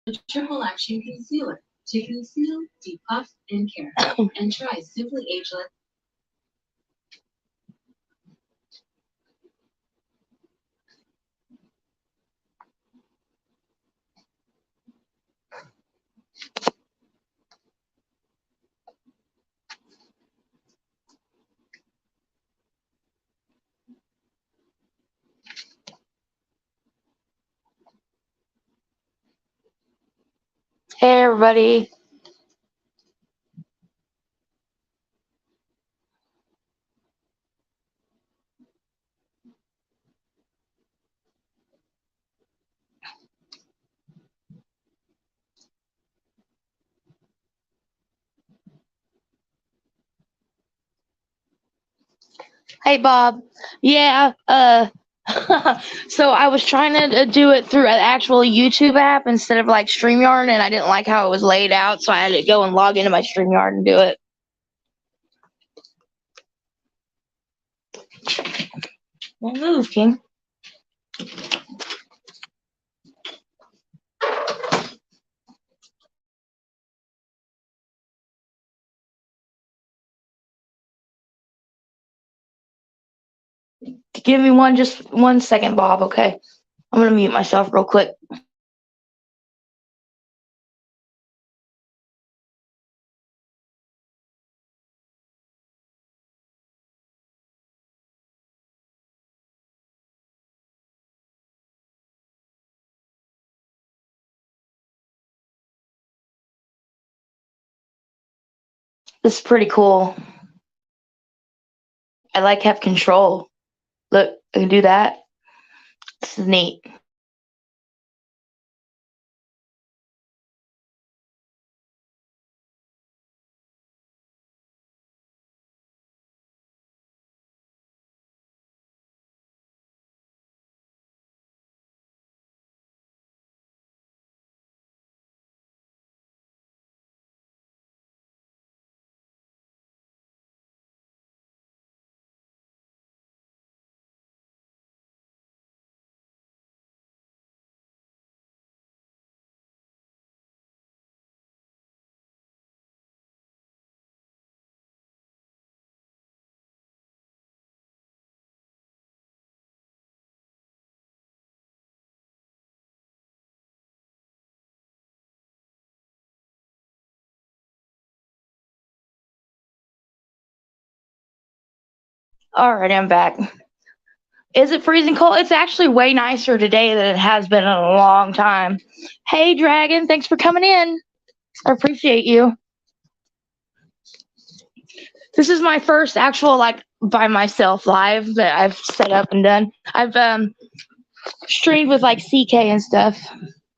The triple action concealer to conceal, depuff, and care. And try Simply Ageless. Hey everybody. Hey Bob. Yeah, so I was trying to do it through an actual YouTube app instead of like StreamYard, and I didn't like how it was laid out, so I had to go and log into my StreamYard and do it. Don't move, King. Give me just 1 second, Bob, okay? I'm gonna mute myself real quick. This is pretty cool. I like have control. Look, I can do that. This is neat. Alright, I'm back. Is it freezing cold? It's actually way nicer today than it has been in a long time. Hey, Dragon, thanks for coming in. I appreciate you. This is my first actual, like, by myself live that I've set up and done. I've streamed with, like, CK and stuff,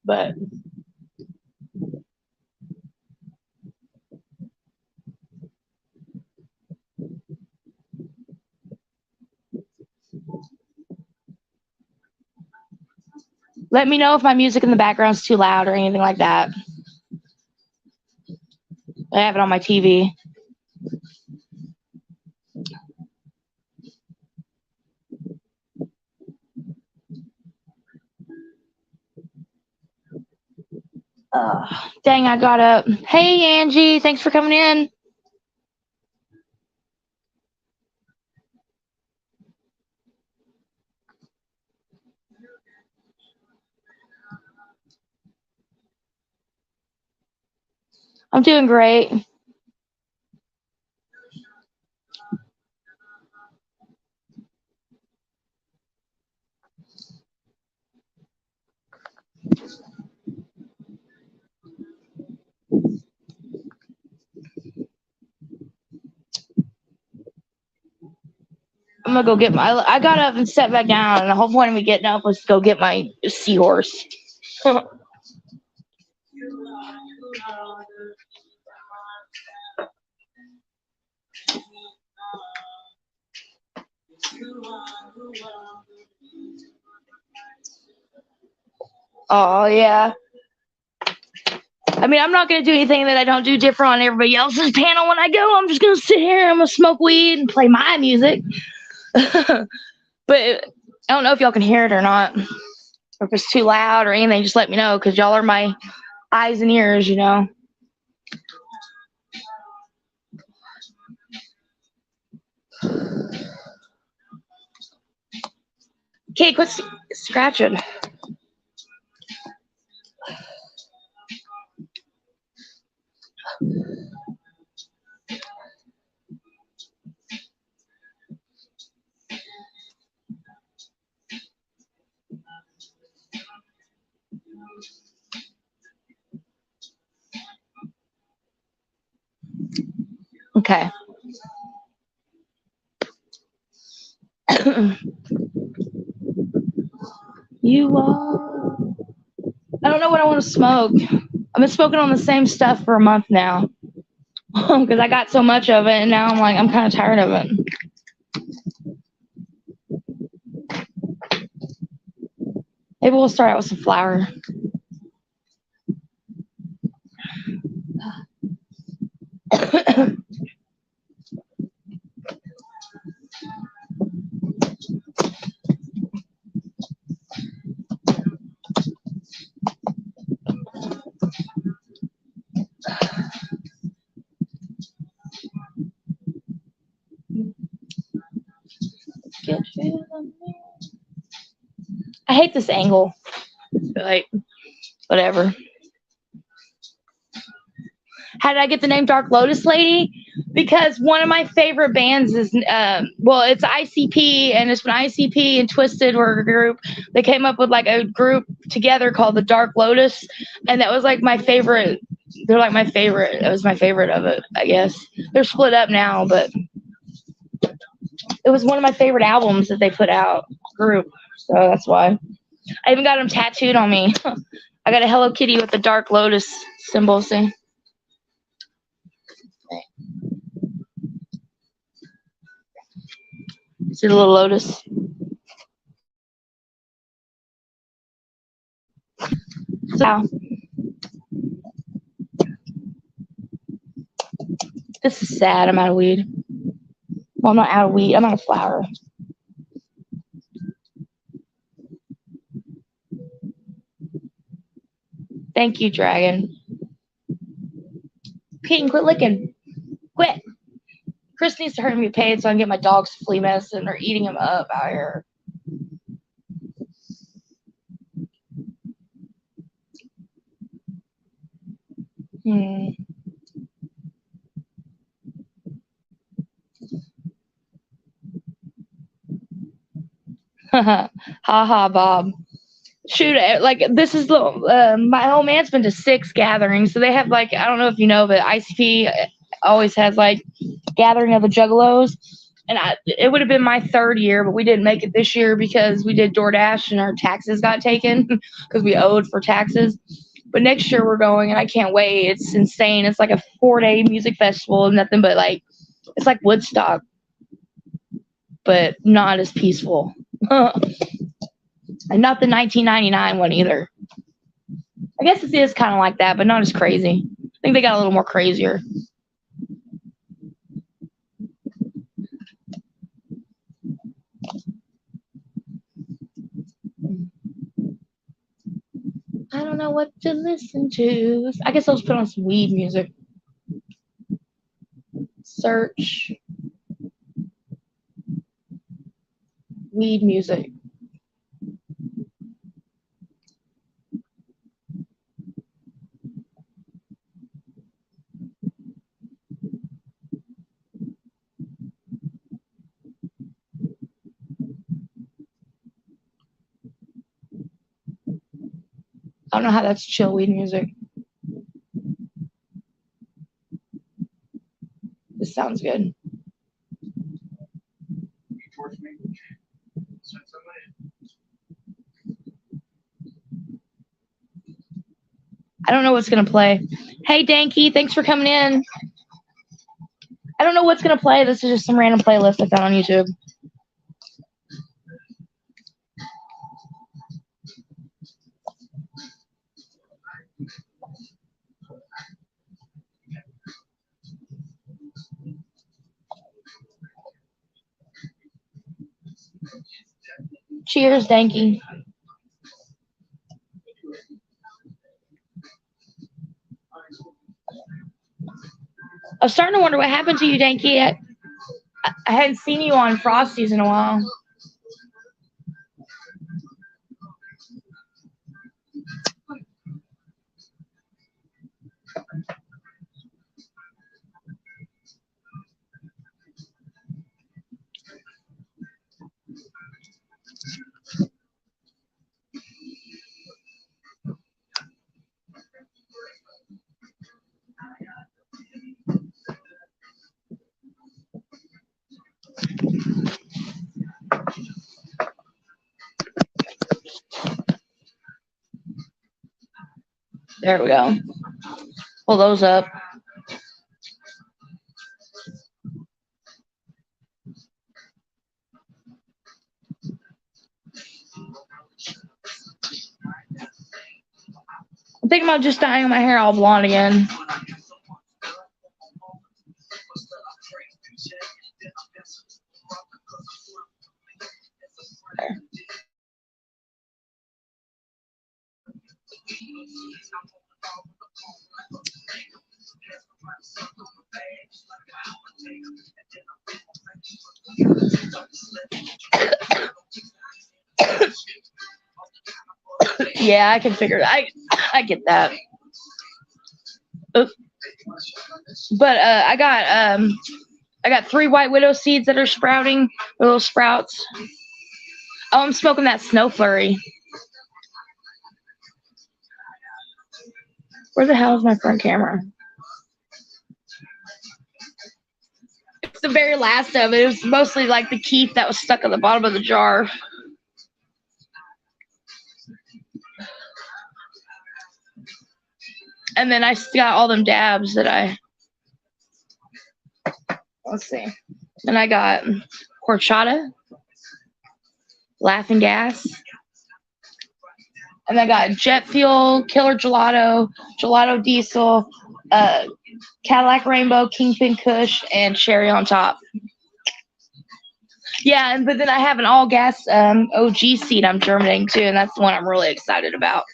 but let me know if my music in the background's too loud or anything like that. I have it on my TV. Dang, I got up. Hey, Angie, thanks for coming in. I'm doing great. I'm gonna go get my. I got up and sat back down, and the whole point of me getting up was to go get my seahorse. Oh yeah. I mean, I'm not gonna do anything that I don't do different on everybody else's panel when I go. I'm just gonna sit here. I'm gonna smoke weed and play my music. But I don't know if y'all can hear it or not, or if it's too loud or anything. Just let me know, because y'all are my eyes and ears, you know. Okay, quit scratching. Okay. You are. I don't know what I want to smoke. I've been smoking on the same stuff for a month now because I got so much of it, and now I'm like, I'm kind of tired of it. Maybe we'll start out with some flour. I hate this angle. Like, whatever. How did I get the name Dark Lotus Lady? Because one of my favorite bands is, well, it's ICP, and it's when ICP and Twisted were a group. They came up with like a group together called the Dark Lotus, and that was like my favorite. They're like my favorite. It was my favorite of it, I guess. They're split up now, but it was one of my favorite albums that they put out, group. So that's why. I even got them tattooed on me. I got a Hello Kitty with the Dark Lotus symbol, see? See the little lotus? So, this is sad. I'm out of weed. Well, I'm not out of weed. I'm out of flour. Thank you, Dragon. Peyton, quit licking. Quit. Chris needs to hurry me paid so I can get my dogs flea medicine. They're eating him up out here. Ha ha, Bob. Shoot, like this is the my old man's been to 6 gatherings, so they have like, I don't know if you know, but ICP always has like gathering of the Juggalos, and it would have been my 3rd year, but we didn't make it this year because we did DoorDash and our taxes got taken because we owed for taxes. But next year we're going, and I can't wait. It's insane. It's like a 4-day music festival, nothing but like, it's like Woodstock, but not as peaceful. And not the 1999 one either. I guess it is kind of like that, but not as crazy. I think they got a little more crazier. I don't know what to listen to. I guess I'll just put on some weed music. Search weed music. I don't know how that's chill weed music. This sounds good. I don't know what's going to play. Hey, Danky, thanks for coming in. I don't know what's going to play. This is just some random playlist I found on YouTube. Cheers, Danky. I was starting to wonder what happened to you, Danky. I hadn't seen you on Frosties in a while. There we go. Pull those up. I'm thinking about just dyeing my hair all blonde again. There. Yeah, I can figure it. I get that. Oops. But I got 3 white widow seeds that are sprouting, little sprouts. Oh, I'm smoking that snow flurry. Where the hell is my front camera? It's the very last of it. It was mostly like the keef that was stuck at the bottom of the jar. And then I got all them dabs that let's see. Then I got horchata, laughing gas. And I got jet fuel, killer gelato, gelato diesel, Cadillac Rainbow, Kingpin Kush, and cherry on top. Yeah, but then I have an all gas OG seed I'm germinating too, and that's the one I'm really excited about.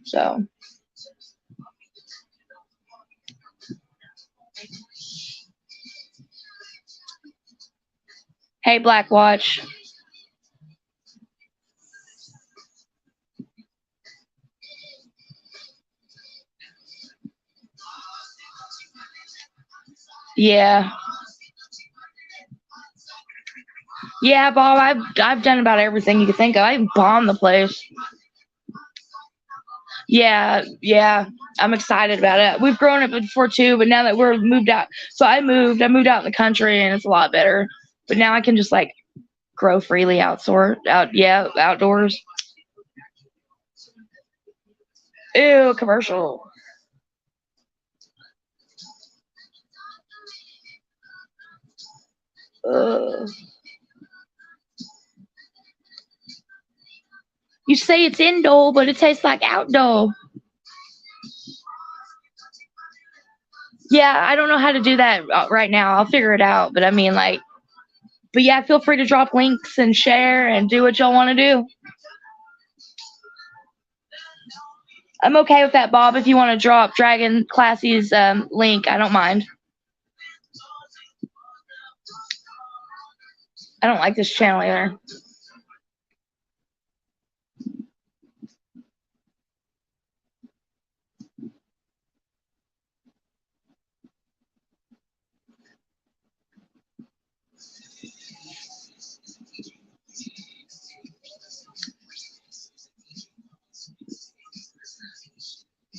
So. Hey, Black Watch. Yeah. Yeah, Bob, I've done about everything you could think of. I bombed the place. Yeah, I'm excited about it. We've grown it before too, but now that we're moved out, so I moved out in the country, and it's a lot better. But now I can just like grow freely outdoors. Ew, commercial. Ugh. You say it's indoor, but it tastes like outdoor. Yeah, I don't know how to do that right now. I'll figure it out. But I mean, like, but yeah, feel free to drop links and share and do what y'all want to do. I'm okay with that, Bob. If you want to drop Dragon Classy's link, I don't mind. I don't like this channel either.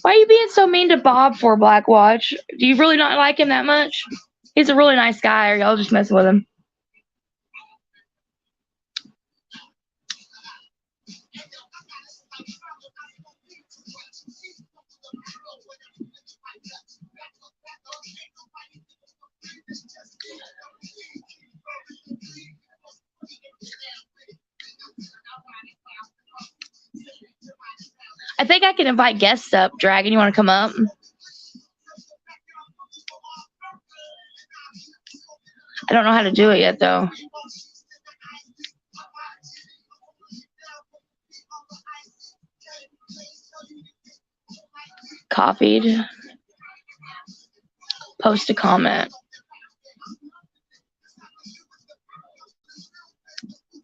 Why are you being so mean to Bob for, Black Watch? Do you really not like him that much? He's a really nice guy, or y'all just messing with him. I think I can invite guests up. Dragon, you want to come up? I don't know how to do it yet, though. copied. Post a comment.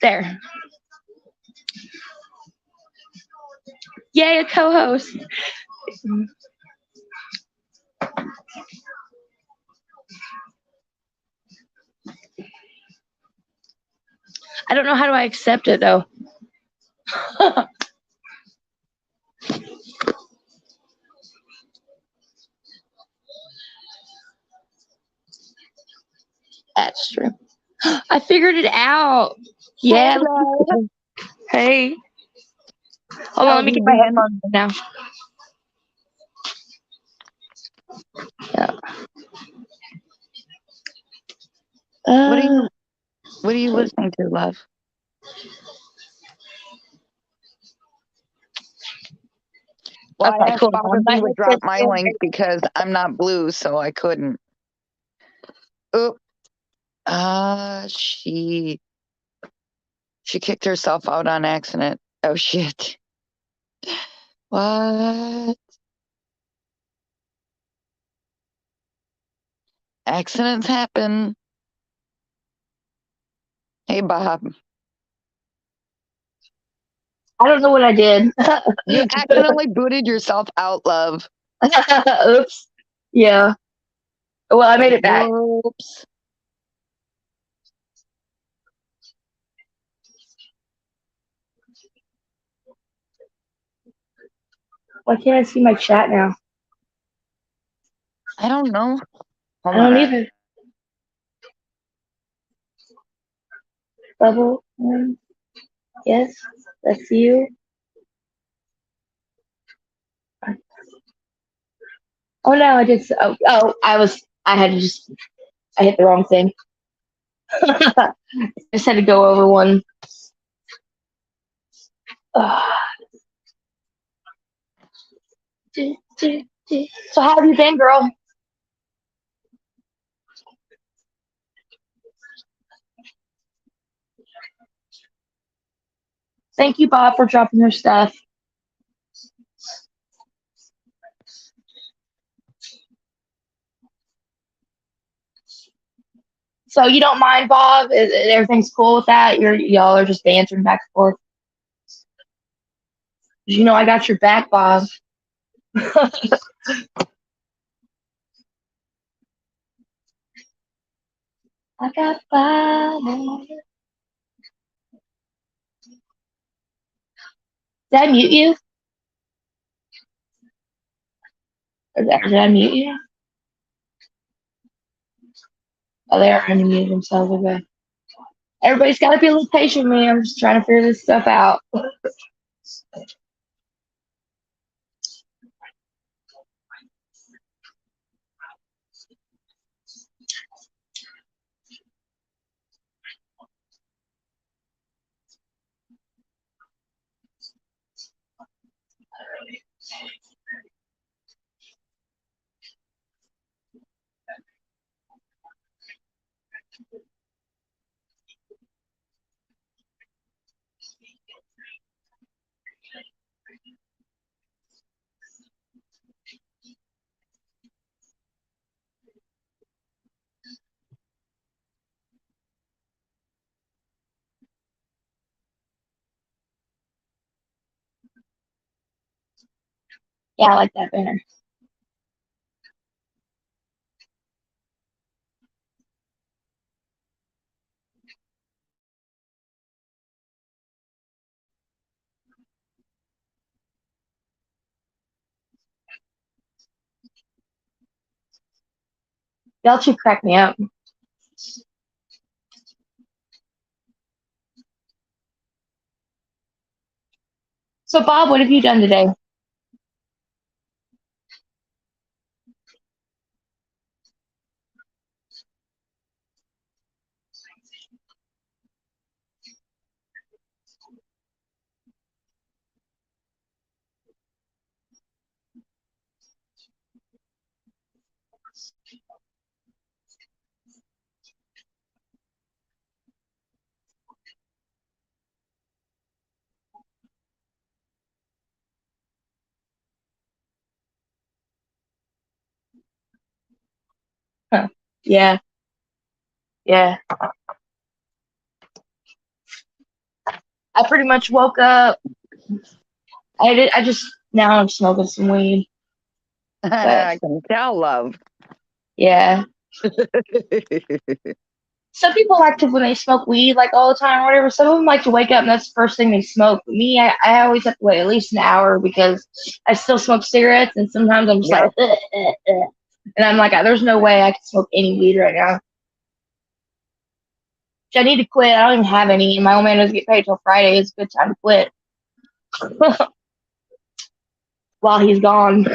There. Yay, a co-host. I don't know how do I accept it though. That's true. I figured it out. Yeah. Hey. Hold on, let me get my headphones on now. Yeah. What are you listening to, love? Well, Okay, I asked cool. Bob if he would drop my link because I'm not blue, so I couldn't. Oop. She kicked herself out on accident. Oh shit. What? Accidents happen. Hey, Bob. I don't know what I did. You accidentally booted yourself out, love. Oops. Yeah. Well, I made it back. Oops. Why can't I see my chat now? I don't know. Hold I don't on. either. Bubble. Yes, that's you. Oh no, I did. I hit the wrong thing. I just had to go over one. So how have you been, girl? Thank you, Bob, for dropping your stuff. So you don't mind, Bob? Everything's cool with that? Y'all are just bantering back and forth. You know I got your back, Bob. I got fire. Did I mute you? Did I mute you? Oh, they are unmuted themselves. Okay. Everybody's got to be a little patient with me. I'm just trying to figure this stuff out. Yeah, I like that banner. Y'all two crack me up. So, Bob, what have you done today? Yeah. Yeah. I pretty much woke up. I just now I'm smoking some weed. But I can tell, love. yeah. Some people like to when they smoke weed like all the time or whatever. Some of them like to wake up and that's the first thing they smoke. But me, I always have to wait at least an hour because I still smoke cigarettes and sometimes I'm just Yep. like, and I'm like, there's no way I can smoke any weed right now. I need to quit. I don't even have any. And my old man doesn't get paid till Friday. It's a good time to quit while he's gone.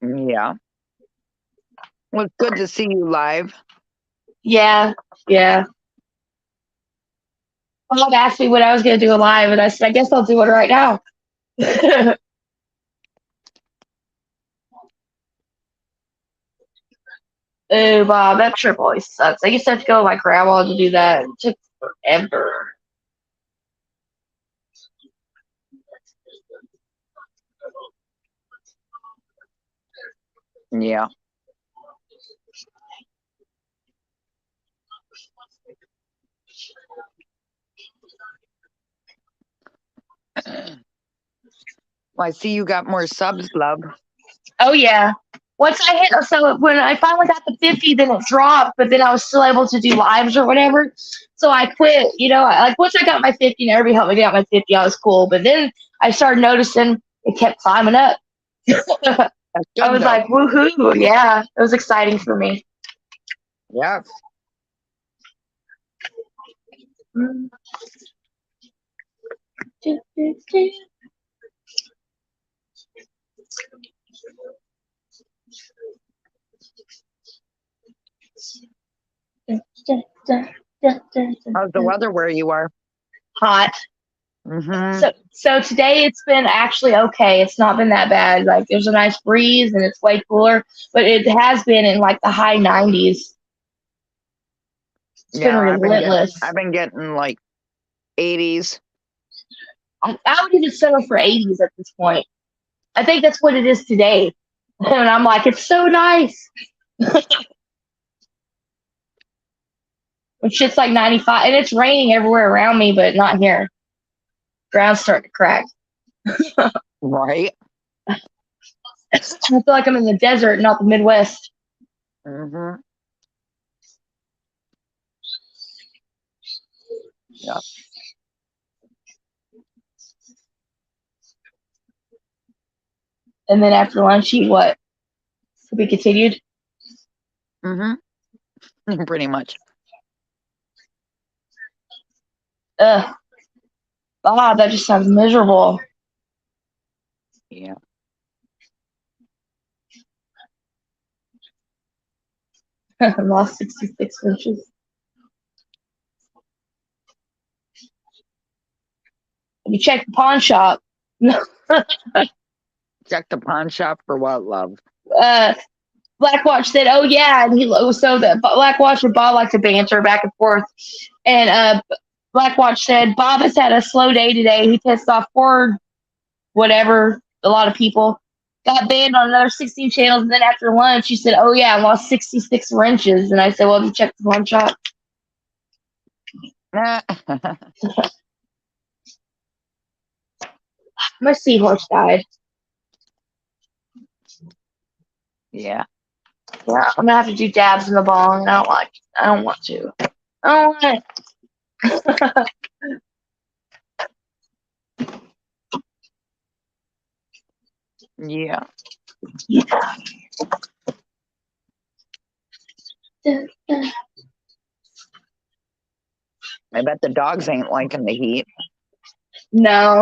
Yeah. Well, it's good to see you live. Yeah, yeah. Bob asked me what I was going to do live, and I said, I guess I'll do it right now. Oh, Bob, that trip always sucks. I used to have to go with my grandma to do that. It took forever. Yeah. Well, I see you got more subs, love. Oh, yeah. Once I hit, so when I finally got the 50, then it dropped, but then I was still able to do lives or whatever. So I quit, like once I got my 50 and everybody helped me get my 50, I was cool. But then I started noticing it kept climbing up. That's good, I was though. like, woohoo. Yeah, it was exciting for me. Yeah. How's the weather where you are? Hot. Mm-hmm. So today it's been actually okay. It's not been that bad. Like there's a nice breeze and it's way cooler, but it has been in like the high 90s. It's been Yeah, relentless. I've been getting like 80s. I would even settle for 80s at this point. I think that's what it is today. And I'm like, it's so nice. When shit's like 95 and it's raining everywhere around me, but not here. Ground's starting to crack. Right. I feel like I'm in the desert, not the Midwest. Mm-hmm. Yeah. And then after lunch, eat what? To be continued. Mm-hmm. Pretty much. Ugh. Ah, that just sounds miserable. Yeah. I lost 66 inches. Have you checked the pawn shop? No. Check the pawn shop for what, love? Blackwatch said, "Oh yeah," and so the Blackwatch and Bob like to banter back and forth. And Blackwatch said, "Bob has had a slow day today. He pissed off four whatever, a lot of people. Got banned on another 16 channels, and then after lunch, he said, "Oh yeah, I lost 66 wrenches." And I said, "Well, have you checked the pawn shop?" My seahorse died. Yeah. Yeah, I'm gonna have to do dabs in the bong. I don't want to. I don't want it. Yeah. Yeah. I bet the dogs ain't liking the heat. No,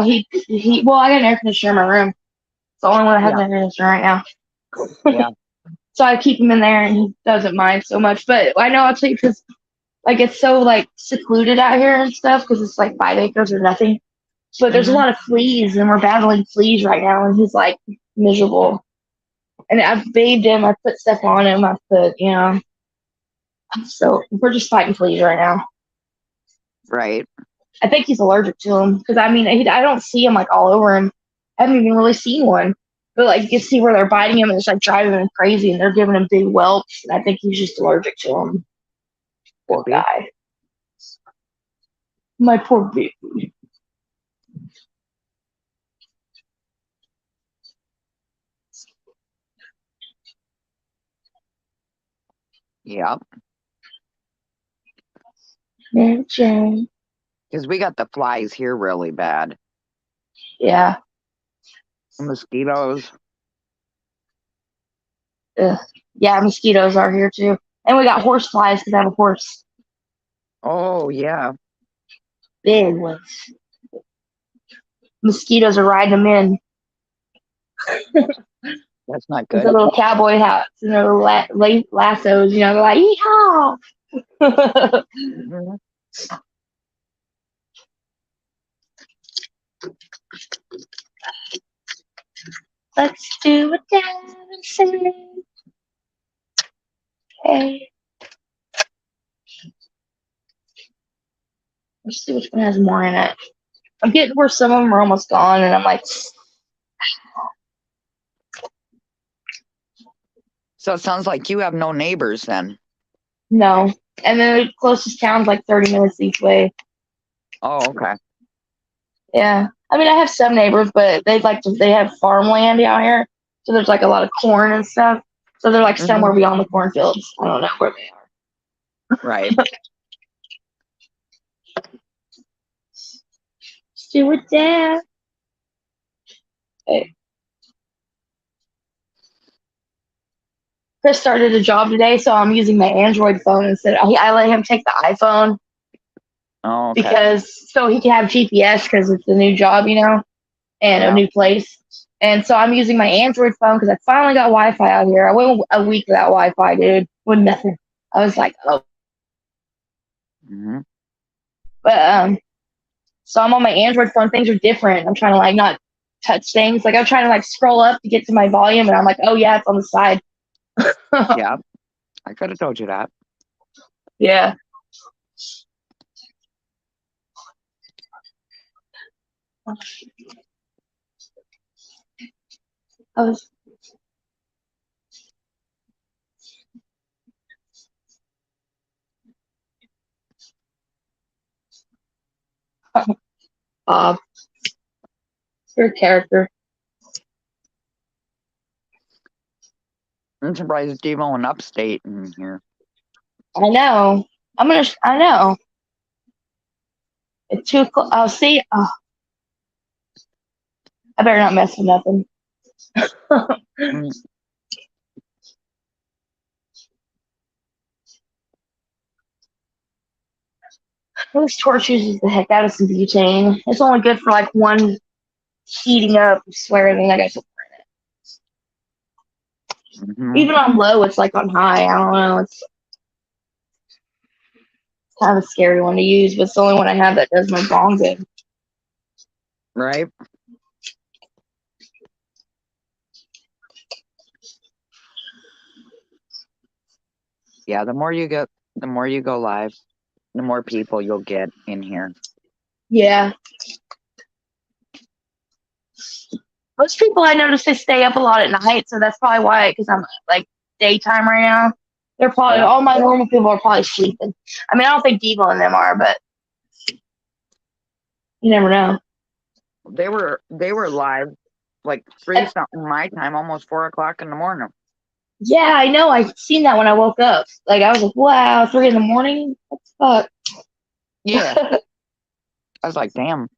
well, I got an air conditioner in my room. It's the only one that has Yeah. an air conditioner right now. Yeah. So I keep him in there and he doesn't mind so much. But I know I'll tell you because like it's so like secluded out here and stuff because it's like 5 acres or nothing. But there's a Mm-hmm. lot of fleas and we're battling fleas right now and he's like miserable. And I've bathed him, I put stuff on him, so we're just fighting fleas right now. Right. I think he's allergic to them because I mean I don't see him like all over him. I haven't even really seen one. But like you can see where they're biting him and it's like driving him crazy, and they're giving him big whelps. And I think he's just allergic to them. Poor Could be. guy. My poor baby. Yep. Mary Jane. Because we got the flies here really bad. Yeah. Mosquitoes. Ugh. Yeah, mosquitoes are here too. And we got horse flies because I have a horse. Oh, yeah. Big ones. Mosquitoes are riding them in. That's not With good. the little cowboy hats and their little lassos, you know, they're like, yeehaw! Mhm. Let's do a dancing. Hey. Let's see which one has more in it. I'm getting where some of them are almost gone, and I'm like, So it sounds like you have no neighbors then. no. And then the closest town's like 30 minutes each way. Oh, okay. Yeah. I mean, I have some neighbors, but they have farmland out here. So there's like a lot of corn and stuff. So they're like Hmm. somewhere beyond the cornfields. I don't know where they are. Right. Let's do it down. Okay. Chris started a job today, so I'm using my Android phone instead. I let him take the iPhone Oh, okay. because so he can have GPS because it's a new job, you know, and a Yeah. new place. And so I'm using my Android phone because I finally got Wi-Fi out here. I went a week without Wi-Fi, dude, with nothing. I was like, oh, Hmm. but so I'm on my Android phone. Things are different. I'm trying to like not touch things. Like I'm trying to like scroll up to get to my volume, and I'm like, oh yeah, it's on the side. Yeah. I could have told you that. Yeah. I was Bob. Your character. I'm surprised Devo and Upstate in here. I know. I know. It's too close. I'll see. Oh, I better not mess with nothing. Mm. This torch uses the heck out of some butane. It's only good for like one heating up, I swear. Then I got to Mhm. even on low, it's like on high. I don't know. It's kind of a scary one to use, but it's the only one I have that does my bong good. Right. Yeah. The more you go live, the more people you'll get in here. Yeah. Most people I notice they stay up a lot at night, so that's probably why. Because I'm like daytime right now. They're probably Yeah. all my normal people are probably sleeping. I mean, I don't think Devo and them are, but you never know. They were live like 3 something my time, almost 4 o'clock in the morning. Yeah, I know. I seen that when I woke up. Like I was like, wow, 3 in the morning. What the Yeah. fuck? I was like, damn.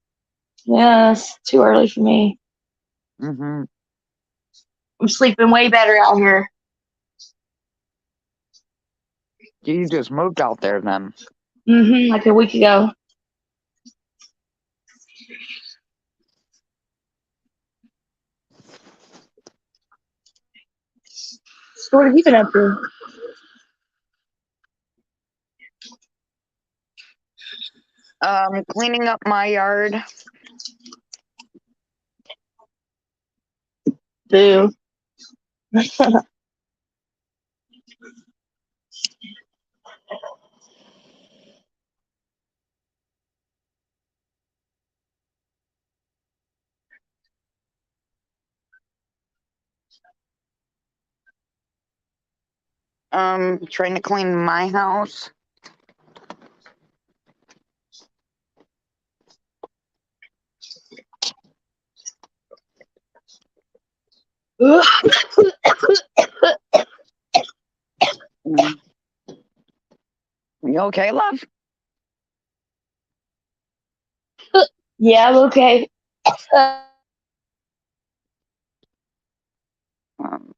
Yeah, it's too early for me. Hmm. I'm sleeping way better out here. You just moved out there then. Like a week ago. So what have you been up to? Cleaning up my yard. Boo. Trying to clean my house. Mm. You okay, love? Yeah, I'm okay. Um,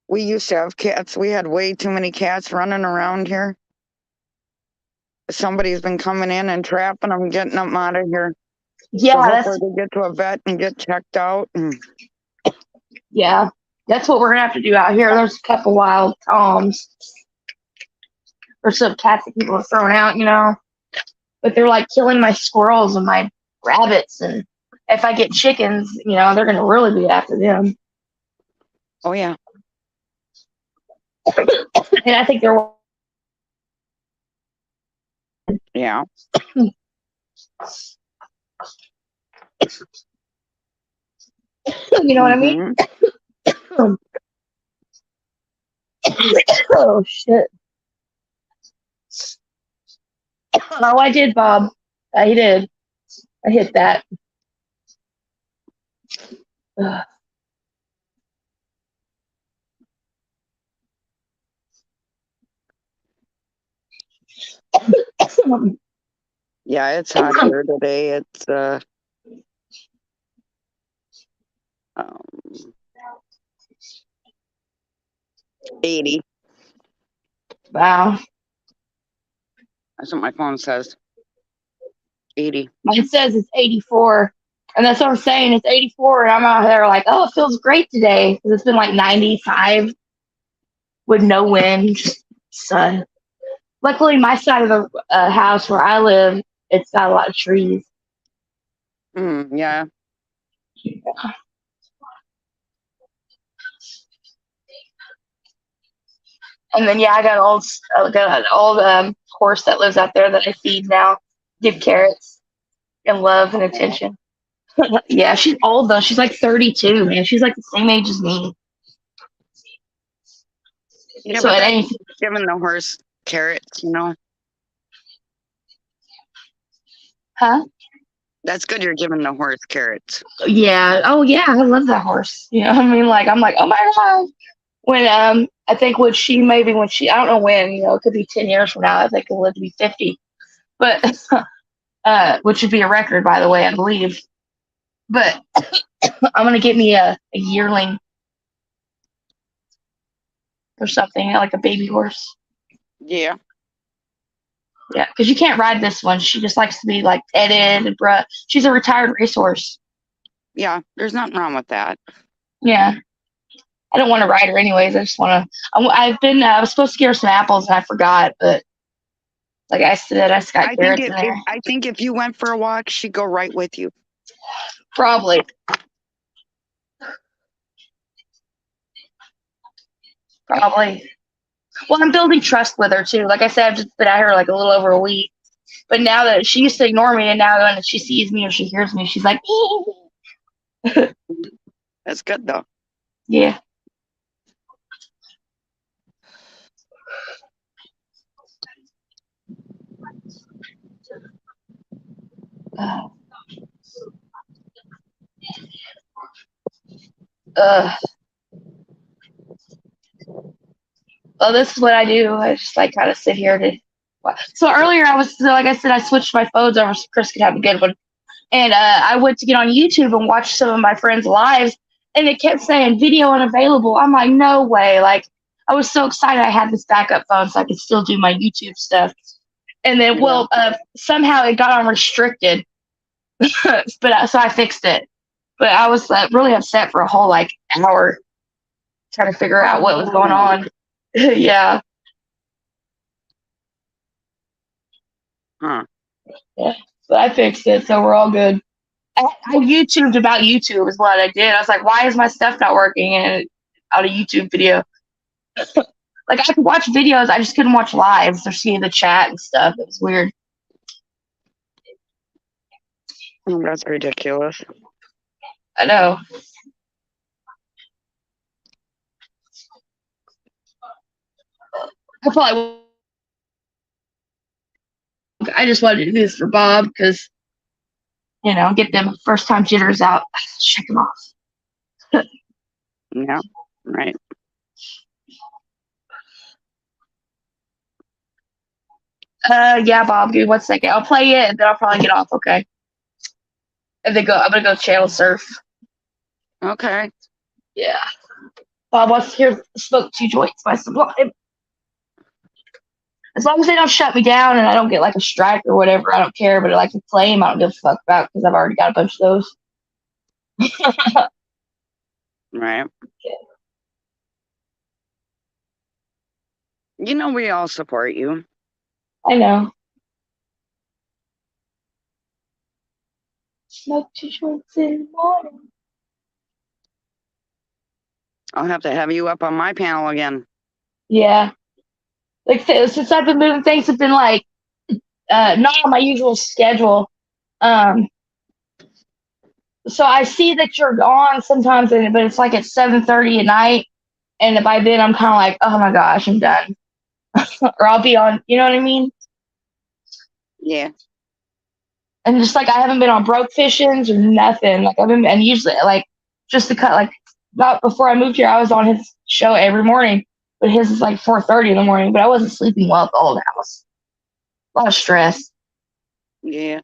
we used to have cats. We had way too many cats running around here. Somebody's been coming in and trapping them, getting them out of here. So Yeah, hopefully they get to a vet and get checked out. that's what we're gonna have to do out here. There's a couple wild toms or some cats that people have thrown out, but they're like killing my squirrels and my rabbits, and if I get chickens, they're gonna really be after them. Oh yeah. And I think they're Yeah. you know what I mean? Mhm. Oh shit. Oh, I did, Bob. I did. I hit that. Ugh. Yeah, it's hot here today. It's um, 80. Wow. That's what my phone says. 80. Mine says it's 84. And that's what I'm saying. It's 84. And I'm out there like, oh, it feels great today. Because it's been like 95 with no wind, sun. Luckily, my side of the house where I live, it's got a lot of trees. Yeah. And then, yeah, I got an old horse that lives out there that I feed now, give carrots and love and attention. Yeah, she's old though. She's like 32, man. She's like the same age as me. Yeah, So but at that's any, giving the horse carrots, huh? That's good you're giving the horse carrots. Yeah. Oh yeah, I love that horse. You know what I mean? Like I'm like, oh my god. When I think when she I don't know when, it could be 10 years from now, I think it'll live to be 50. But which would be a record by the way, I believe. But I'm gonna get me a yearling or something, like a baby horse. Yeah. Yeah, because you can't ride this one. She just likes to be like petted and bruh. She's a retired racehorse. Yeah, there's nothing wrong with that. Yeah, I don't want to ride her anyways. I just want to. I was supposed to get her some apples and I forgot, but like I said, I just got carrots in there. I think if you went for a walk, she'd go right with you. Probably. Probably. Well, I'm building trust with her too. Like I said, I've just been out here like a little over a week. But now that she used to ignore me, and now when she sees me or she hears me, she's like, That's good though. yeah. Uh, well, this is what I do. I just like kind of sit here to. So earlier, like I said, I switched my phones over so Chris could have a good one. And I went to get on YouTube and watch some of my friends' lives, and it kept saying video unavailable. I'm like, no way. Like, I was so excited I had this backup phone so I could still do my YouTube stuff. And then, somehow it got unrestricted. But so I fixed it. But I was really upset for a whole like hour trying to figure out what was going on. Yeah. Huh. Yeah. But I fixed it, so we're all good. I YouTubed about YouTube is what I did. I was like, why is my stuff not working? And out a YouTube video. Like I could watch videos, I just couldn't watch lives or see the chat and stuff. It was weird. Oh, that's ridiculous. I know. I probably. I just wanted to do this for Bob because get them first time jitters out. Check them off. Yeah. Right. Yeah, Bob. Give me 1 second. I'll play it and then I'll probably get off. Okay. And then go. I'm gonna go channel surf. Okay. Yeah. Bob wants to hear "Smoke Two Joints" by Sublime. As long as they don't shut me down and I don't get like a strike or whatever, I don't care. But like to claim, I don't give a fuck about because I've already got a bunch of those. Right. You know we all support you. I know. Smoke 2 joints in the morning. I'll have to have you up on my panel again. Yeah. Like since I've been moving, things have been like not on my usual schedule. So I see that you're on sometimes, but it's like at 7:30 at night, and by then I'm kind of like, oh my gosh, I'm done, or I'll be on. You know what I mean? Yeah. And just like I haven't been on broke fishings or nothing. Like I've been, and usually like just to cut like not before I moved here, I was on his show every morning, but his is like 4:30 in the morning. But I wasn't sleeping well at the old house. A lot of stress. Yeah.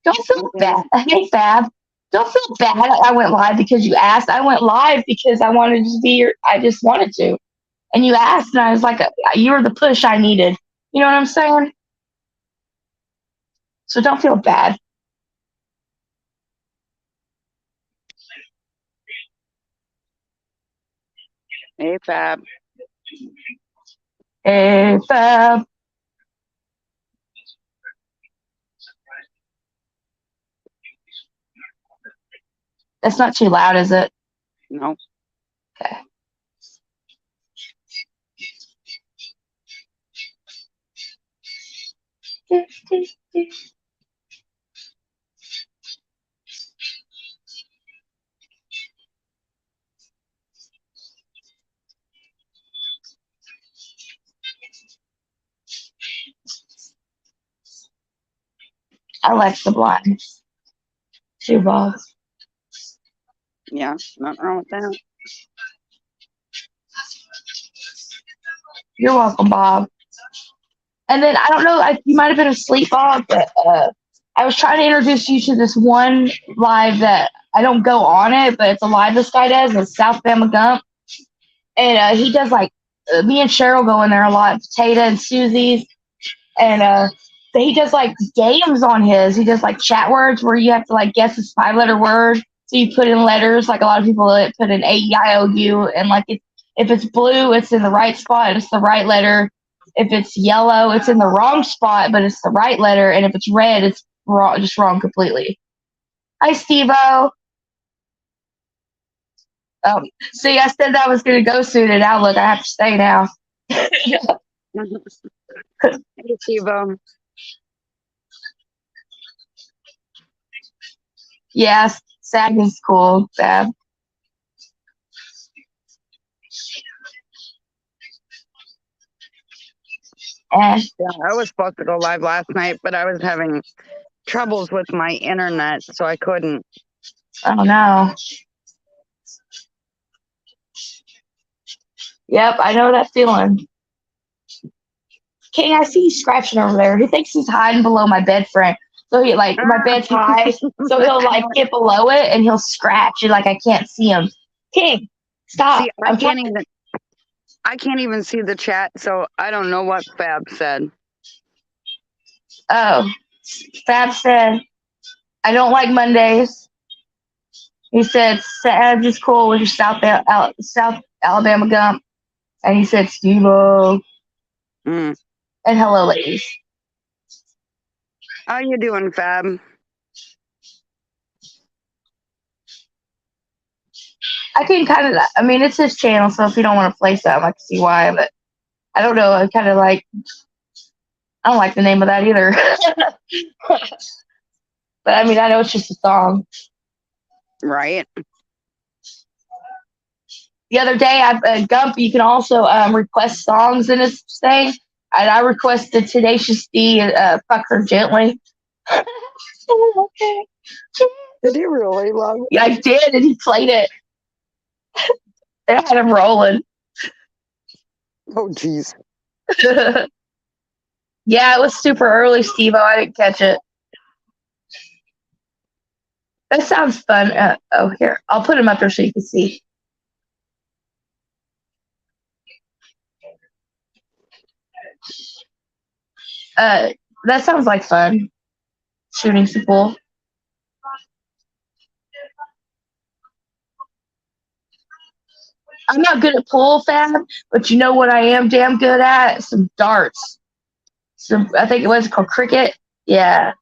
Don't feel bad. Hey, Fab. Don't feel bad. I went live because you asked. I went live because I wanted to be your. I just wanted to, and you asked, and I was like, you were the push I needed. You know what I'm saying? So don't feel bad. Hey, Fab. Hey, Fab. That's not too loud, is it? No. Okay. I like Sublime. Two balls. Yeah. Nothing wrong with that. You're welcome, Bob. And then I don't know, you might have been asleep, Bob, but I was trying to introduce you to this one live that I don't go on it, but it's a live this guy does. It's South Bama Gump, and he does like me and Cheryl go in there a lot. Potato and Susie's, and he does like games on his. He does like chat words where you have to like guess this 5-letter word. So you put in letters, like a lot of people put in AEIOU, and like if it's blue, it's in the right spot, it's the right letter. If it's yellow, it's in the wrong spot, but it's the right letter. And if it's red, it's wrong, just wrong completely. Hi, Steve-O. See, I said that I was going to go soon, and now look, I have to stay now. Hey, Steve-O. Yeah, SAG is cool, Fab. Yeah, I was supposed to go live last night, but I was having troubles with my internet, so I couldn't. Oh no. Yep, I know that feeling. King, I see you scratching over there. He thinks he's hiding below my bed frame. So he like my bed's high, so he'll like get below it and he'll scratch and like I can't see him. King, stop. See, I can't even see the chat, so I don't know what Fab said. Oh, Fab said, I don't like Mondays. He said, Sag is cool with your South Alabama Gump. And he said, Steve-O. Mm. And hello, ladies. How you doing, Fab? I can kind of, I mean, it's his channel, so if you don't want to play something, I can see why, but I don't know. I kind of like, I don't like the name of that either. But I mean, I know it's just a song. Right. The other day, Gump, you can also request songs in this thing, and I requested Tenacious D, "Fuck Her Gently." Okay. Did you really love it? Yeah, I did, and he played it. And I had him rolling. Oh, jeez. Yeah, it was super early, Steve. I didn't catch it. That sounds fun. Here, I'll put him up there so you can see. That sounds like fun. Shooting some pool. I'm not good at pool, Fab, but you know what I am damn good at? Some darts. I think it was called cricket. Yeah,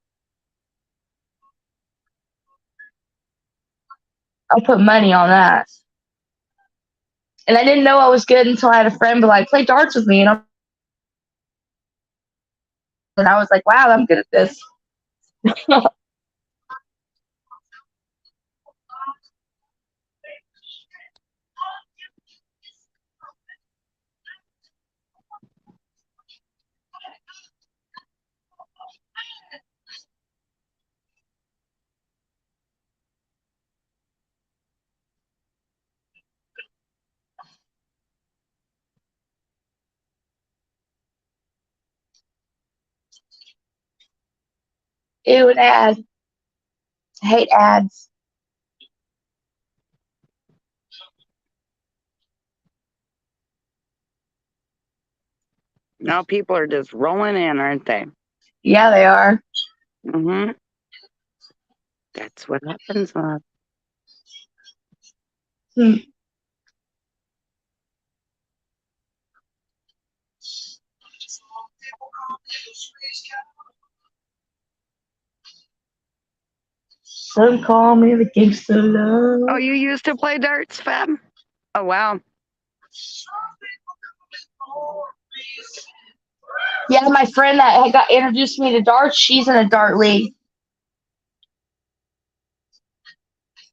I'll put money on that. And I didn't know I was good until I had a friend be like, "Play darts with me," and I was like, "Wow, I'm good at this." Ew, an ad. I hate ads. Now people are just rolling in, aren't they? Yeah, they are. Mm-hmm. That's what happens, love. Hmm. Some call me the gangster love. Oh, you used to play darts, Fab? Oh, wow. Yeah, my friend that had got introduced me to darts, she's in a dart league.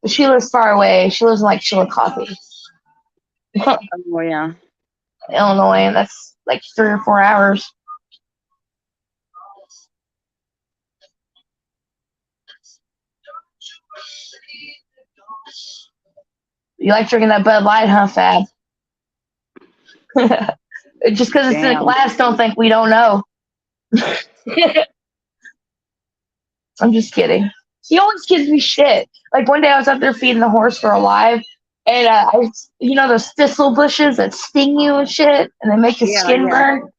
But she lives far away. She lives in like Chillicothe, Oh, yeah. Illinois, and that's like 3 or 4 hours. You like drinking that Bud Light, huh, Fab? Just because it's in a Damn. glass, don't think we don't know. I'm just kidding. He always gives me shit. Like one day I was up there feeding the horse for alive, and you know those thistle bushes that sting you and shit, and they make your Yeah, skin yeah. burn.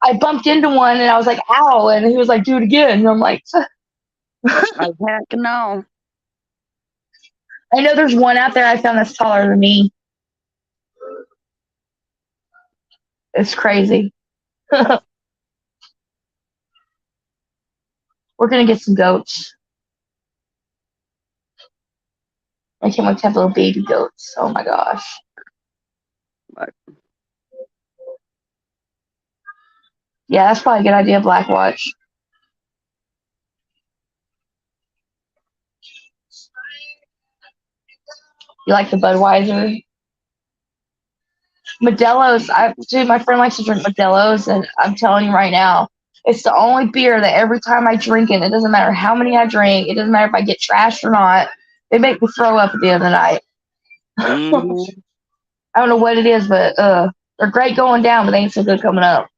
I bumped into one, and I was like, "Ow!" And he was like, "Do it again." And I'm like, Oh, heck no. I know there's one out there I found that's taller than me. It's crazy. We're gonna get some goats. I can't wait to have little baby goats. Oh my gosh. But Yeah, that's probably a good idea, Black Watch. You like the Budweiser? Modelo's, dude, my friend likes to drink Modelo's, and I'm telling you right now, it's the only beer that every time I drink it doesn't matter how many I drink, it doesn't matter if I get trashed or not, they make me throw up at the end of the night. mm, I don't know what it is, but they're great going down, but they ain't so good coming up.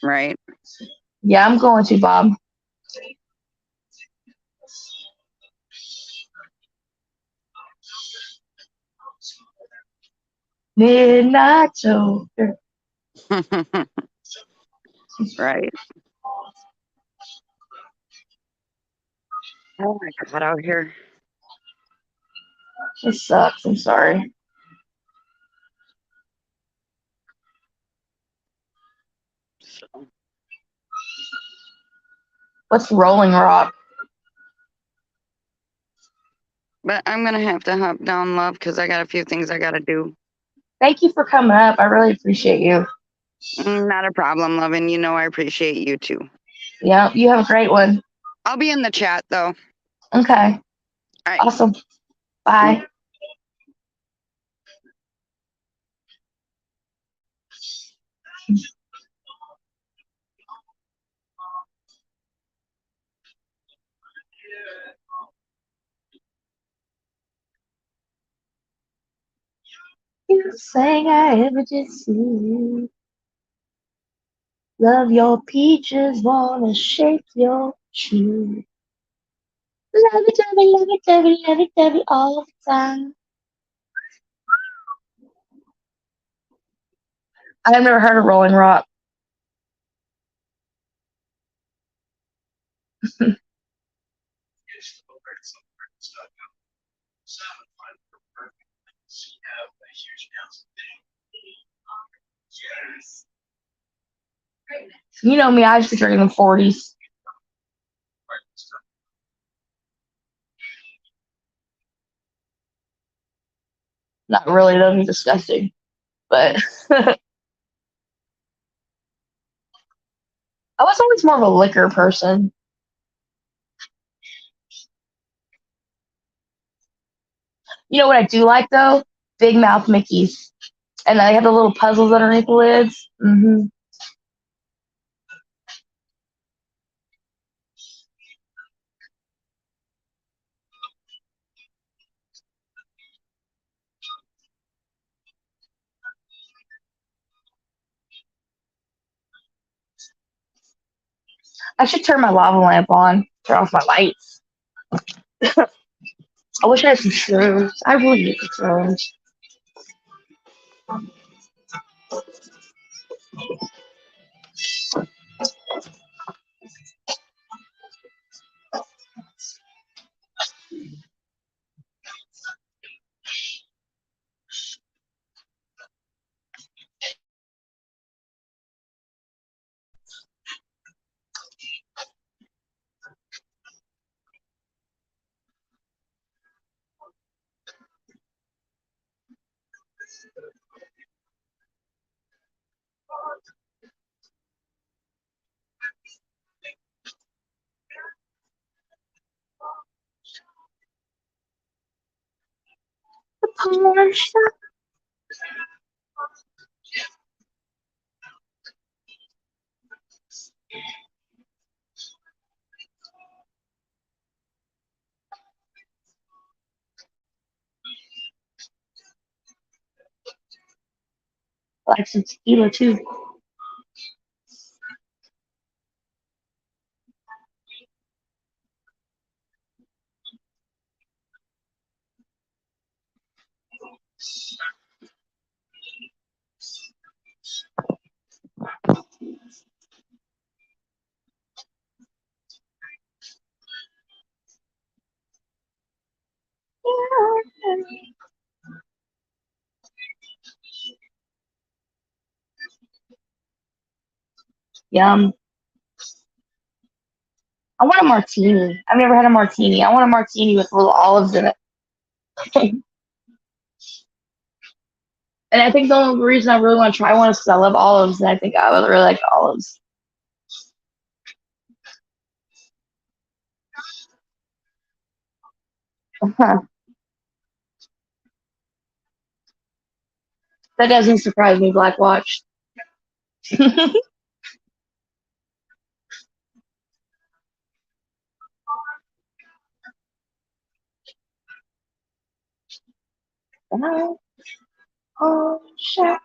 right. Yeah, I'm going to, Bob. Midnight Joker. Right. Oh my God, out here. It sucks. I'm sorry. So, What's Rolling Rock? but I'm gonna have to hop down, love, because I got a few things I gotta do. Thank you for coming up. I really appreciate you. Not a problem, love, and you know I appreciate you too. Yeah, you have a great one. I'll be in the chat though. Okay. All right. Awesome. Bye. You sang I ever did see you. Love your peaches, wanna shake your shoe. Love it, love it, love it, love it, love it, love it all the time. I've never heard of Rolling Rock. You know me, I used to drink in the 40s. Not really, that'd be disgusting. But I was always more of a liquor person. You know what I do like though? Big mouth Mickeys. And they have the little puzzles underneath the lids. I should turn my lava lamp on. Turn off my lights. I wish I had some shrooms. I really need some shrooms. Pawn shop. I like some tequila too. Yum. I want a martini. I've never had a martini. I want a martini with little olives in it. And I think the only reason I really want to try one is because I love olives, and I think I would really like olives. That doesn't surprise me, Black Watch. Oh, shit.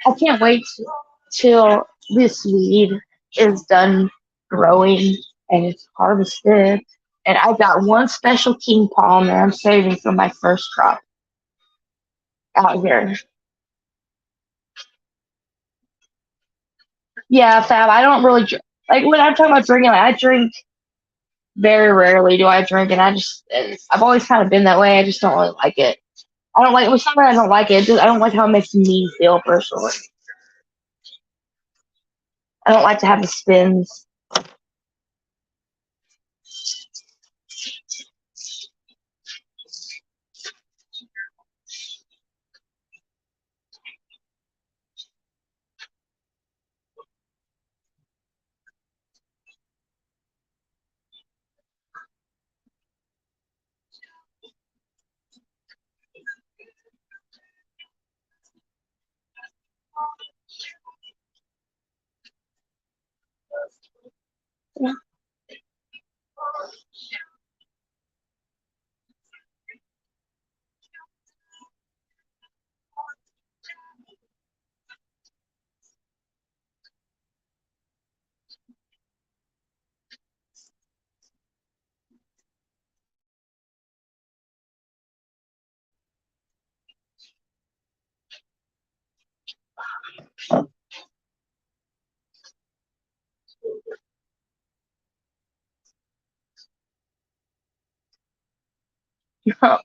I can't wait till this weed is done growing and it's harvested. And I've got one special king palm that I'm saving for my first crop out here. Yeah, Fab, I don't really like when I'm talking about drinking, like I drink Very rarely do I drink, and I've always kind of been that way. I just don't really like it. I don't like with something. I don't like it. I don't like how it makes me feel personally. I don't like to have the spins.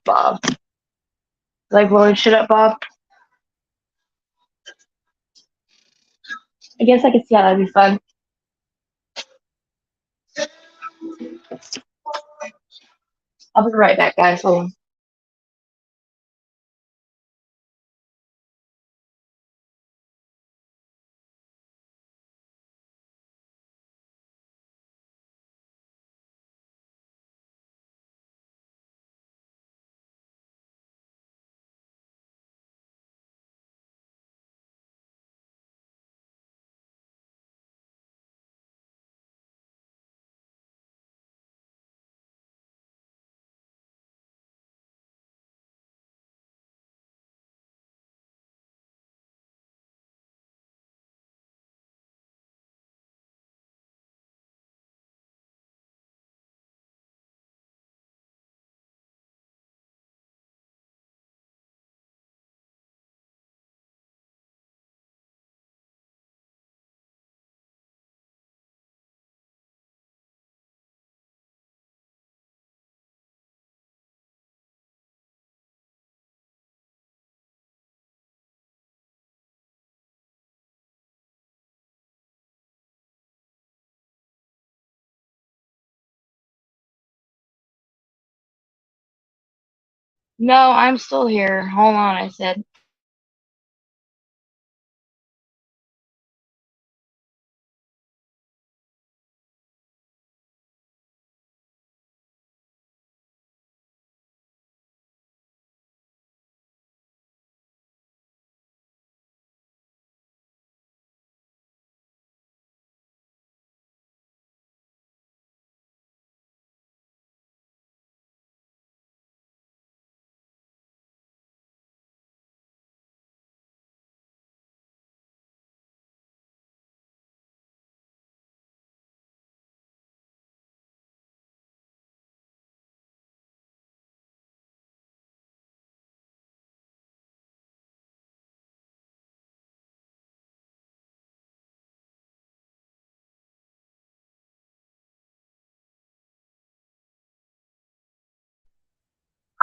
Bob. Like blowing shit up, Bob. I guess I could see how that'd be fun. I'll be right back, guys. Hold on. No, I'm still here. Hold on, I said.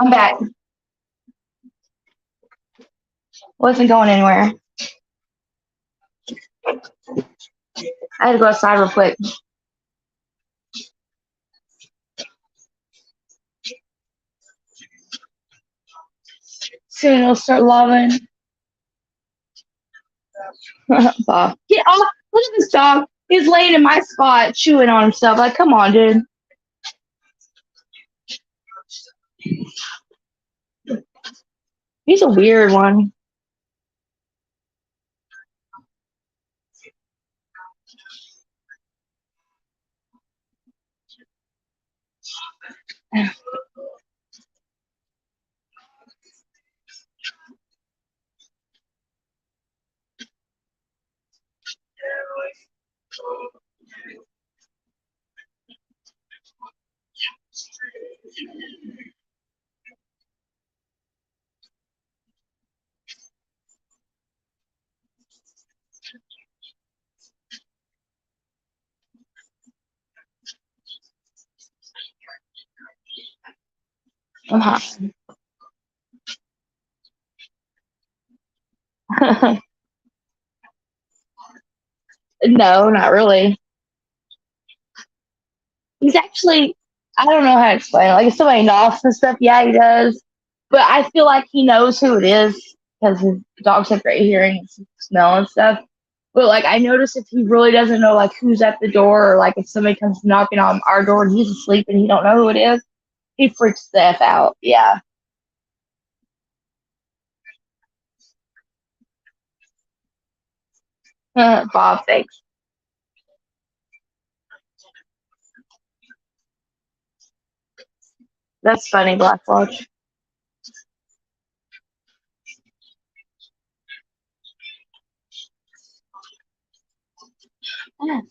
I'm back. Wasn't going anywhere. I had to go outside real quick. Soon it'll start loving. Bob. Get off. Look at this dog. He's laying in my spot, chewing on himself. Like, come on, dude. He's a weird one. I'm hot. No, not really. He's actually, I don't know how to explain it. Like, if somebody knocks and stuff, yeah, he does. But I feel like he knows who it is because his dogs have great hearing and smell and stuff. But, like, I notice if he really doesn't know, like, who's at the door or, like, if somebody comes knocking on our door and he's asleep and he don't know who it is, he freaks the F out. Yeah. Bob, thanks. That's funny, Black Lodge. Yeah.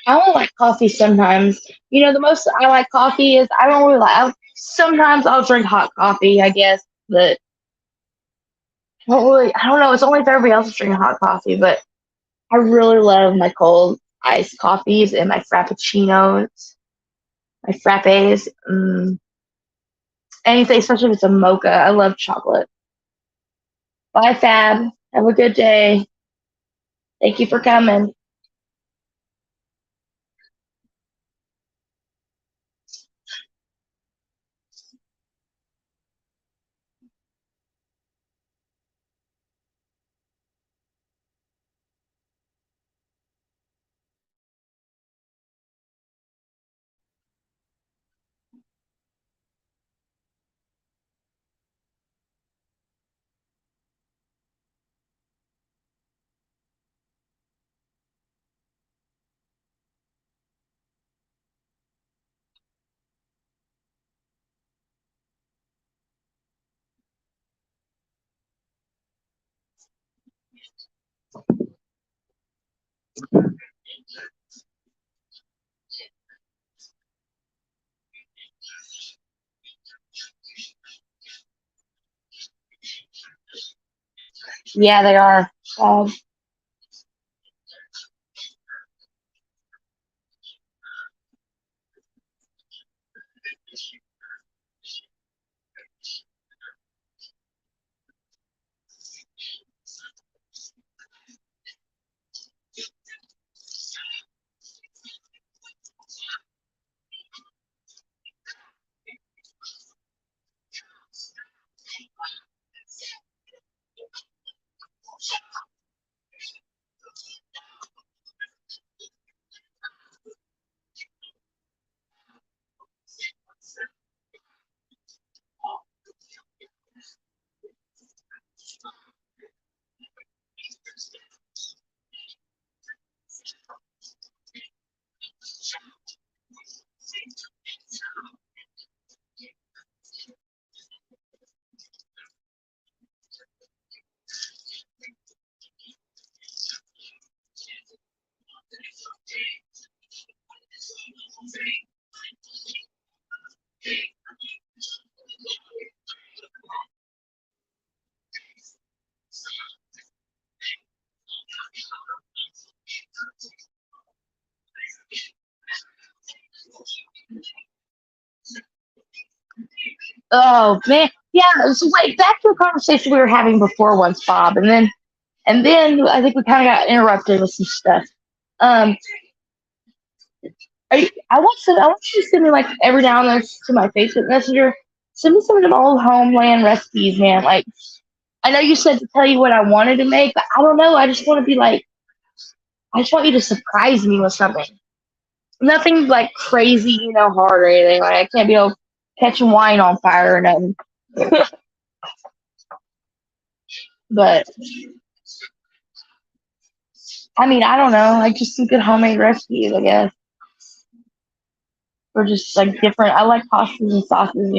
I only like coffee sometimes. You know, the most I like coffee is I don't really like. Sometimes I'll drink hot coffee, I guess, but I don't really. I don't know. It's only if everybody else is drinking hot coffee, but I really love my cold iced coffees and my frappuccinos, my frappes. Anything, especially if it's a mocha. I love chocolate. Bye, Fab. Have a good day. Thank you for coming. Yeah, they are. Oh man, yeah. So wait, back to a conversation we were having before once, Bob, and then I think we kind of got interrupted with some stuff. Um, I want you to send me like every now and then to my Facebook Messenger. Send me some of them old homeland recipes, man. Like I know you said to tell you what I wanted to make, but I don't know. I just want to be like, I just want you to surprise me with something. Nothing like crazy, hard or anything. Like I can't be all catching wine on fire or nothing. But I mean, I don't know. Like just some good homemade recipes, I guess. Or just like different. I like pastas and sauces.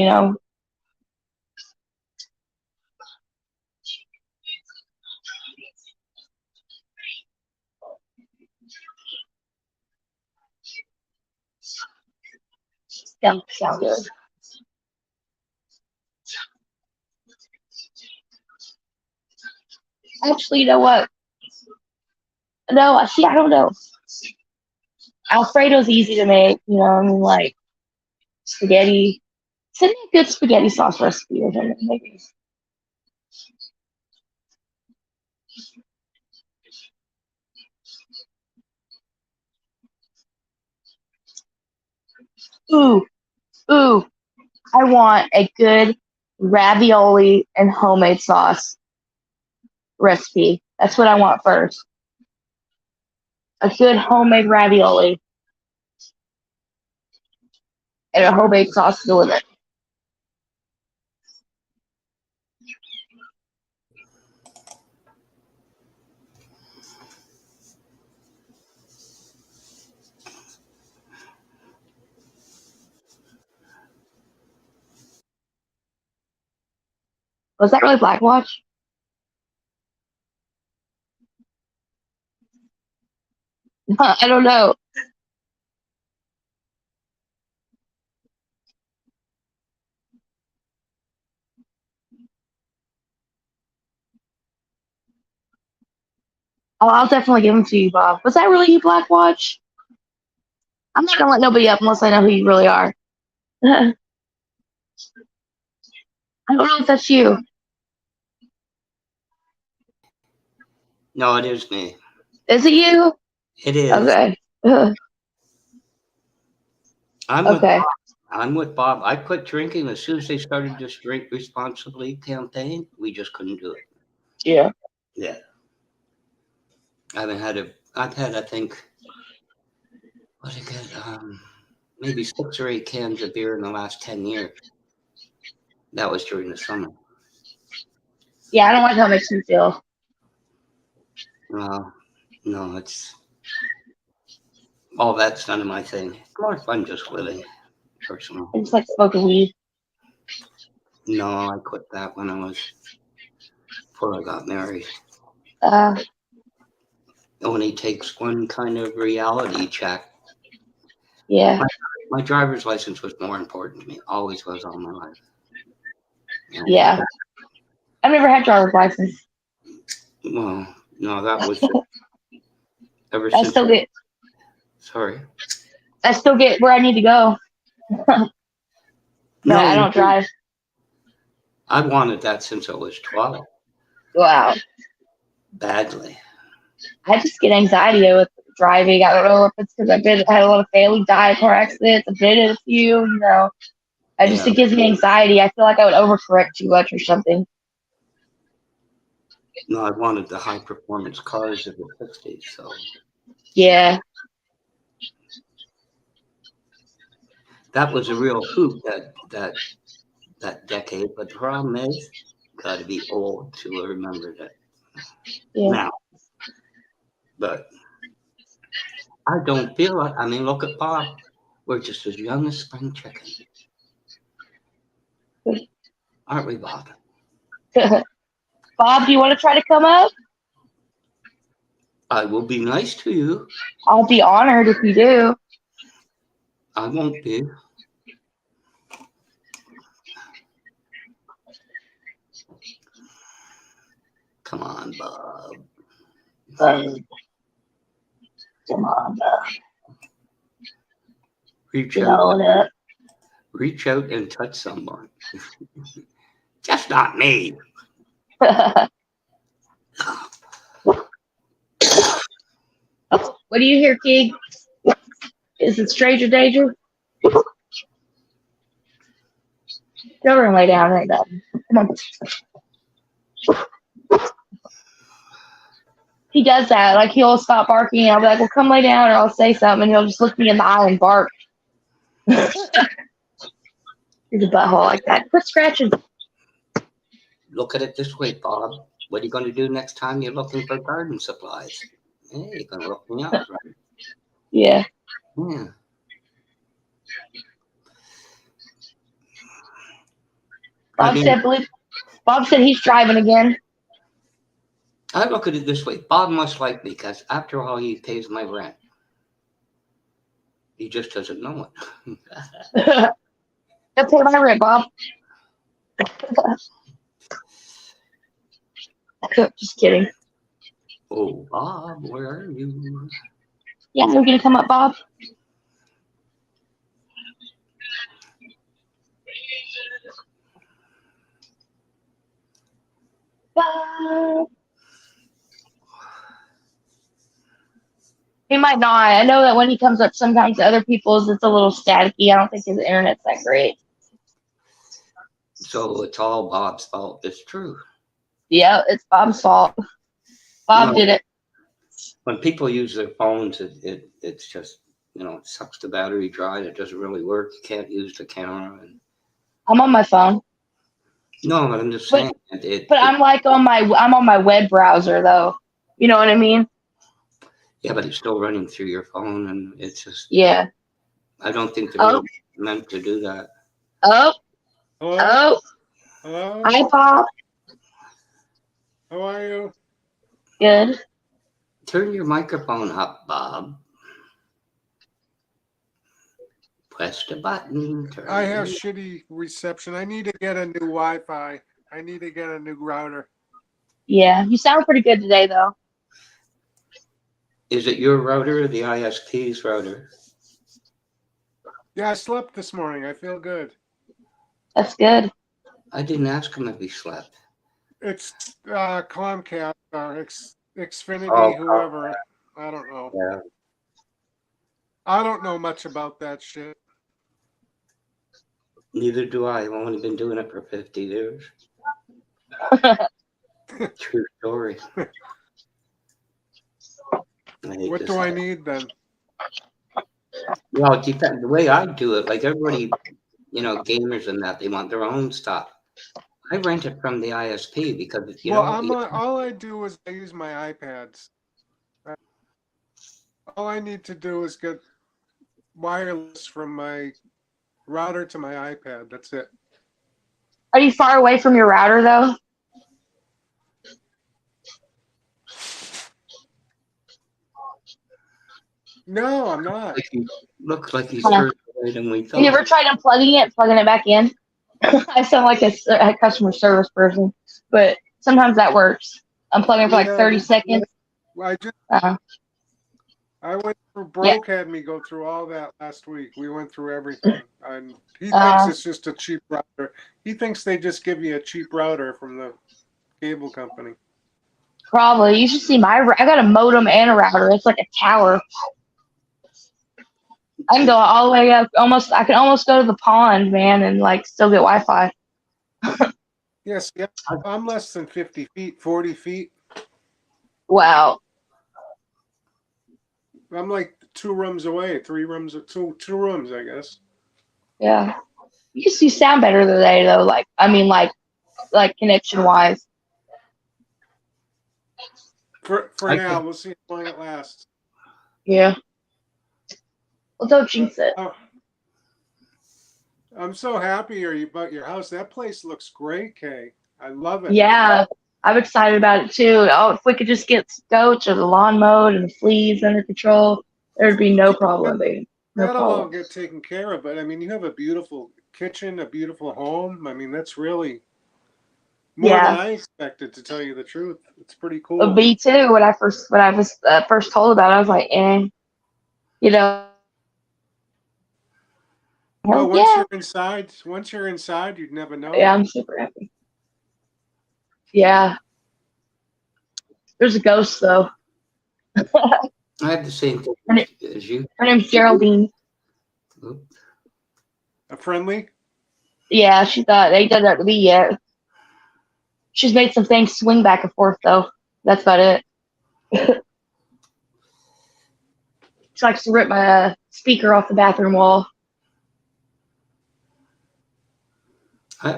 Don't sound good. Actually, you know what? No, I don't know. Alfredo's easy to make. You know, I mean, like spaghetti. Send me a good spaghetti sauce recipe or something, maybe. Ooh, ooh. I want a good ravioli and homemade sauce recipe. That's what I want first. A good homemade ravioli and a homemade sauce to go with it. Was that really Black Watch? I don't know. Oh, I'll definitely give them to you, Bob. Was that really you, Black Watch? I'm not gonna let nobody up unless I know who you really are. I don't know if that's you. No, it is me. Is it you? It is. Okay. I'm Okay. with Bob. I quit drinking as soon as they started this drink responsibly campaign. We just couldn't do it. Yeah. Yeah. I've had, I think, what did I get? Maybe 6 or 8 cans of beer in the last 10 years. That was during the summer. Yeah, I don't like how it makes me feel. No, it's all that's none of my thing. It's more fun just living, personally. I just like smoking weed. No, I quit that before I got married. It only takes one kind of reality check. Yeah. My driver's license was more important to me. Always was all my life. You know? Yeah. I've never had driver's license. Well, no, that was ever I since. still Sorry. I still get where I need to go. No, I don't drive. I wanted that since I was 12. Wow. Badly. I just get anxiety with driving. I don't know if it's because I had a lot of family die in car accidents. I've been in a few, you know. It gives me anxiety. I feel like I would overcorrect too much or something. No, I wanted the high performance cars of the 60s, so. Yeah. That was a real hoot that decade, but the problem is, got to be old to remember that now. But I don't feel like, I mean, look at Bob. We're just as young as spring chicken. Aren't we, Bob? Bob, do you want to try to come up? I will be nice to you. I'll be honored if you do. I won't be. Come on, Bob. Come on, Bob. Reach out and touch someone. Just not me. What do you hear, Keeg? Is it stranger danger? Go over and lay down right now. Come on. He does that. Like, he'll stop barking, and I'll be like, well, come lay down, or I'll say something, and he'll just look me in the eye and bark. He's a butthole like that. Quit scratching. Look at it this way, Bob. What are you going to do next time you're looking for garden supplies? Hey, you're going to look me up, right? Yeah. Yeah. Bob said he's driving again. I look at it this way. Bob must like me because after all, he pays my rent. He just doesn't know it. Don't pay my rent, Bob. Just kidding. Oh, Bob, where are you? Yeah, you're gonna come up, Bob. Bob. He might not. I know that when he comes up, sometimes to other people's, it's a little staticky. I don't think his internet's that great. So it's all Bob's fault. It's true. Yeah, it's Bob's fault. Bob did it. When people use their phones, it's just, it sucks the battery dry. It doesn't really work. You can't use the camera. I'm on my phone. No, but I'm just saying. But I'm on my web browser though. You know what I mean? Yeah, but it's still running through your phone, and it's just. Yeah. I don't think they're really meant to do that. Oh. Hello? Oh. Hello? Hi, Bob. How are you? Good. Turn your microphone up, Bob. Press the button. I have shitty reception. I need to get a new Wi-Fi. I need to get a new router. Yeah, you sound pretty good today, though. Is it your router or the ISP's router? Yeah, I slept this morning. I feel good. That's good. I didn't ask him if he slept. It's Comcast or Xfinity, whoever. I don't know. Yeah. I don't know much about that shit. Neither do I. I've only been doing it for 50 years. True story. What do I need then? Well, it depends. The way I do it, like everybody, gamers and that, they want their own stuff. I rent it from the ISP because all I do is I use my iPads. All I need to do is get wireless from my router to my iPad. That's it. Are you far away from your router, though? No, I'm not. Looks like he's further away than we thought. You ever tried unplugging it, plugging it back in? I sound like a customer service person, but sometimes that works. Unplugging for like 30 seconds. I went through, Broke had me go through all that last week. We went through everything. And he thinks it's just a cheap router. He thinks they just give you a cheap router from the cable company. Probably. You should see I got a modem and a router. It's like a tower. I can go all the way up. I can almost go to the pond, man, and like still get Wi-Fi. Yes, yeah. I'm less than 50 feet, 40 feet. Wow. I'm like 2 rooms away, 3 rooms, two rooms, I guess. Yeah. You sound better today, though. Like connection wise. For now, we'll see how long it lasts. Yeah. Well, don't jinx it. I'm so happy about your house. That place looks great, Kay. I love it. Yeah, I'm excited about it too. Oh, if we could just get goats or the lawn mowed and the fleas under control, there'd be no problem, baby. That'll all get taken care of. But I mean, you have a beautiful kitchen, a beautiful home. I mean, that's really more than I expected, to tell you the truth. It's pretty cool. Me too. When I was first told about it, I was like, Well, once you're inside, you'd never know. Yeah, I'm super happy. Yeah. There's a ghost though. I have the same thing as you. Her name's Geraldine. A friendly? Yeah, she thought they did that to me yet. She's made some things swing back and forth though. That's about it. She likes to rip my speaker off the bathroom wall. I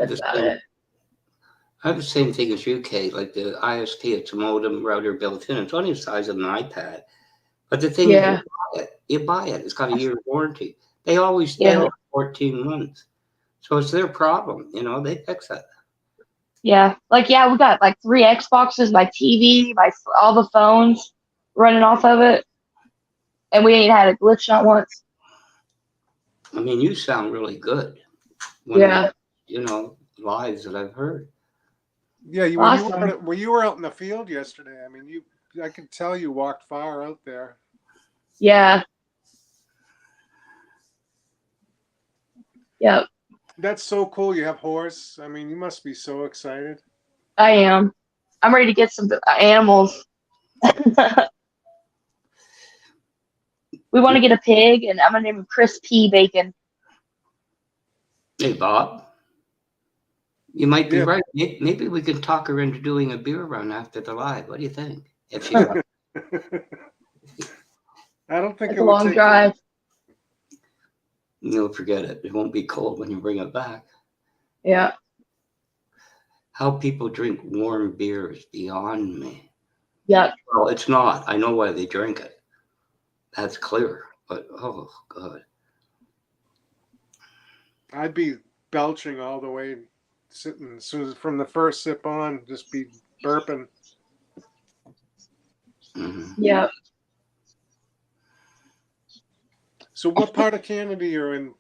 have the same thing as you, Kate. Like the ISP, it's a modem router built in. It's only the size of an iPad. But the thing is, you buy it. It's got a year warranty. They always fail 14 months. So it's their problem. They fix it. Yeah. We got like 3 Xboxes, my TV, all the phones running off of it. And we ain't had a glitch not once. I mean, you sound really good. Yeah. Lives that I've heard. Yeah, Awesome. when you were out in the field yesterday, I mean, I could tell you walked far out there. Yeah. Yep. That's so cool. You have horse. I mean, you must be so excited. I am. I'm ready to get some animals. We want to get a pig, and I'm gonna name him Chris P. Bacon. Hey, Bob, you might be Yeah. right. Maybe we can talk her into doing a beer run after the live. What do you think? If she wants. I don't think It's it a would long take. drive. No, forget it. It won't be cold when you bring it back. Yeah. How people drink warm beer is beyond me. Yep. Well, it's not. I know why they drink it. That's clear. But, oh, God. I'd be belching all the way, sitting as soon as from the first sip on, just be burping. Mm-hmm. Yep. So, what part of Canada you're in?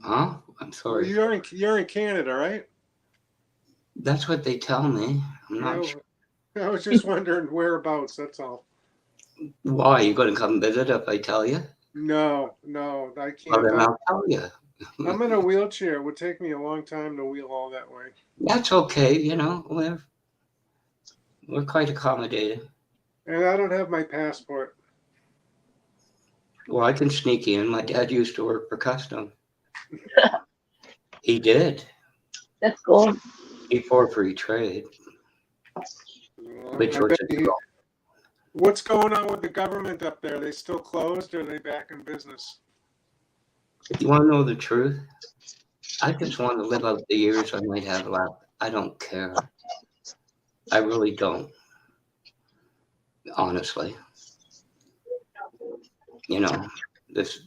Huh? I'm sorry. Well, you're in Canada, right? That's what they tell me. I'm not sure. I was just wondering whereabouts. That's all. Why? You going to come visit if I tell you? No, I Well, can't. then I'll tell you. I'm in a wheelchair. It would take me a long time to wheel all that way. That's okay. We're quite accommodating. And I don't have my passport. Well, I can sneak in. My dad used to work for custom. He did. That's cool. Before free trade. Which I was bet what's going on with the government up there? Are they still closed or are they back in business? If you want to know the truth, I just want to live out the years I might have left. I don't care. I really don't. Honestly.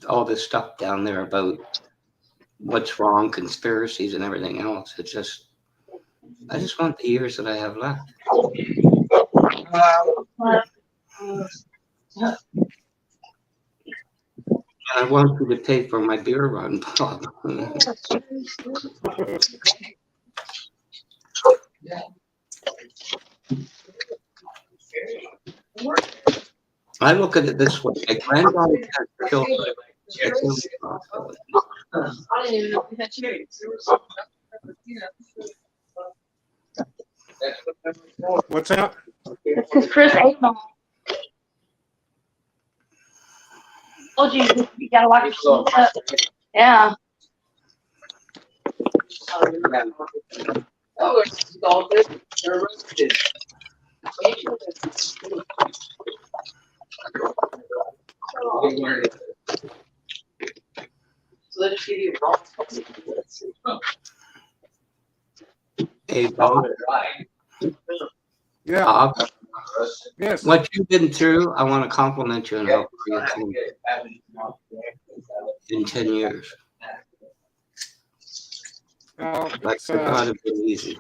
All this stuff down there about what's wrong, conspiracies and everything else. I just want the years that I have left. I want you to pay for my beer run, Bob. I look at it this way. My granddaughter has children. I didn't even know we had cherries. What's that? It's because Chris ate them. Told you, you gotta watch your stuff. Yeah. Oh, it's all good. They're roasted. So they just give you raw. Hey, Bob. Yeah. Bob, Yes. what you've been through, I want to compliment you on how far you come in 10 years. Like, it's not been easy.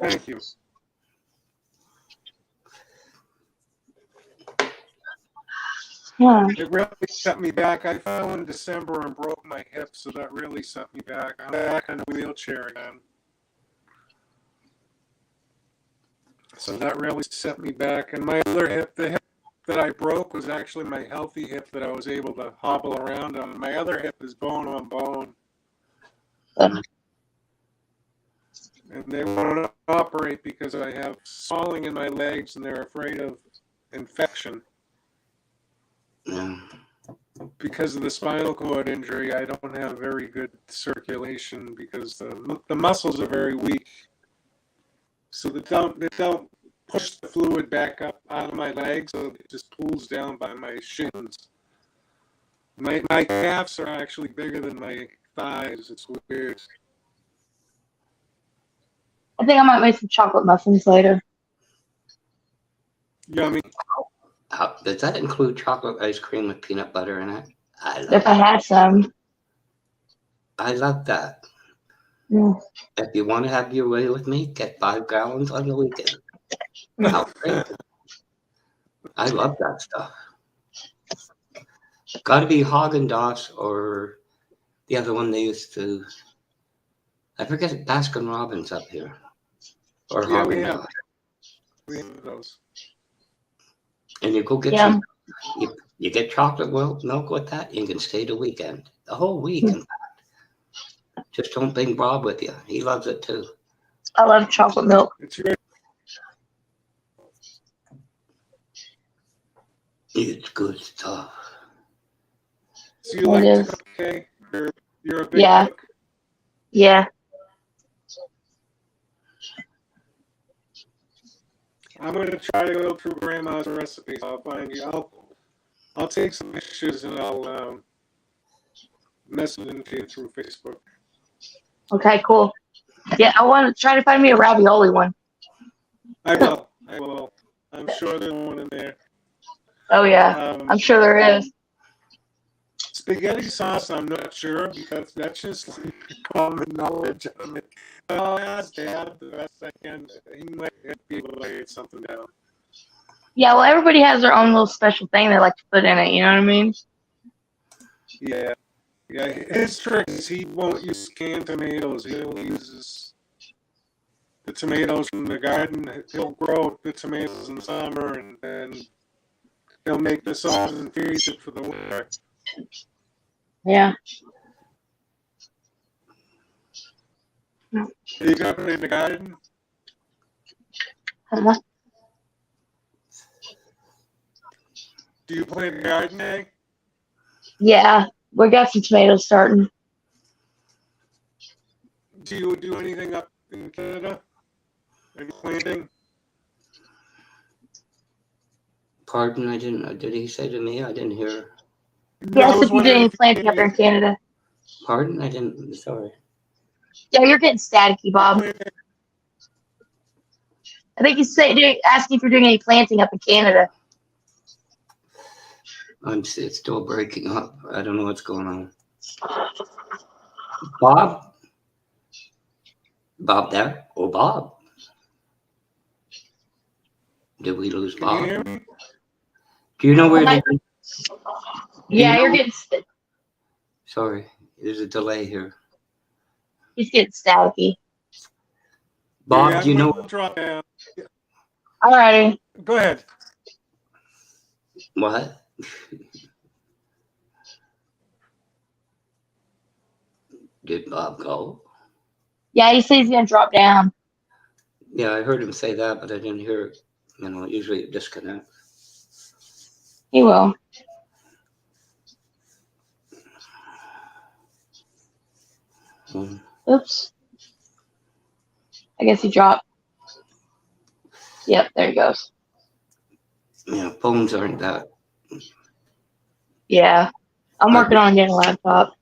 Thank you. Yeah. It really set me back. I fell in December and broke my hip, so that really set me back. I'm back in a wheelchair again. So that really set me back. And my other hip, the hip that I broke was actually my healthy hip that I was able to hobble around on. My other hip is bone on bone. And they want to operate because I have swelling in my legs and they're afraid of infection. Yeah. Because of the spinal cord injury, I don't have very good circulation because the muscles are very weak. So they don't push the fluid back up out of my legs, so it just pools down by my shins. My calves are actually bigger than my thighs. It's weird. I think I might make some chocolate muffins later. Yummy. Does that include chocolate ice cream with peanut butter in it? If I had some. I love that. Yeah. If you want to have your way with me, get 5 gallons on the weekend. I love that stuff. Got to be Haagen-Dazs or the other one they used to. I forget Baskin Robbins up here, or Yeah, Haagen-Dazs. we have those. And you go get Yeah. you get chocolate milk with that. You can stay the weekend, the whole week. In fact, just don't bring Bob with you. He loves it too. I love chocolate milk. It's good. It's good stuff. So you like to cook, okay? You're a big cook? Yeah. I'm gonna try to go through Grandma's recipes. I'll find you. I'll take some pictures and I'll message them to you through Facebook. Okay, cool. Yeah, I want to try to find me a ravioli one. I will. I'm sure there's one in there. Oh yeah, I'm sure there is. Spaghetti sauce, I'm not sure because that's just like common knowledge. I'll ask Dad the best I can. He might be able to lay something down. Yeah, well, everybody has their own little special thing they like to put in it. You know what I mean? Yeah. His trick is he won't use canned tomatoes. He'll use the tomatoes from the garden. He'll grow the tomatoes in the summer and then he'll make the sauce and freeze it for the winter. Yeah. You got it in the garden? Huh? Do you plant a garden egg? Yeah, we got some tomatoes starting. Do you do anything up in Canada? Any planting? Pardon, I didn't. Did he say to me? I didn't hear. Yes, if you did any planting up there in Canada. Pardon, I didn't. Sorry. Yeah, you're getting staticky, Bob. I think you said asking if you're doing any planting up in Canada. It's still breaking up. I don't know what's going on. Bob? Bob there? Oh, Bob. Did we lose Bob? Do you know where they... Yeah, you're getting... Sorry, there's a delay here. He's getting staticky. Bob, yeah, do you know... Drop down. All righty. Go ahead. What? Did Bob go? Yeah, he says he's going to drop down. Yeah, I heard him say that, but I didn't hear it. You know, usually it disconnects. He will. Oops. I guess he dropped. Yep, there he goes. Yeah, phones aren't that. Yeah. I'm working on getting a laptop.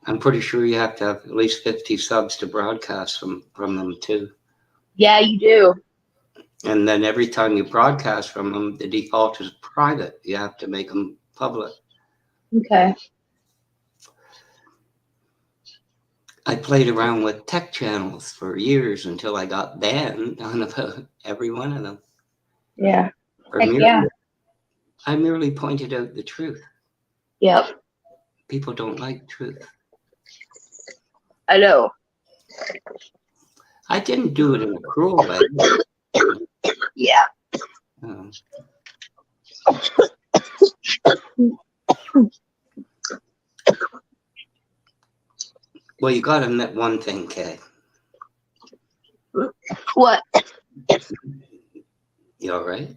I'm pretty sure you have to have at least 50 subs to broadcast from them too. Yeah, you do. And then every time you broadcast from them, the default is private. You have to make them public. Okay. I played around with tech channels for years until I got banned on about every one of them. Yeah. Yeah. I merely pointed out the truth. Yep. People don't like truth. I know. I didn't do it in a cruel way. Yeah. Well, you got to admit one thing, Kay. What? You all right?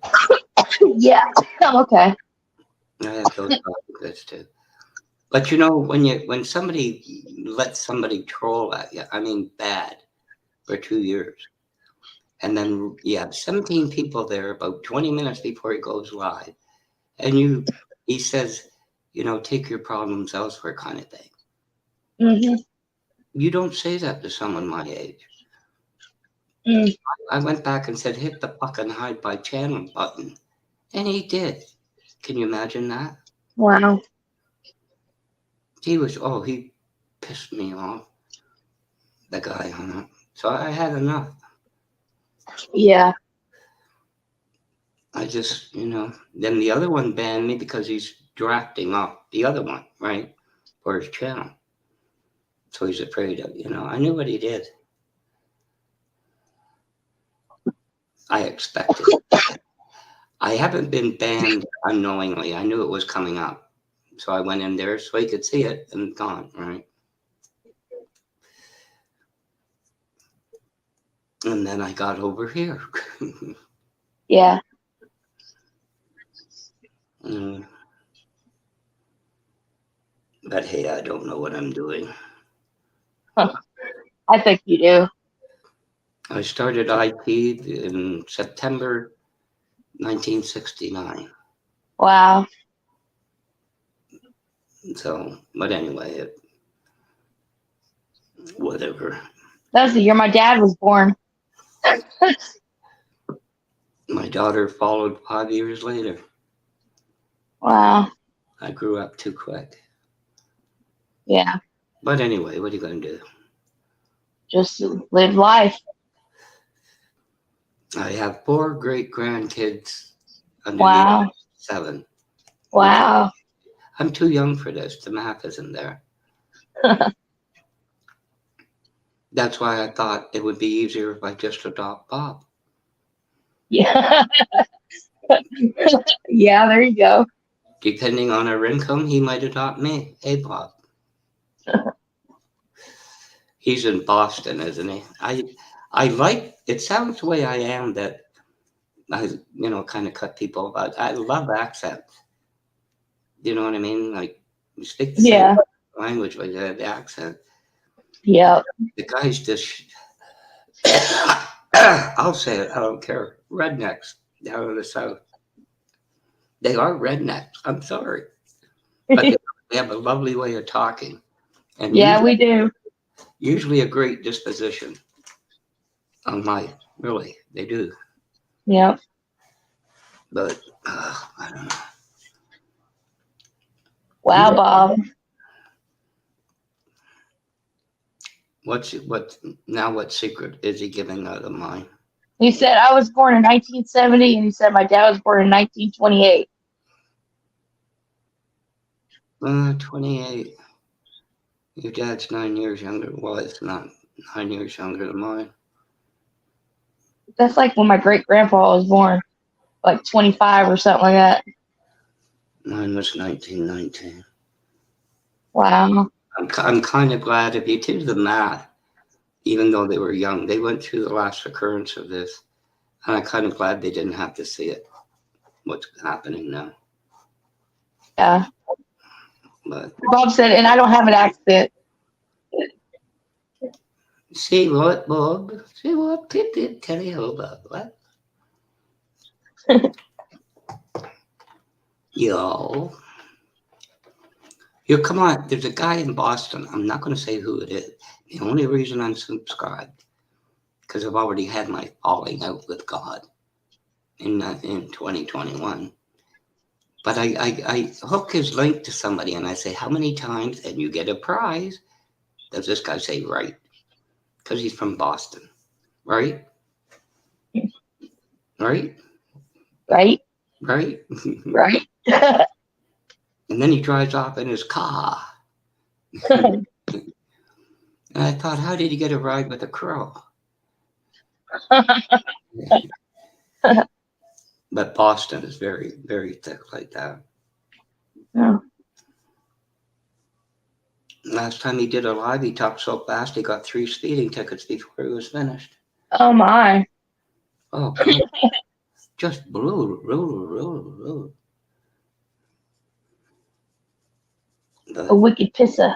Yeah, I'm okay. I have those problems too. But you know, when somebody lets somebody troll at you, I mean bad, for 2 years, and then you have 17 people there about 20 minutes before he goes live, and he says, you know, take your problems elsewhere kind of thing. Mm-hmm. You don't say that to someone my age. Mm. I went back and said, hit the fucking hide by channel button. And he did. Can you imagine that? Wow. He pissed me off. The guy hung up. So I had enough. Yeah. I just, then the other one banned me because he's drafting off the other one, right? For his channel. So he's afraid of, I knew what he did. I expected it. I haven't been banned unknowingly. I knew it was coming up. So I went in there so he could see it and gone, right? And then I got over here. Yeah. But hey, I don't know what I'm doing. I think you do. I started IT in September 1969. Wow. So, but anyway, whatever. That was the year my dad was born. My daughter followed 5 years later. Wow. I grew up too quick. Yeah. But anyway, what are you going to do? Just live life. I have 4 great grandkids under Wow. the age of 7. Wow. I'm too young for this. The math isn't there. That's why I thought it would be easier if I just adopt Bob. Yeah. Yeah, there you go. Depending on our income, he might adopt me. Hey, Bob. He's in Boston, isn't he? I like, it sounds the way I am that I, kind of cut people about. I love accents. You know what I mean? Like, you speak the same language, but you have the accent. Yep. The guy's just, I'll say it, I don't care. Rednecks down in the South. They are rednecks. I'm sorry. But they have a lovely way of talking. And Yeah, we do. usually a great disposition. Really, they do. Yep. But I don't know. Wow, Bob. What secret is he giving out of mine? He said I was born in 1970, and he said my dad was born in 1928. 28. Your dad's 9 years younger. Well, it's not 9 years younger than mine. That's like when my great grandpa was born, like 25 or something like that. Mine was 1919. Wow. I'm kind of glad if you do the math, even though they were young, they went through the last occurrence of this. And I'm kind of glad they didn't have to see it, what's happening now. Yeah. But Bob said, and I don't have an accent. see what, Bob? See what? Tell you about what? Yo. Come on. There's a guy in Boston. I'm not going to say who it is. The only reason I'm subscribed, because I've already had my falling out with God in 2021. But I hook his link to somebody and I say, how many times? And you get a prize. Does this guy say right? Because he's from Boston. Right? Right? Right? Right? Right. And then he drives off in his car. And I thought, how did he get a ride with a crow? But Boston is very, very thick like that. Oh. Last time he did a live, he talked so fast he got 3 speeding tickets before he was finished. Oh my. Oh, God. Just roll. A wicked pisser.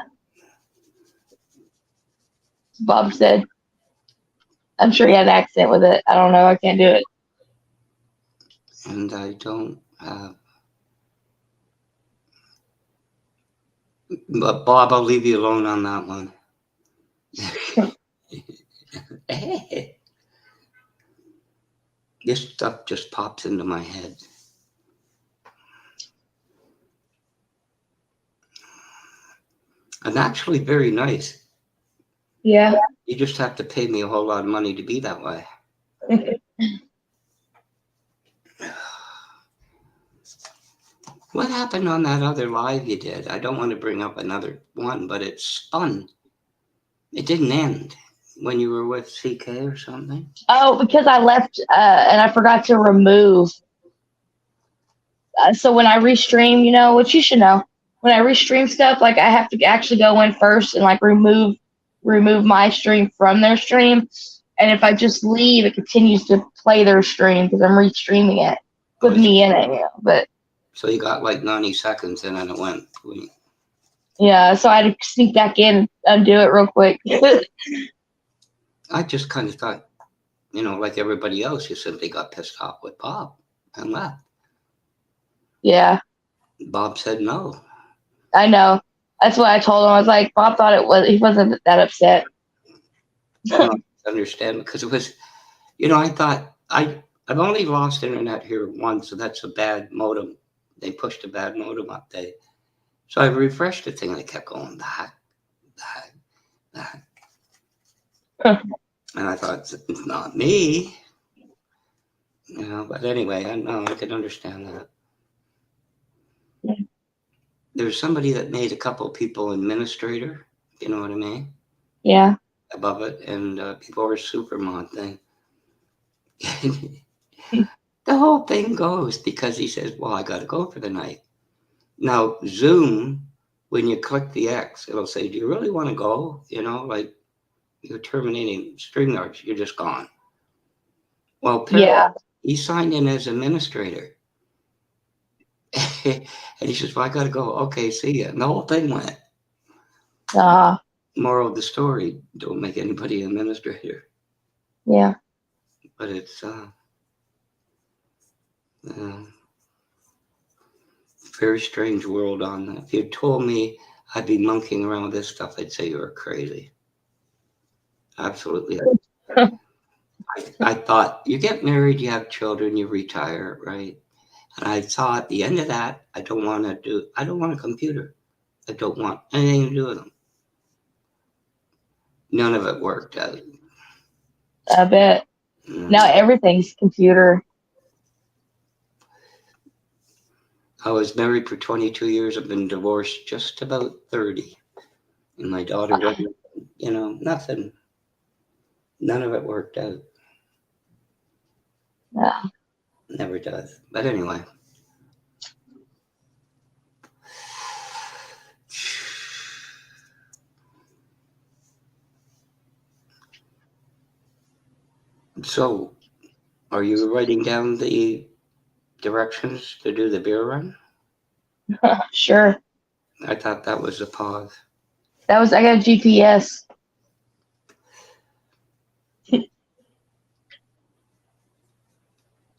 Bob said. I'm sure he had an accent with it. I don't know. I can't do it. And I don't have. But Bob, I'll leave you alone on that one. This stuff just pops into my head. I'm actually very nice. Yeah. You just have to pay me a whole lot of money to be that way. What happened on that other live you did? I don't want to bring up another one, but it spun. It didn't end when you were with CK or something. Oh, because I left and I forgot to remove. So when I restream, which you should know, when I restream stuff, like I have to actually go in first and like remove my stream from their stream. And if I just leave, it continues to play their stream because I'm restreaming it with me in it. But so you got like 90 seconds and then it went. Yeah, so I had to sneak back in and undo it real quick. I just kind of thought, like everybody else, you simply got pissed off with Bob and left. Yeah. Bob said no. I know. That's what I told him. I was like, Bob thought he wasn't that upset. I understand, because it was, I thought I've only lost internet here once, so that's a bad modem. They pushed a bad modem update. So I refreshed the thing and it kept going back. And I thought, it's not me. But anyway, I can understand that. Yeah. There's somebody that made a couple people administrator, you know what I mean? Yeah. Above it, and people were Supermon thing. The whole thing goes because he says, well, I got to go for the night. Now, Zoom, when you click the X, it'll say, do you really want to go? Like you're terminating StreamYard, you're just gone. Well, he signed in as administrator. And he says, well, I got to go. Okay, see ya. And the whole thing went. Moral of the story, don't make anybody an administrator. Yeah. But it's very strange world on that. If you told me I'd be monkeying around with this stuff, I'd say you were crazy. Absolutely. I thought you get married, you have children, you retire, right? And I saw at the end of that, I don't want a computer. I don't want anything to do with them. None of it worked out. I bet. Now everything's computer. I was married for 22 years. I've been divorced just about 30. And my daughter wasn't, nothing. None of it worked out. Yeah. Never does. But anyway. So, are you writing down the directions to do the beer run? Sure. I thought that was a pause. I got a GPS.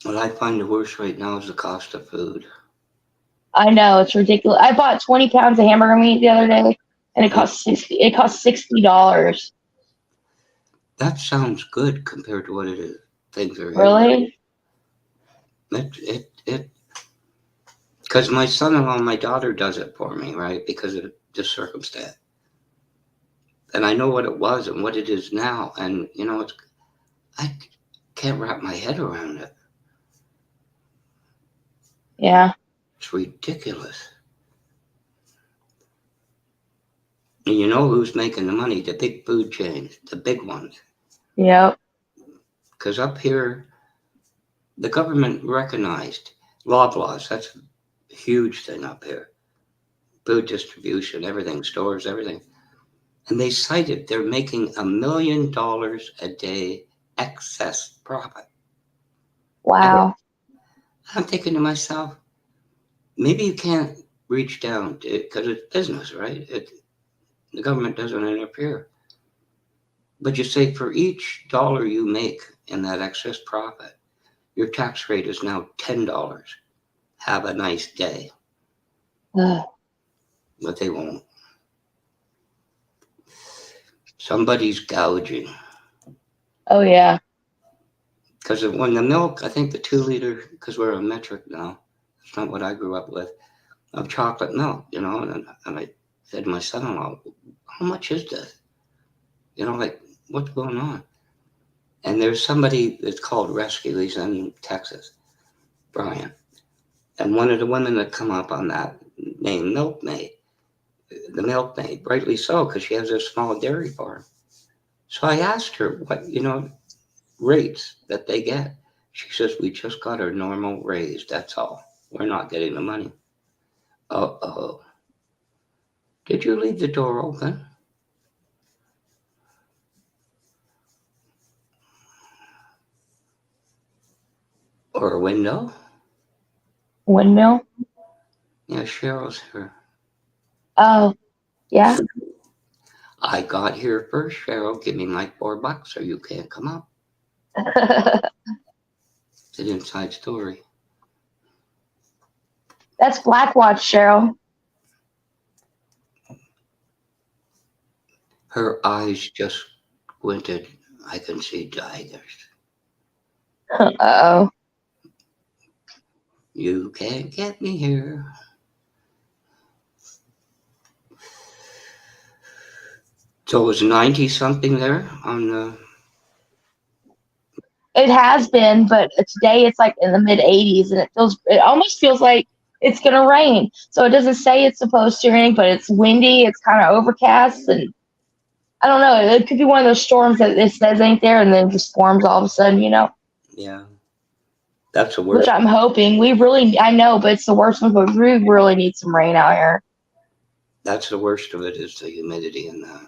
What I find the worst right now is the cost of food. I know, it's ridiculous. I bought 20 pounds of hamburger meat the other day, and it cost $60. That sounds good compared to what it is. Things are really. Because my son-in-law and my daughter does it for me, right? Because of the circumstance, and I know what it was and what it is now, and I can't wrap my head around it. Yeah. It's ridiculous. And you know who's making the money? The big food chains, the big ones. Yep. Because up here, the government recognized Loblaws. That's a huge thing up here. Food distribution, everything, stores, everything. And they cited they're making $1 million a day excess profit. Wow. I'm thinking to myself, maybe you can't reach down to it because it's business, right? The government doesn't interfere. But you say for each dollar you make in that excess profit, your tax rate is now $10. Have a nice day. But they won't. Somebody's gouging. Oh, yeah. Because when the milk, I think the 2 liter, because we're a metric now, it's not what I grew up with, of chocolate milk, and I said to my son-in-law, how much is this? Like, what's going on? And there's somebody that's called Rescue, he's in Texas, Brian. And one of the women that come up on that named Milkmaid, the milkmaid, rightly so, because she has a small dairy farm. So I asked her what, rates that they get. She says, we just got our normal raise. That's all. We're not getting the money. Uh-oh. Did you leave the door open? Or a window? Windmill? Yeah, Cheryl's here. Oh, yeah. I got here first, Cheryl. Give me my $4 or you can't come up. It's an inside story. That's Blackwatch, Cheryl. Her eyes just squinted. I can see daggers. Uh-oh. You can't get me here. So it was 90 something there on the. It has been, but today it's like in the mid 80s, and it almost feels like it's gonna rain. So it doesn't say it's supposed to rain, but it's windy. It's kind of overcast, and I don't know. It could be one of those storms that it says ain't there, and then just forms all of a sudden. Yeah, that's the Which worst. I'm hoping. I know, but it's the worst one. But we really need some rain out here. That's the worst of it is the humidity and that.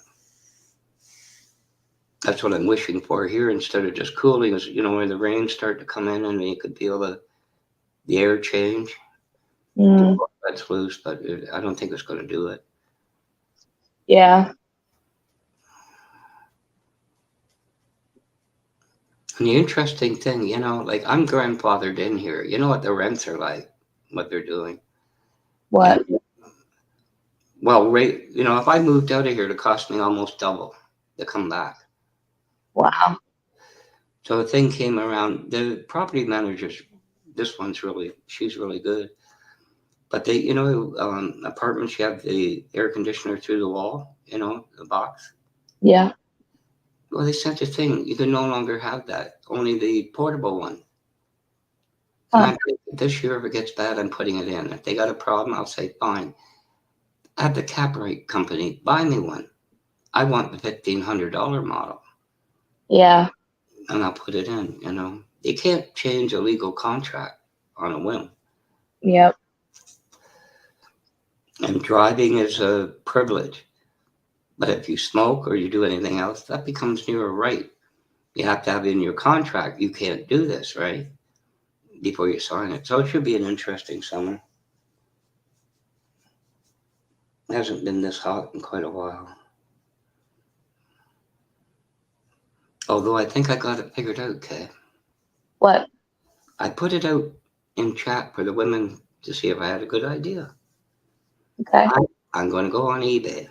That's what I'm wishing for here instead of just cooling. Is where the rain start to come in and you could feel the air change. Mm, That's loose, but I don't think it's going to do it. yeah. And the interesting thing, like I'm grandfathered in here. You know what the rents are like, what they're doing. What? And, well, rate. If I moved out of here, it cost me almost double to come back. Wow. So a thing came around. The property managers, she's really good. But they, apartments, you have the air conditioner through the wall, the box. Yeah. Well, they sent a thing. You can no longer have that. Only the portable one. And Huh. this year, if it gets bad, I'm putting it in. If they got a problem, I'll say, fine. Have the cap rate company buy me one. I want the $1,500 model. Yeah. And I'll put it in, You can't change a legal contract on a whim. Yep. And driving is a privilege. But if you smoke or you do anything else, that becomes near a right. You have to have in your contract, you can't do this, right? Before you sign it. So it should be an interesting summer. It hasn't been this hot in quite a while. Although I think I got it figured out, Kay. What? I put it out in chat for the women to see if I had a good idea. Okay. I'm going to go on eBay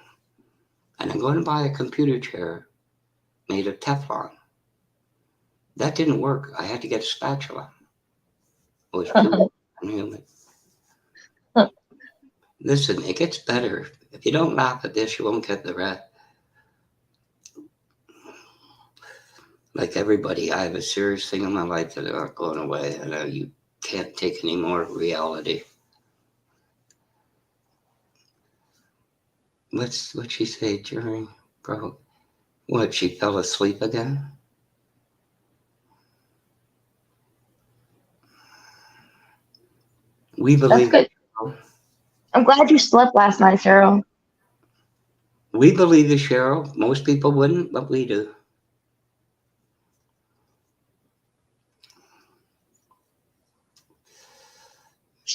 and I'm going to buy a computer chair made of Teflon. That didn't work. I had to get a spatula. It was too humid. Listen, it gets better. If you don't laugh at this, you won't get the rest. Like everybody, I have a serious thing in my life that are not going away, and you can't take any more reality. What'd she say during, bro? What, she fell asleep again? We believe. That's good. I'm glad you slept last night, Cheryl. We believe it, Cheryl. Most people wouldn't, but we do.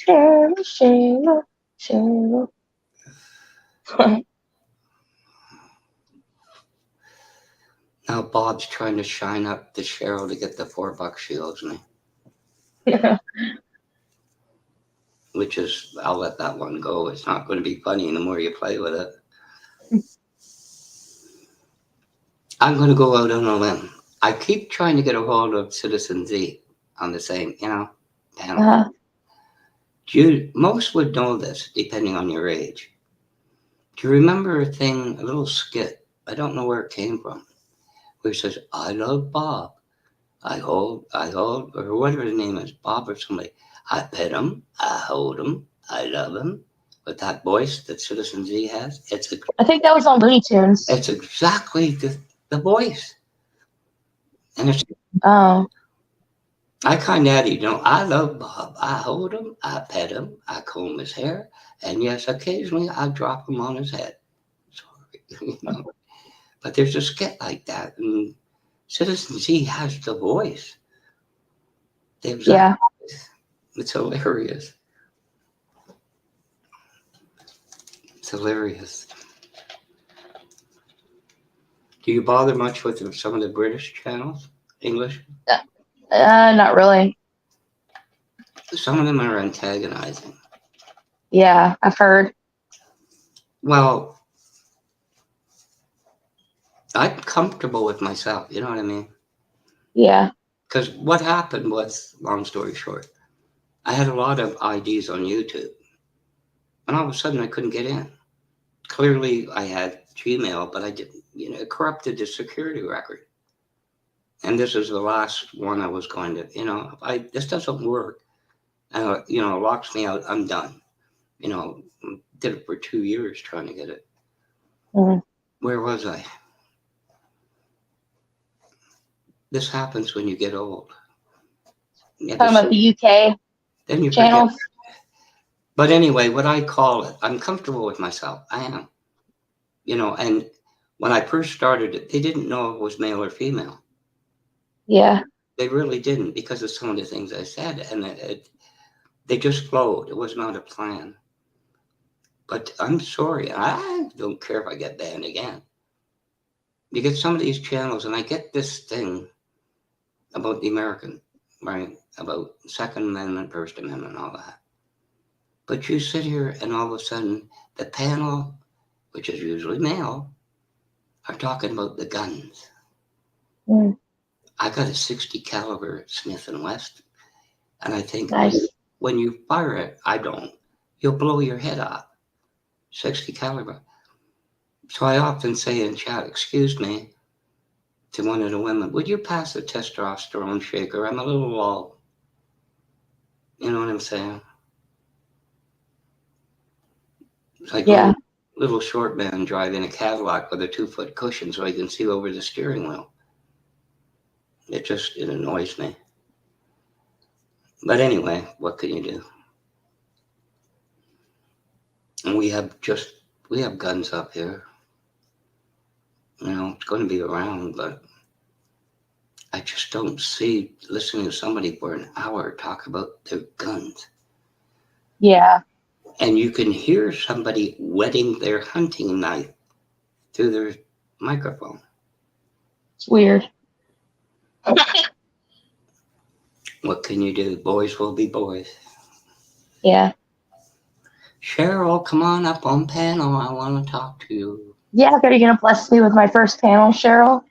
Cheryl. Now Bob's trying to shine up to Cheryl to get the $4 she owes me. Which is, I'll let that one go. It's not going to be funny the more you play with it. I'm going to go out on a limb. I keep trying to get a hold of Citizen Z on the same, panel. Most would know this, depending on your age. Do you remember a little skit? I don't know where it came from. Where it says, I love Bob. I hold, or whatever his name is, Bob or somebody. I pet him, I hold him, I love him. But that voice that Citizen Z has, I think that was on Looney Tunes. it's exactly the voice. And it's, Oh, I kind of, I love Bob. I hold him, I pet him, I comb his hair, and yes, occasionally I drop him on his head. Sorry, But there's a skit like that, and Citizen Z has the voice. The exact yeah. voice. It's hilarious. It's hilarious. Do you bother much with some of the British channels? English? Not really. Some of them are antagonizing. Yeah, I've heard. Well, I'm comfortable with myself, you know what I mean? Yeah. Because what happened was, long story short, I had a lot of IDs on YouTube, and all of a sudden I couldn't get in. Clearly, I had Gmail, but I didn't, it corrupted the security record. And this is the last one I was going to, if this doesn't work, locks me out, I'm done. Did it for 2 years trying to get it. Mm. Where was I? This happens when you get old. Talking about the UK then you channels. forget. But anyway, what I call it, I'm comfortable with myself. I am. And when I first started it, they didn't know if it was male or female. Yeah. They really didn't, because of some of the things I said. And they just flowed. It was not a plan. But I'm sorry. I don't care if I get banned again. You get some of these channels, and I get this thing about the American, right? About Second Amendment, First Amendment, all that. But you sit here, and all of a sudden, the panel, which is usually male, are talking about the guns. Mm. I got a 60 caliber Smith & West, and I think Nice. when you fire it, I don't, you'll blow your head off. 60 caliber. So I often say in chat, excuse me, to one of the women, would you pass the testosterone shaker? I'm a little low. You know what I'm saying? It's like little short man driving a Cadillac with a 2-foot cushion so he can see over the steering wheel. It annoys me. But anyway, what can you do? And we have guns up here. It's going to be around, but I just don't see listening to somebody for an hour talk about their guns. Yeah. And you can hear somebody wetting their hunting knife through their microphone. It's weird. What can you do? Boys will be boys. Yeah. Cheryl, come on up on panel. I want to talk to you. Yeah, are you going to bless me with my first panel, Cheryl?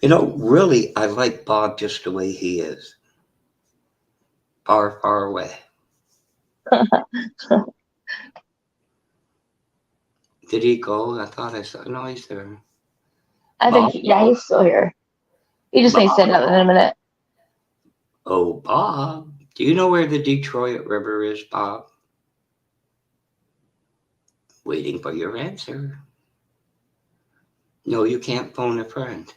Really, I like Bob just the way he is. Far, far away. Did he go? I thought I saw. No, he's there. I think, he's still here. He just needs to sit down in a minute. Oh, Bob. Do you know where the Detroit River is, Bob? Waiting for your answer. No, you can't phone a friend.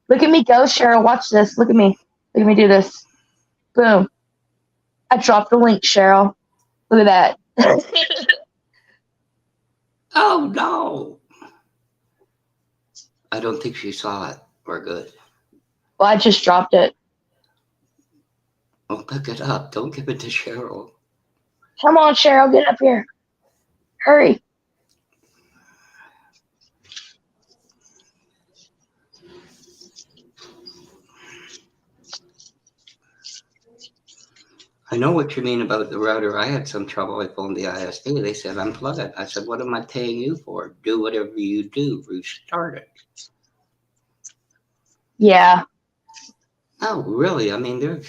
Look at me go, Cheryl. Watch this. Look at me. Look at me do this. Boom. I dropped the link, Cheryl. Look at that. Oh, no. I don't think she saw it. We're good. Well, I just dropped it. Oh, pick it up. Don't give it to Cheryl. Come on, Cheryl. Get up here. Hurry. I know what you mean about the router. I had some trouble. I phoned the ISP. They said, unplug it. I said, what am I paying you for? Do whatever you do. Restart it. Yeah. Oh, really? I mean,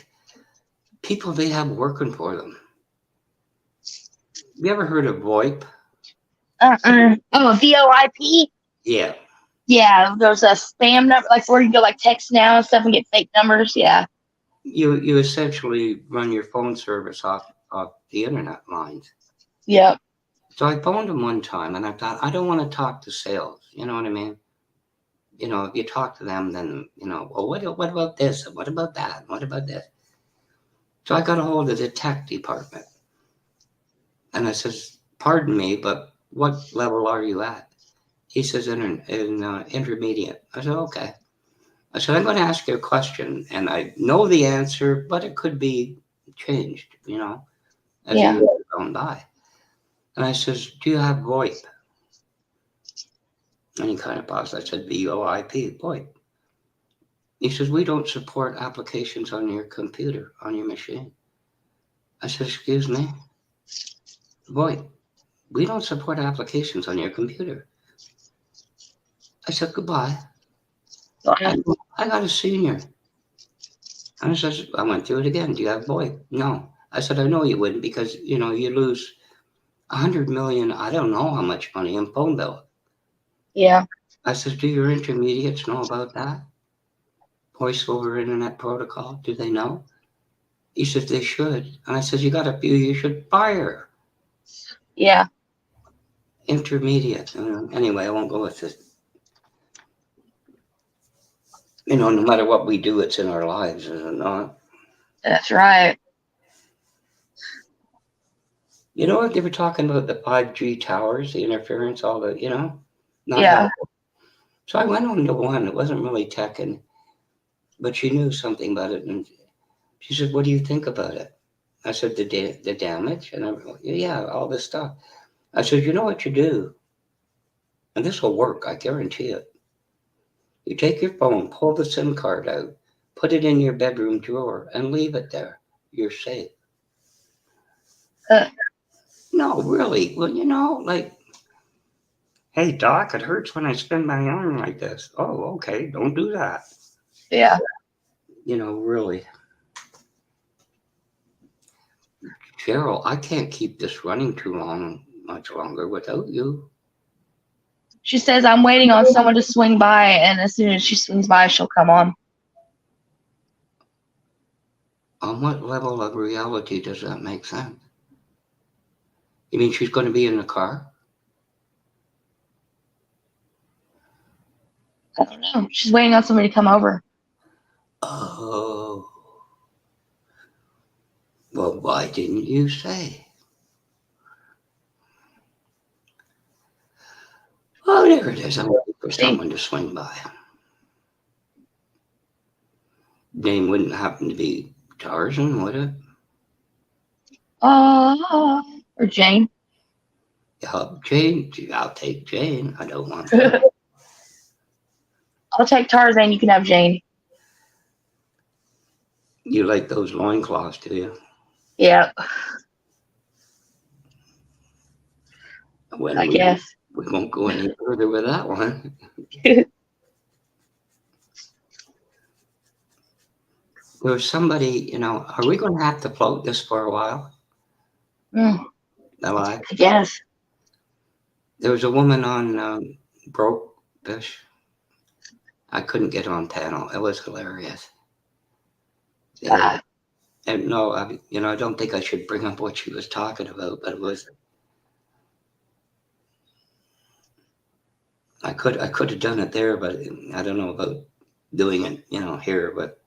people they have working for them. You ever heard of VoIP? Oh, VoIP? Yeah. Yeah, there's a spam number, like where you can go like text now and stuff and get fake numbers. Yeah. You essentially run your phone service off the internet lines. Yep. So I phoned them one time and I thought, I don't want to talk to sales. You know what I mean? You know, if you talk to them, then, you know, well, what about this? And what about that? And what about this? So I got a hold of the tech department. And I says, pardon me, but what level are you at? He says, in intermediate. I said, okay. I said, I'm going to ask you a question. And I know the answer, but it could be changed, you know, as the years go by. And I says, do you have VoIP? And he kind of paused. I said, VoIP, VoIP. He says, we don't support applications on your computer, on your machine. I said, excuse me? VoIP, we don't support applications on your computer. I said, goodbye. I got a senior. And I said, I went through it again. Do you have VoIP? No. I said, I know you wouldn't because, you know, you lose 100 million, I don't know how much money in phone bill. Yeah. I said, do your intermediates know about that? Voice over internet protocol, do they know? He said, they should. And I said, you got a few you should fire. Yeah. Intermediate. Anyway, I won't go with it. You know, no matter what we do, it's in our lives, is it not? That's right. You know what? They were talking about the 5G towers, the interference, all the, you know? Not Yeah. helpful. So I went on to one. It wasn't really tech, but she knew something about it. And she said, what do you think about it? I said, the damage? And I went, yeah, all this stuff. I said, you know what you do? And this will work, I guarantee it. You take your phone, pull the SIM card out, put it in your bedroom drawer, and leave it there. You're safe. No, really. Well, you know, like, hey, doc, it hurts when I spin my arm like this. Oh, okay, don't do that. Yeah. You know, really. Cheryl, I can't keep this running much longer without you. She says, I'm waiting on someone to swing by, and as soon as she swings by, she'll come on. On what level of reality does that make sense? You mean she's going to be in the car? I don't know. She's waiting on somebody to come over. Oh. Well, why didn't you say? Oh, there it is. I'm waiting for someone to swing by. Name wouldn't happen to be Tarzan, would it? Or Jane. Jane. I'll take Jane. I don't want to. I'll take Tarzan. You can have Jane. You like those loincloths, do you? Yeah. I guess. We won't go any further with that one. There was somebody, you know, are we going to have to float this for a while? Alive? I guess. There was a woman on Broke Fish. I couldn't get on panel. It was hilarious. Yeah. And no, I don't think I should bring up what she was talking about, but it was. I could have done it there, but I don't know about doing it, you know, here. But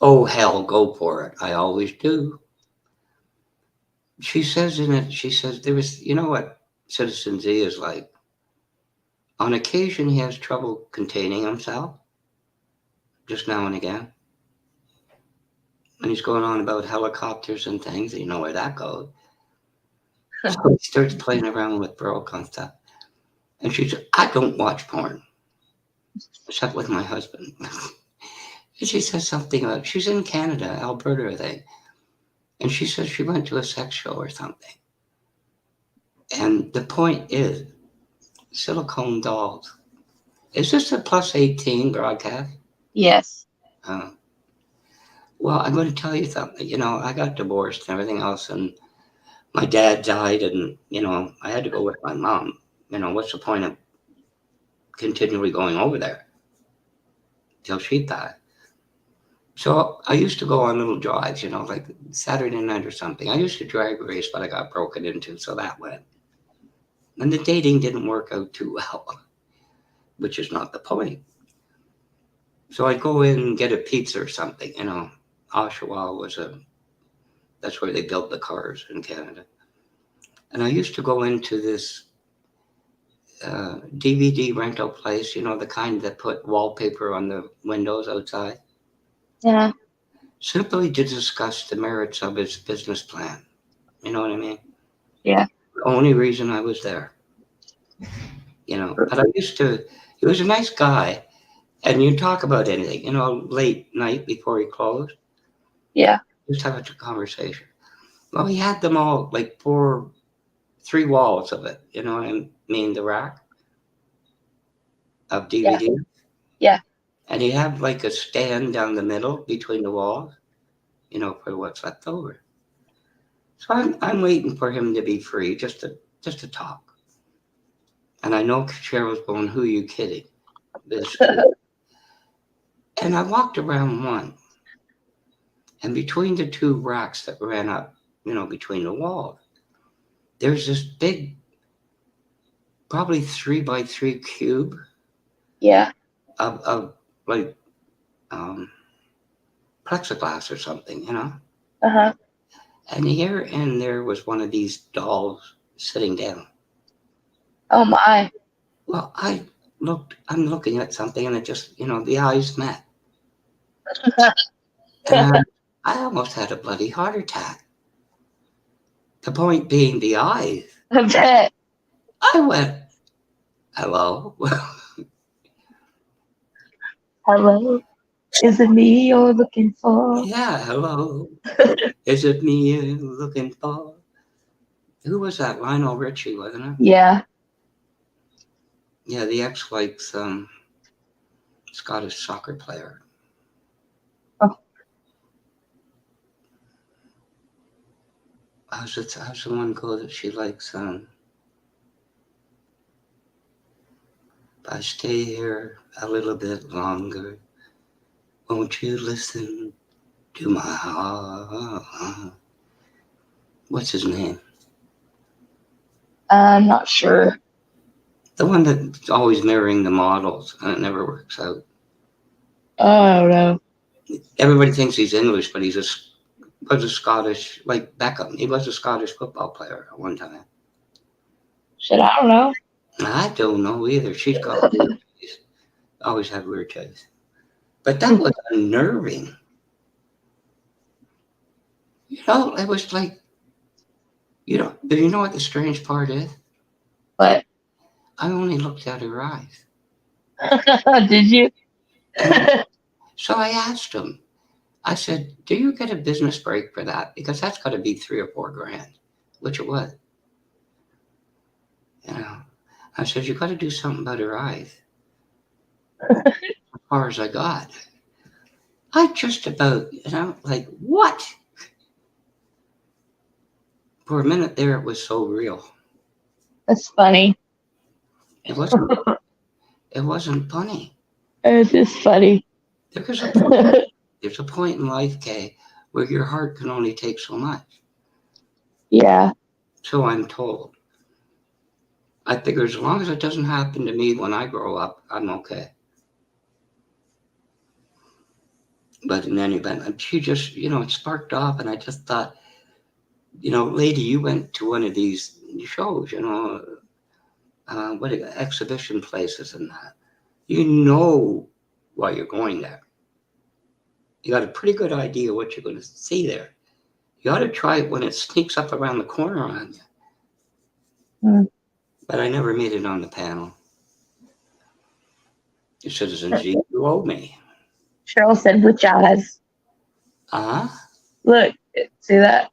oh hell, go for it! I always do. She says in it. She says there was. You know what Citizen Z is like. On occasion, he has trouble containing himself, just now and again. And he's going on about helicopters and things. You know where that goes. So he starts playing around with Brooke and stuff. And she said, I don't watch porn, except with my husband. And she says something about, she's in Canada, Alberta, I think. And she says she went to a sex show or something. And the point is, silicone dolls. Is this a plus 18 broadcast? Yes. Well, I'm going to tell you something. You know, I got divorced and everything else, and my dad died, and you know, I had to go with my mom. You know, what's the point of continually going over there till she died? So I used to go on little drives, you know, like Saturday night or something. I used to drag race, but I got broken into, so that went. And the dating didn't work out too well, which is not the point. So I'd go in and get a pizza or something, you know. Oshawa that's where they built the cars in Canada. And I used to go into this DVD rental place, you know, the kind that put wallpaper on the windows outside. Yeah. Simply to discuss the merits of his business plan. You know what I mean? Yeah. The only reason I was there. You know, but he was a nice guy. And you talk about anything, you know, late night before he closed. Yeah. Just have a conversation. Well, he had them all like three walls of it. You know what I mean? The rack of DVD. Yeah. And he had like a stand down the middle between the walls, you know, for what's left over. So I'm waiting for him to be free, just to talk. And I know Cheryl's going, "Who are you kidding?" This, and I walked around one, and between the two racks that ran up, you know, between the walls, there's this big, probably 3x3 cube. Yeah. Of like plexiglass or something, you know. Uh-huh. And here and there was one of these dolls sitting down. Oh my. Well, I'm looking at something, and it just, you know, the eyes met. And I almost had a bloody heart attack. The point being the eyes. I bet. I went, "Hello?" Hello. Is it me you're looking for? Yeah, hello. Is it me you're looking for? Who was that? Lionel Richie, wasn't it? Yeah. Yeah, the ex-wife's Scottish soccer player. Oh. How's the one go that she likes? If I stay here a little bit longer, won't you listen to my heart? What's his name? I'm not sure. The one that's always marrying the models, and it never works out. I don't know. Everybody thinks he's English, but was a Scottish, like Beckham. He was a Scottish football player at one time. Shit, I don't know. I don't know either. She's got weird taste. Always had weird taste. But that was unnerving. You know, it was like, do you know what the strange part is? What? I only looked at her eyes. Did you? So I asked him, I said, "Do you get a business break for that? Because that's got to be $3 or $4 grand," which it was. You know, I said, "You got to do something about her eyes." As far as I got, I just about, you know, like, what? For a minute there, it was so real. That's funny. It wasn't. It wasn't funny. It's just funny. There's a point in life, Kay, where your heart can only take so much. Yeah. So I'm told. I figure as long as it doesn't happen to me when I grow up, I'm okay. But in any event, she just, you know, it sparked off, and I just thought, you know, lady, you went to one of these shows, you know, exhibition places and that. You know why you're going there. You got a pretty good idea what you're going to see there. You ought to try it when it sneaks up around the corner on you. Mm. But I never made it on the panel. Citizen G, you owe me. Cheryl said, "Which eyes?" Uh-huh. Look, see that?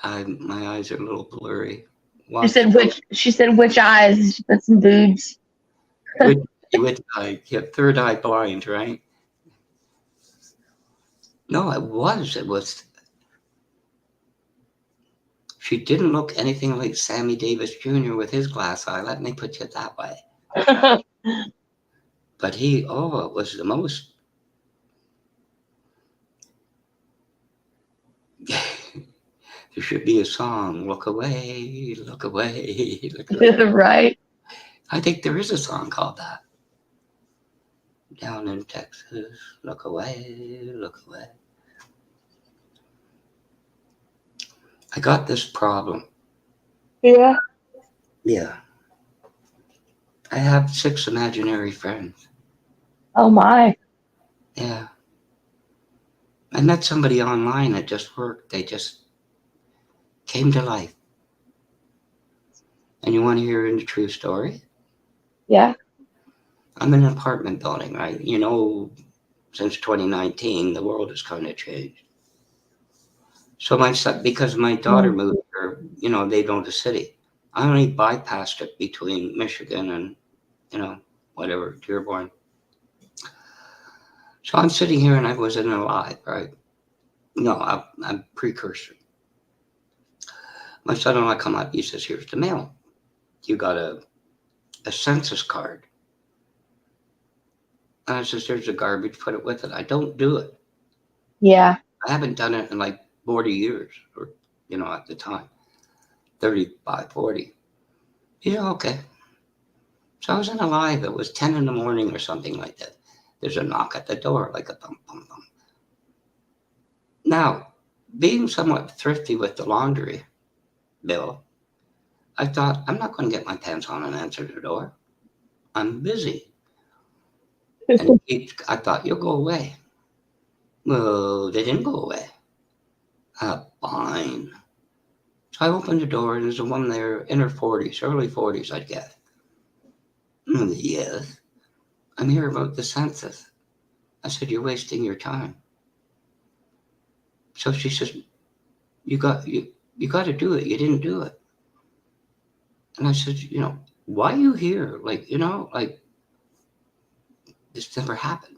My eyes are a little blurry. She said which eyes? She put some boobs. With third eye blind, right? No, it was. It was. She didn't look anything like Sammy Davis Jr. with his glass eye. Let me put it that way. But it was the most. There should be a song. Look away, look away, look away. Right. I think there is a song called that. Down in Texas, look away, look away. I got this problem. Yeah. Yeah. I have 6 imaginary friends. Oh my. Yeah. I met somebody online that just worked. They just came to life. And you want to hear the true story? Yeah. I'm in an apartment building, right? You know, since 2019, the world has kind of changed. So my son, because my daughter moved here, they know the city. I only bypassed it between Michigan and, whatever, Dearborn. So I'm sitting here and I wasn't alive, right? No, I'm precursor. My son-in-law come up, he says, here's the mail. You got a census card. And I says, there's a garbage, put it with it. I don't do it. Yeah. I haven't done it in like 40 years, or, at the time, 35, 40. Yeah, okay. So I wasn't alive. It was 10 in the morning or something like that. There's a knock at the door, like a thump, thump, thump. Now, being somewhat thrifty with the laundry bill, I thought, I'm not going to get my pants on and answer the door. I'm busy. And I thought, you'll go away. Well, they didn't go away. Fine. So I opened the door and there's a woman there in her 40s, early 40s, I'd guess. Yes. I'm here about the census. I said, you're wasting your time. So she says, you got to do it. You didn't do it. And I said, why are you here? Like, this never happened.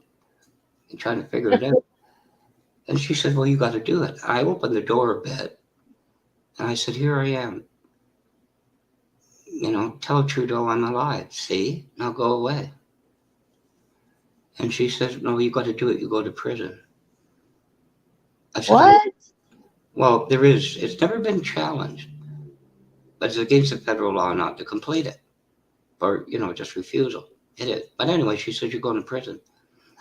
I'm trying to figure it out. And she said, well, you got to do it. I opened the door a bit. And I said, here I am. Tell Trudeau I'm alive. See? Now go away. And she says, no, you got to do it. You go to prison. I said, What? Well, there is. It's never been challenged. But it's against the federal law not to complete it. Or, just refusal. It is. But anyway, she says, you're going to prison.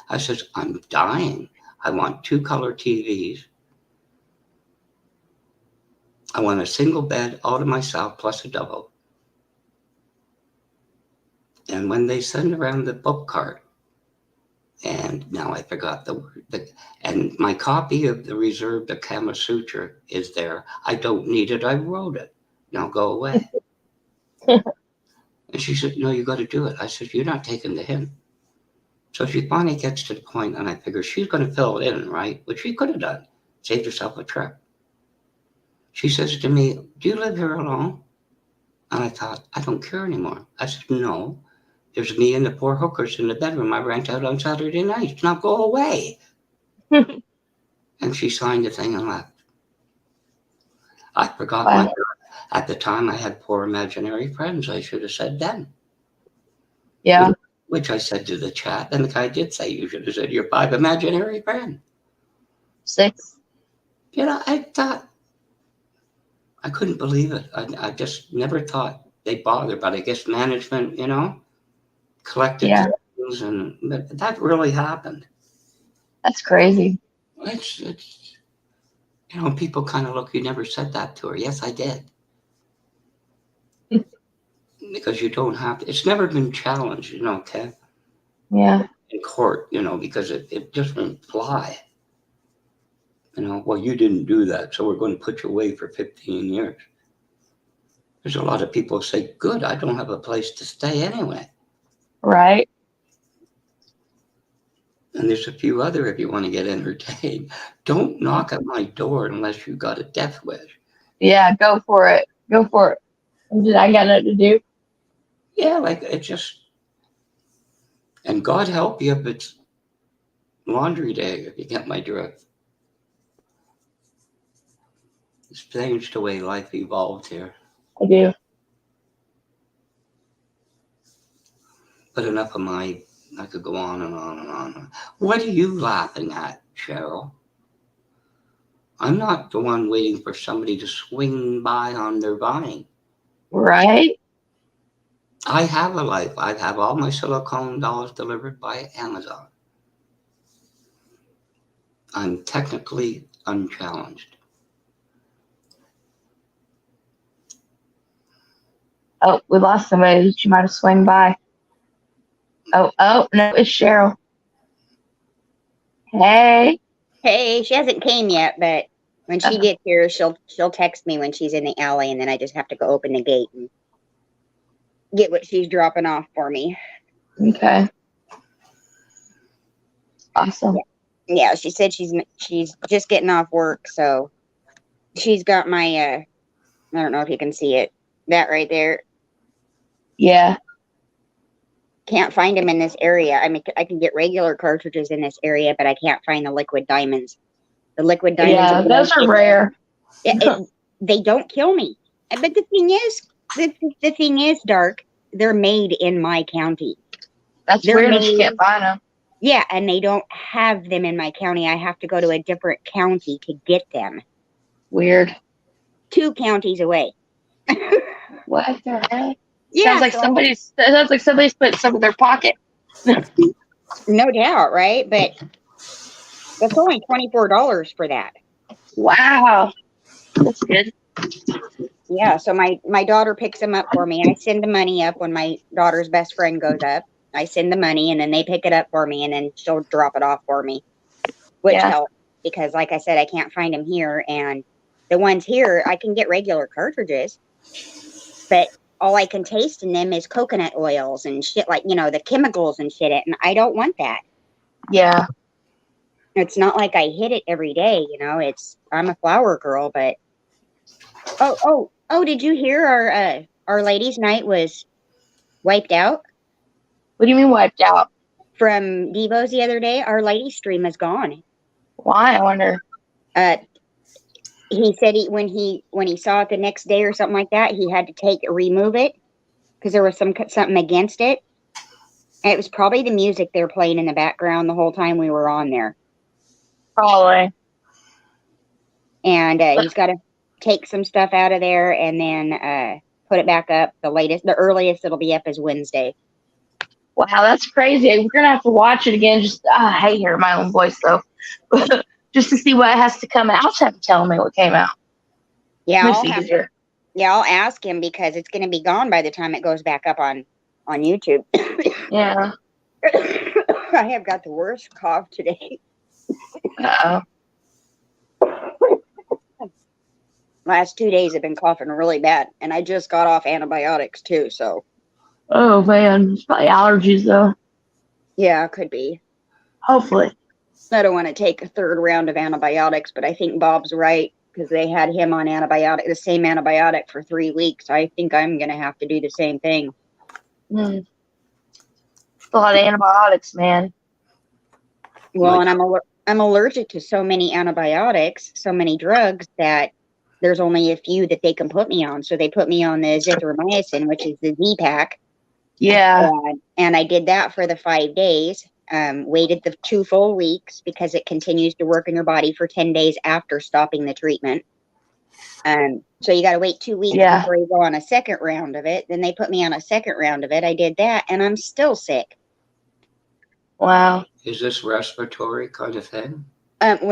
I says, I'm dying. I want 2 color TVs. I want a single bed all to myself plus a double. And when they send around the book cart, and now I forgot the word, and my copy of the Reserve, the Kama Sutra is there. I don't need it. I wrote it. Now go away. And she said, no, you got to do it. I said, you're not taking the hint. So she finally gets to the point, and I figure she's going to fill it in, right? Which she could have done. Saved herself a trip. She says to me, do you live here alone? And I thought, I don't care anymore. I said, no. There's me and the 4 hookers in the bedroom I rent out on Saturday nights. Now go away. And she signed the thing and left. I forgot at the time I had 4 imaginary friends. I should have said them. Yeah. Which I said to the chat, and the guy did say, you should have said your 5 imaginary friends. 6. I thought, I couldn't believe it. I just never thought they'd bother, but I guess management, collected things, and that really happened. That's crazy. It's people kind of look, you never said that to her. Yes, I did. Because you don't have to, it's never been challenged, Kev. Yeah. In court, because it just won't fly. Well, you didn't do that, so we're going to put you away for 15 years. There's a lot of people who say, good, I don't have a place to stay anyway. Right. And there's a few other, if you want to get entertained, don't knock at my door unless you got a death wish. Yeah, go for it. Go for it. I got nothing to do. Yeah, like it just, and God help you if it's laundry day, if you get my drift. It's strange the way life evolved here. I do. But enough of I could go on and on and on. What are you laughing at, Cheryl? I'm not the one waiting for somebody to swing by on their vine. Right? I have a life. I have all my silicone dolls delivered by Amazon. I'm technically unchallenged. Oh, we lost somebody. She might have swung by. Oh, no, it's Cheryl. Hey. Hey, she hasn't came yet, but when she gets here, she'll text me when she's in the alley, and then I just have to go open the gate and get what she's dropping off for me. Okay. Awesome. Yeah, she said she's just getting off work, so she's got my I don't know if you can see it. That right there. Yeah. Can't find them in this area. I mean, I can get regular cartridges in this area, but I can't find the liquid diamonds. The liquid diamonds. Yeah, those are rare. They don't kill me. But the thing is, Dark, they're made in my county. That's weird that you can't find them. Yeah, and they don't have them in my county. I have to go to a different county to get them. Weird. 2 counties away. What the heck? Yeah, Sounds like somebody's put some in their pocket. No doubt, right? But that's only $24 for that. Wow. That's good. Yeah, so my daughter picks them up for me. I send the money up when my daughter's best friend goes up. I send the money, and then they pick it up for me, and then she'll drop it off for me, which helps because, like I said, I can't find them here. And the ones here, I can get regular cartridges, but all I can taste in them is coconut oils and shit, like, the chemicals and shit. And I don't want that. Yeah. It's not like I hit it every day, I'm a flower girl, but oh, did you hear our ladies' night was wiped out? What do you mean wiped out? From Devo's the other day, Our Lady stream is gone. Why? I wonder. He said when he saw it the next day or something like that, he had to remove it because there was something against it. And it was probably the music they were playing in the background the whole time we were on there. Probably. And he's got to take some stuff out of there and then put it back up. The earliest it'll be up is Wednesday. Wow, that's crazy. We're going to have to watch it again. I hate hearing my own voice, though. Just to see what has to come out. I'll just have to tell me what came out. Yeah, I'll ask him because it's going to be gone by the time it goes back up on YouTube. Yeah. I have got the worst cough today. Uh-oh. Last 2 days I've been coughing really bad, and I just got off antibiotics too, so. Oh, man. It's probably allergies, though. Yeah, it could be. Hopefully. I don't want to take a 3rd round of antibiotics, but I think Bob's right because they had him on the same antibiotic for 3 weeks. I think I'm going to have to do the same thing. It's a lot of antibiotics, man. Well, and I'm allergic to so many antibiotics, so many drugs that there's only a few that they can put me on. So they put me on the azithromycin, which is the Z-Pack. Yeah. And I did that for the 5 days. Waited the 2 full weeks because it continues to work in your body for 10 days after stopping the treatment. So you got to wait 2 weeks before you go on a 2nd round of it. Then they put me on a 2nd round of it. I did that, and I'm still sick. Wow. Is this respiratory kind of thing? That's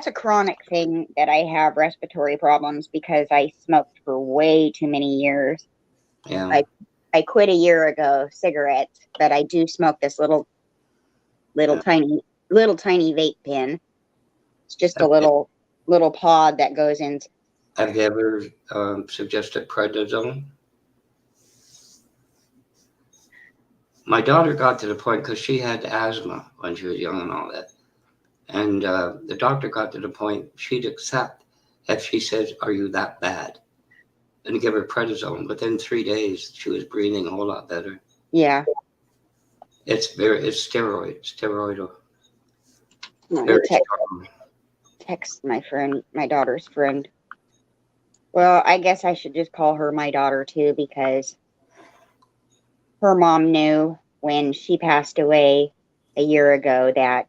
a chronic thing that I have respiratory problems because I smoked for way too many years. Yeah. I quit a year ago, cigarettes, but I do smoke this little tiny vape pen. It's just a little pod that goes in. Have you ever suggested prednisone? My daughter got to the point because she had asthma when she was young and all that. And the doctor got to the point she'd accept if she says, "Are you that bad?" And give her prednisone. Within 3 days, she was breathing a whole lot better. Yeah. It's steroidal. No, Very strong. text my friend, my daughter's friend. Well, I guess I should just call her my daughter too, because her mom knew when she passed away a year ago that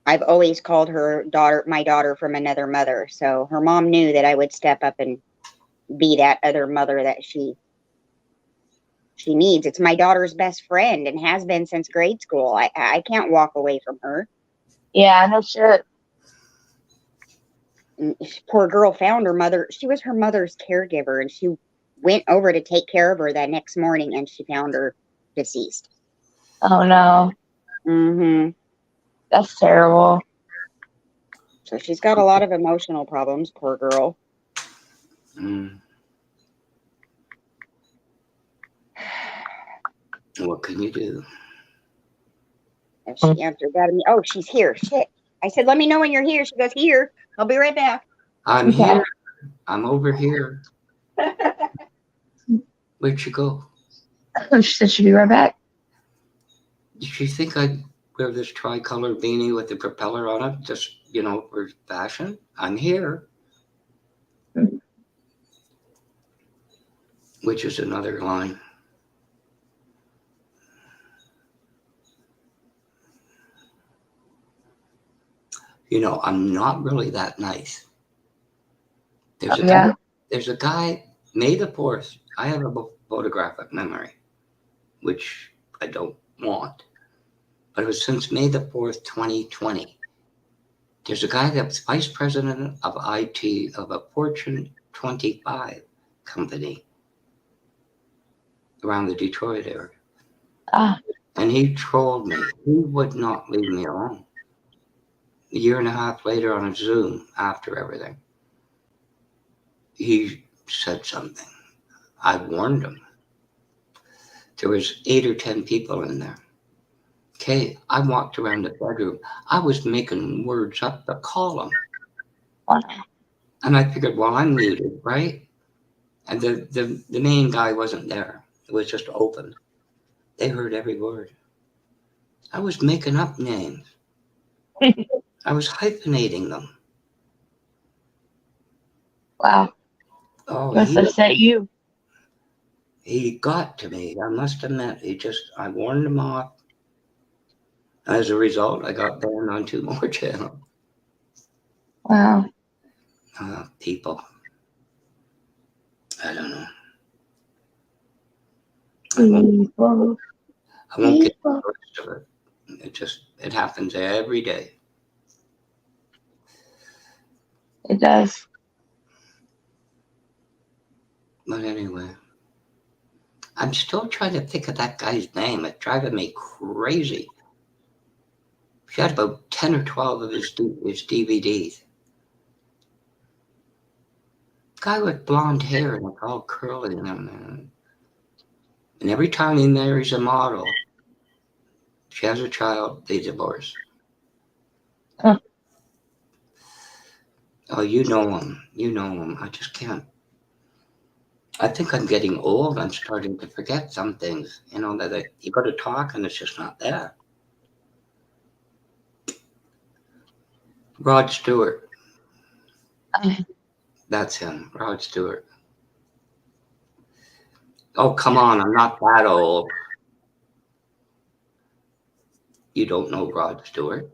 I've always called her daughter, my daughter from another mother. So her mom knew that I would step up and be that other mother that she needs. It's my daughter's best friend and has been since grade school. I can't walk away from her. Yeah, no shit. And poor girl found her mother. She was her mother's caregiver, and she went over to take care of her that next morning, and she found her deceased. Oh no. Mm-hmm. That's terrible. So she's got a lot of emotional problems, poor girl. Mm. What can you do? And she answered that to me. Oh, she's here. Shit. I said, let me know when you're here. She goes, here. I'll be right back. I'm Okay. here. I'm over here. Where'd you go? She said she'd be right back. Did you think I'd wear this tricolor beanie with the propeller on it, just, you know, for fashion? I'm here. Which is another line. You know, I'm not really that nice. There's a guy, May the 4th. I have a photographic memory, which I don't want. But it was since May the 4th, 2020. There's a guy that's vice president of IT of a Fortune 25 company around the Detroit area. And he trolled me. He would not leave me alone. A year and a half later on a Zoom, after everything, he said something. I warned him. There was 8 or 10 people in there. Okay, I walked around the bedroom. I was making words up to call him. And I figured, well, I'm muted, right? And the main guy wasn't there. It was just open. They heard every word. I was making up names. I was hyphenating them. Wow. Oh, Must have set you. he got to me. I must admit, I warned him off. As a result, I got banned on 2 more channels. Wow. People. I don't know. People. I won't get the rest of it. It happens every day. It does. But anyway, I'm still trying to think of that guy's name. It's driving me crazy. He had about 10 or 12 of his DVDs. Guy with blonde hair and it's all curly. And every time he marries a model, she has a child, they divorce. Huh. Oh, you know him. You know him. I just can't. I think I'm getting old. I'm starting to forget some things. You know, that you go to talk and it's just not there. Rod Stewart. That's him, Rod Stewart. Oh, come on. I'm not that old. You don't know Rod Stewart?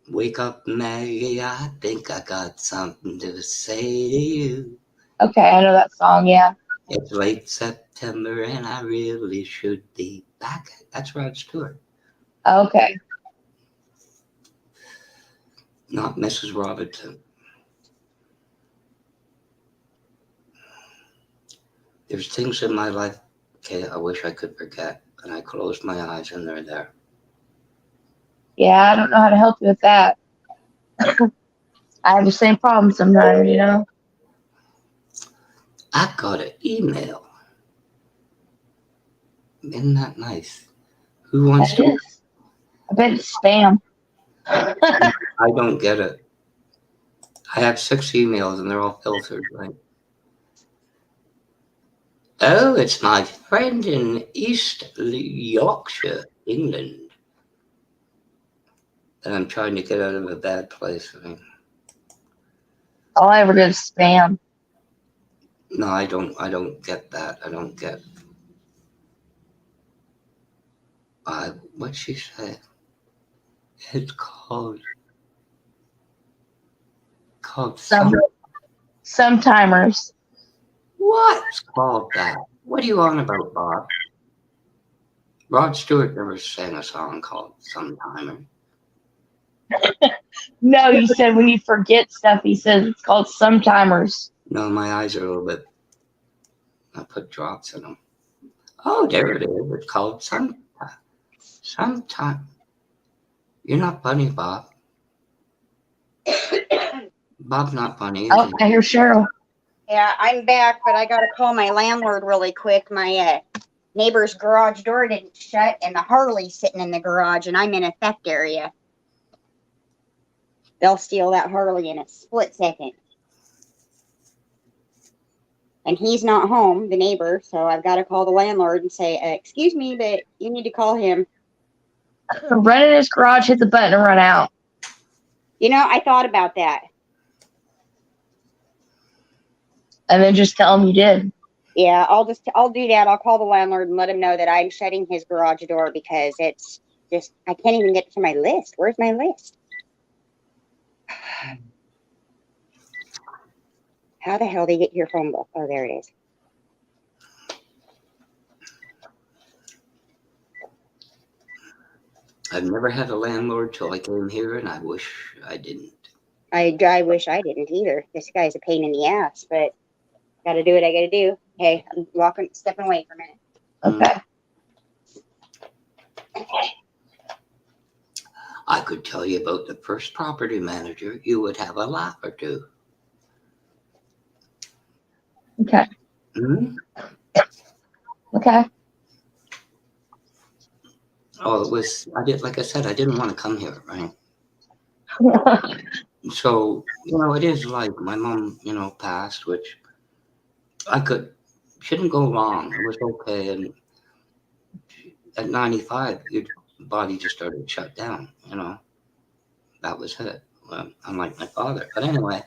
Wake up, Maggie. I think I got something to say to you. Okay, I know that song, yeah. It's late September and I really should be back. That's Rod Stewart. Okay. Not Mrs. Robinson. There's things in my life, okay, I wish I could forget. And I close my eyes and they're there. Yeah, I don't know how to help you with that. I have the same problem sometimes, you know? I got an email. Isn't that nice? Who wants That to? is. I bet it's spam. I don't get it. I have 6 emails and they're all filtered, right? Oh, it's my friend in East Yorkshire, England. And I'm trying to get out of a bad place. I mean, All I ever get is spam. no, I don't get that. I don't get. What'd she say? It's called Some timers. what's called that? What are you on about, Bob? Rod Stewart never sang a song called Sometimer. No, you said when you forget stuff, he says it's called some timers. No, my eyes are a little bit. I put drops in them. Oh, there it is. It's called Sometime. You're not funny, Bob. Bob's not funny, is Oh, he? I hear Cheryl. Yeah, I'm back, but I got to call my landlord really quick. My neighbor's garage door didn't shut, and the Harley's sitting in the garage, and I'm in a theft area. They'll steal that Harley in a split second. And he's not home, the neighbor, so I've got to call the landlord and say, excuse me, but you need to call him. Run in his garage, hit the button, and run out. You know, I thought about that. And then just tell him you did. Yeah, I'll do that. I'll call the landlord and let him know that I'm shutting his garage door because it's just, I can't even get to my list. Where's my list? How the hell do you get your phone book? Oh, there it is. I've never had a landlord till I came here, and I wish I didn't. I wish I didn't either. This guy's a pain in the ass, but gotta do what I gotta do. Hey, I'm stepping away for a minute. Okay. I could tell you about the first property manager. You would have a laugh or two. Okay. Hmm? Okay. Oh, it was. Like I said, I didn't want to come here, right? So it is like my mom, passed, which shouldn't go wrong. It was okay, and at 95, your body just started to shut down. That was it. Unlike my father, but anyway.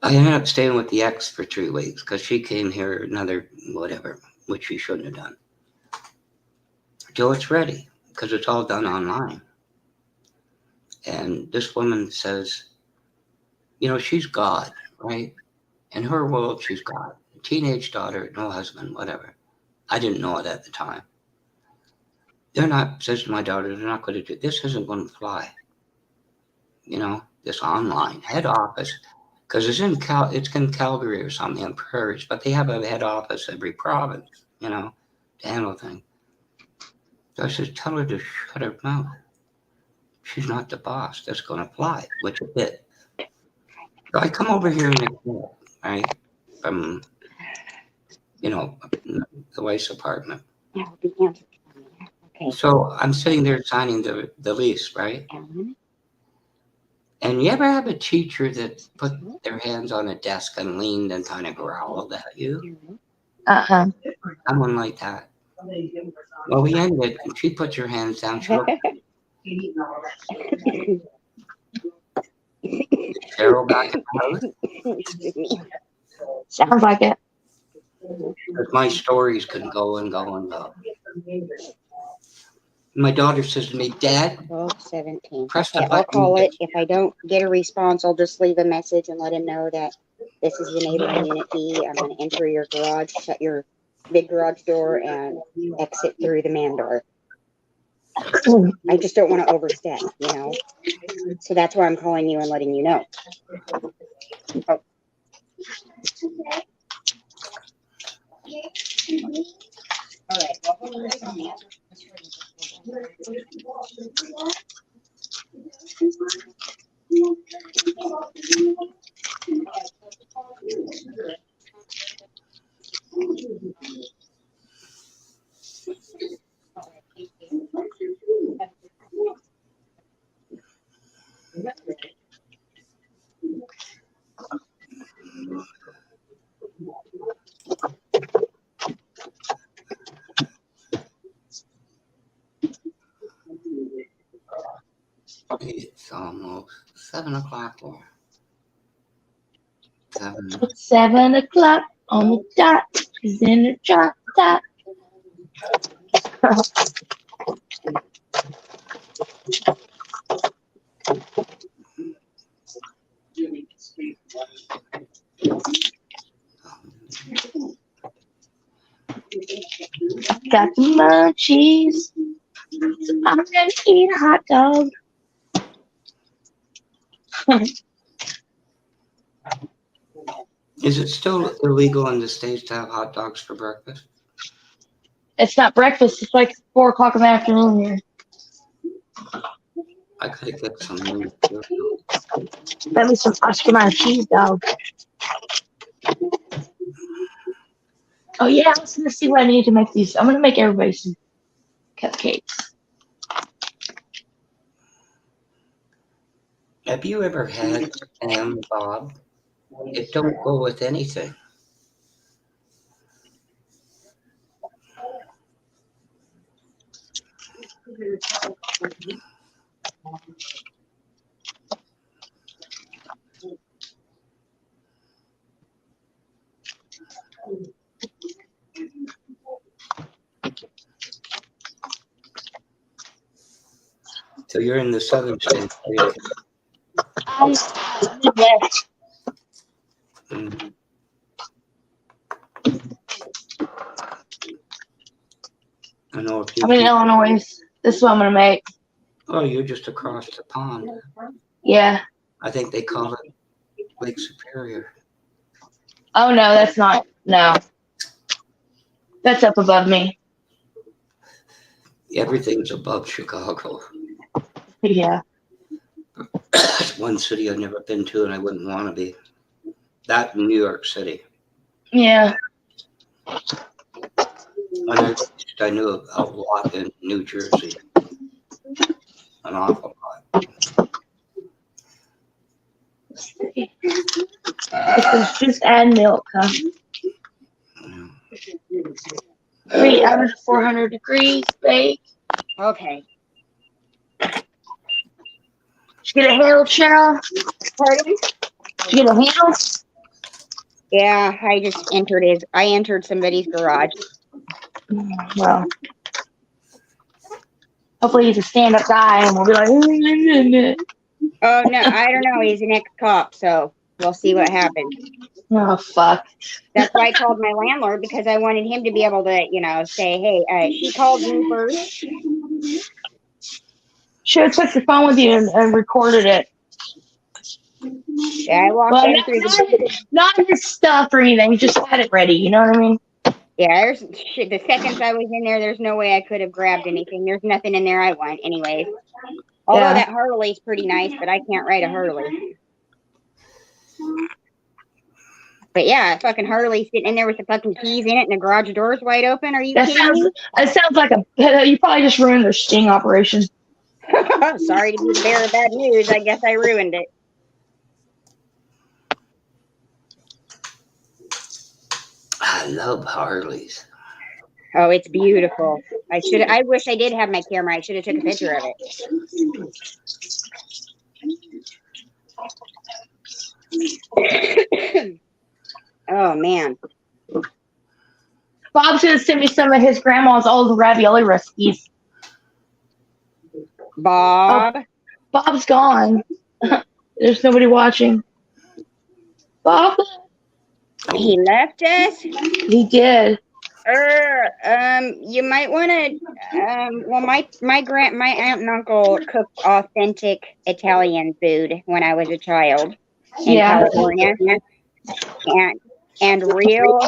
I ended up staying with the ex for 3 weeks because she came here another whatever, which she shouldn't have done. Till it's ready, because it's all done online. And this woman says, she's God, right? In her world, she's God. Teenage daughter, no husband, whatever. I didn't know it at the time. Says to my daughter, they're not going to do this. Isn't going to fly. This online head office. Because it's in Calgary or something in prairies, but they have a head office every province, to handle things. So I said, tell her to shut her mouth. She's not the boss. That's going to fly, which it did. So I come over here in the cab, right, from, the wife's apartment. Okay. So I'm sitting there signing the lease, right? And you ever have a teacher that put their hands on a desk and leaned and kind of growled at you? Someone like that. Well, we ended, and she put her hands down. She looked Cheryl back in the house. Sounds like it. Because my stories could go and go and go. My daughter says to me, Dad, 12:17. press the Okay, button. I'll call it. If I don't get a response, I'll just leave a message and let him know that this is the neighboring unit B. I'm going to enter your garage, shut your big garage door, and exit through the man door. I just don't want to overstep, So that's why I'm calling you and letting you know. Oh. All right. almost 7 o'clock. 7. 7 o'clock on the dot. She's in the drop top. Got the munchies. So I'm gonna eat a hot dog. Is it still illegal in the States to have hot dogs for breakfast? It's not breakfast. It's like 4 o'clock in the afternoon here. I could get some. Let me some Oscar Mayer cheese dog. Oh yeah, I was gonna see what I need to make these. I'm gonna make everybody some cupcakes. Have you ever had Sam Bob? It don't go with anything. So you're in the southern states. Midwest. Mm. I know a few I'm in people. Illinois. This is what I'm gonna make. Oh, you're just across the pond. Yeah. I think they call it Lake Superior. Oh no, that's not. No. That's up above me. Everything's above Chicago. Yeah. It's one city I've never been to and I wouldn't want to be. That in New York City. Yeah. When I knew a lot in New Jersey. An awful lot. It's just add milk, huh? Yeah. 3 out of 400 degrees, bake. Okay. Did you get a handle, Cheryl? Pardon? Did you get a handle? Yeah, I entered somebody's garage. Well, hopefully he's a stand-up guy, and we'll be like, Oh no, I don't know. He's an ex-cop, so we'll see what happens. oh fuck. That's why I called my landlord, because I wanted him to be able to, say, hey, she called me first. Should have took your phone with you and recorded it. Yeah, I walked in through not his stuff or anything. You just had it ready. You know what I mean? Yeah, the seconds I was in there, there's no way I could have grabbed anything. There's nothing in there I want, anyways. Although that Harley's pretty nice, but I can't ride a Harley. But yeah, fucking Harley sitting in there with the fucking keys in it and the garage door's wide open. Are you kidding me? It sounds like you probably just ruined their sting operation. Sorry to be the bearer of bad news. I guess I ruined it. I love Harleys. Oh, it's beautiful. I wish I did have my camera. I should have took a picture of it. Oh man. Bob's gonna send me some of his grandma's old ravioli recipes. Bob. Oh, Bob's gone. There's nobody watching. Bob. He left us. He did. You might want to. Well, my aunt and uncle cooked authentic Italian food when I was a child in California, and real.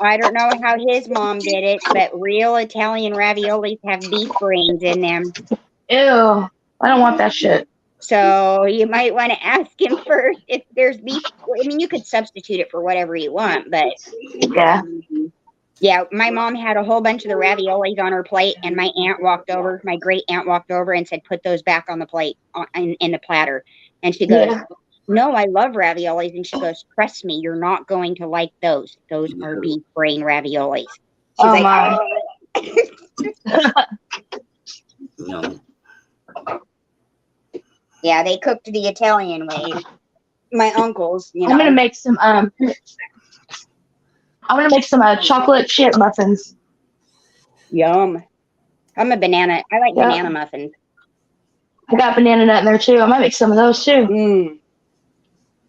I don't know how his mom did it, but real Italian raviolis have beef brains in them. Ew! I don't want that shit. So you might want to ask him first if there's beef. I mean, you could substitute it for whatever you want, but yeah, my mom had a whole bunch of the raviolis on her plate, and my great aunt walked over and said, "Put those back on the plate, in the platter." And she goes, "No, I love raviolis." And she goes, "Trust me, you're not going to like those. Those are beef brain raviolis." She's my. No. Yeah, they cooked the Italian way. My uncles, you know. I'm gonna make some chocolate chip muffins. Yum. I'm a banana. I like Yep. banana muffins. I got banana nut in there too. I might make some of those too. Mm.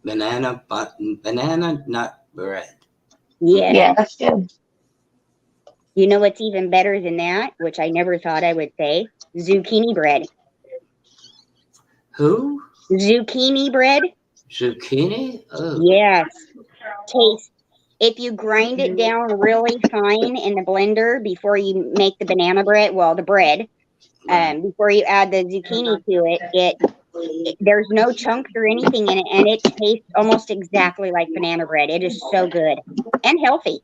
Banana nut bread. Yes. Yeah, that's good. You know what's even better than that, which I never thought I would say? Zucchini bread. Who? Zucchini bread? Zucchini? Oh. Yes. Taste. If you grind it down really fine in the blender before you make the banana bread, well, the bread, before you add the zucchini to it, there's no chunks or anything in it, and it tastes almost exactly like banana bread. It is so good and healthy.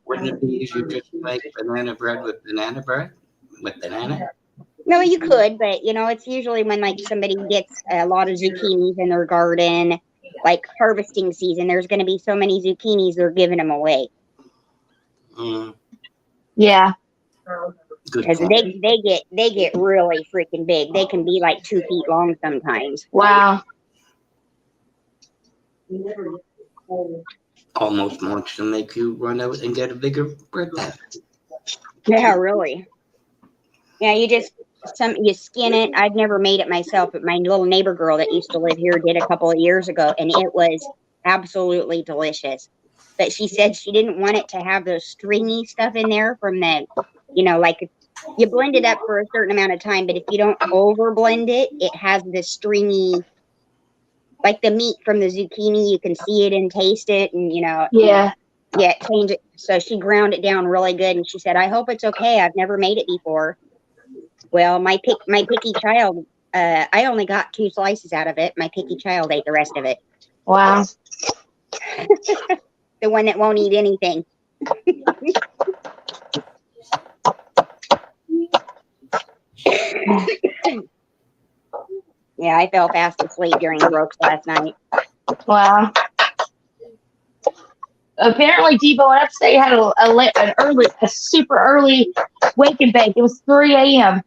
Wouldn't it be easier just to make banana bread with banana bread? With banana? No, you could, but it's usually when like somebody gets a lot of zucchinis in their garden, like harvesting season. There's going to be so many zucchinis, they're giving them away. Yeah. Because they get really freaking big. They can be like 2 feet long sometimes. Wow. Almost wants to make you run out and get a bigger bread pan. Yeah, really. Yeah, you skin it. I've never made it myself, but my little neighbor girl that used to live here did a couple of years ago, and it was absolutely delicious. But she said she didn't want it to have the stringy stuff in there from the, like you blend it up for a certain amount of time, but if you don't over blend it, it has the stringy, like the meat from the zucchini. You can see it and taste it, and Yeah. change it. So she ground it down really good, and she said, "I hope it's okay. I've never made it before." Well, my picky child, I only got 2 slices out of it. My picky child ate the rest of it. Wow. The one that won't eat anything. Yeah, I fell fast asleep during Brooks last night. Wow. Apparently, Depot and Upstate had a super early wake and bake. It was 3 a.m.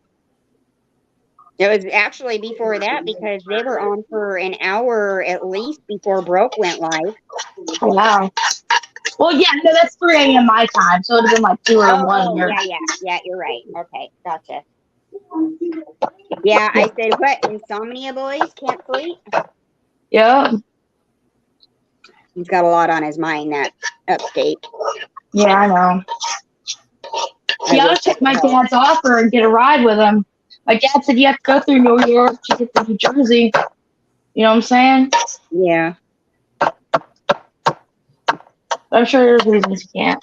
It was actually before that because they were on for an hour at least before Broke went live. Wow. Well, yeah, no, that's 3 a.m. my time, so it would have been like 2 or 1 here. Yeah, you're right. Okay, gotcha. Yeah, I said, what? Insomnia boys can't sleep? Yeah. He's got a lot on his mind, that Upstate. Yeah, I know. Yeah, I'll take my dad's offer and get a ride with him. My dad said you have to go through New York to get to New Jersey. You know what I'm saying? Yeah. I'm sure there's reasons you can't.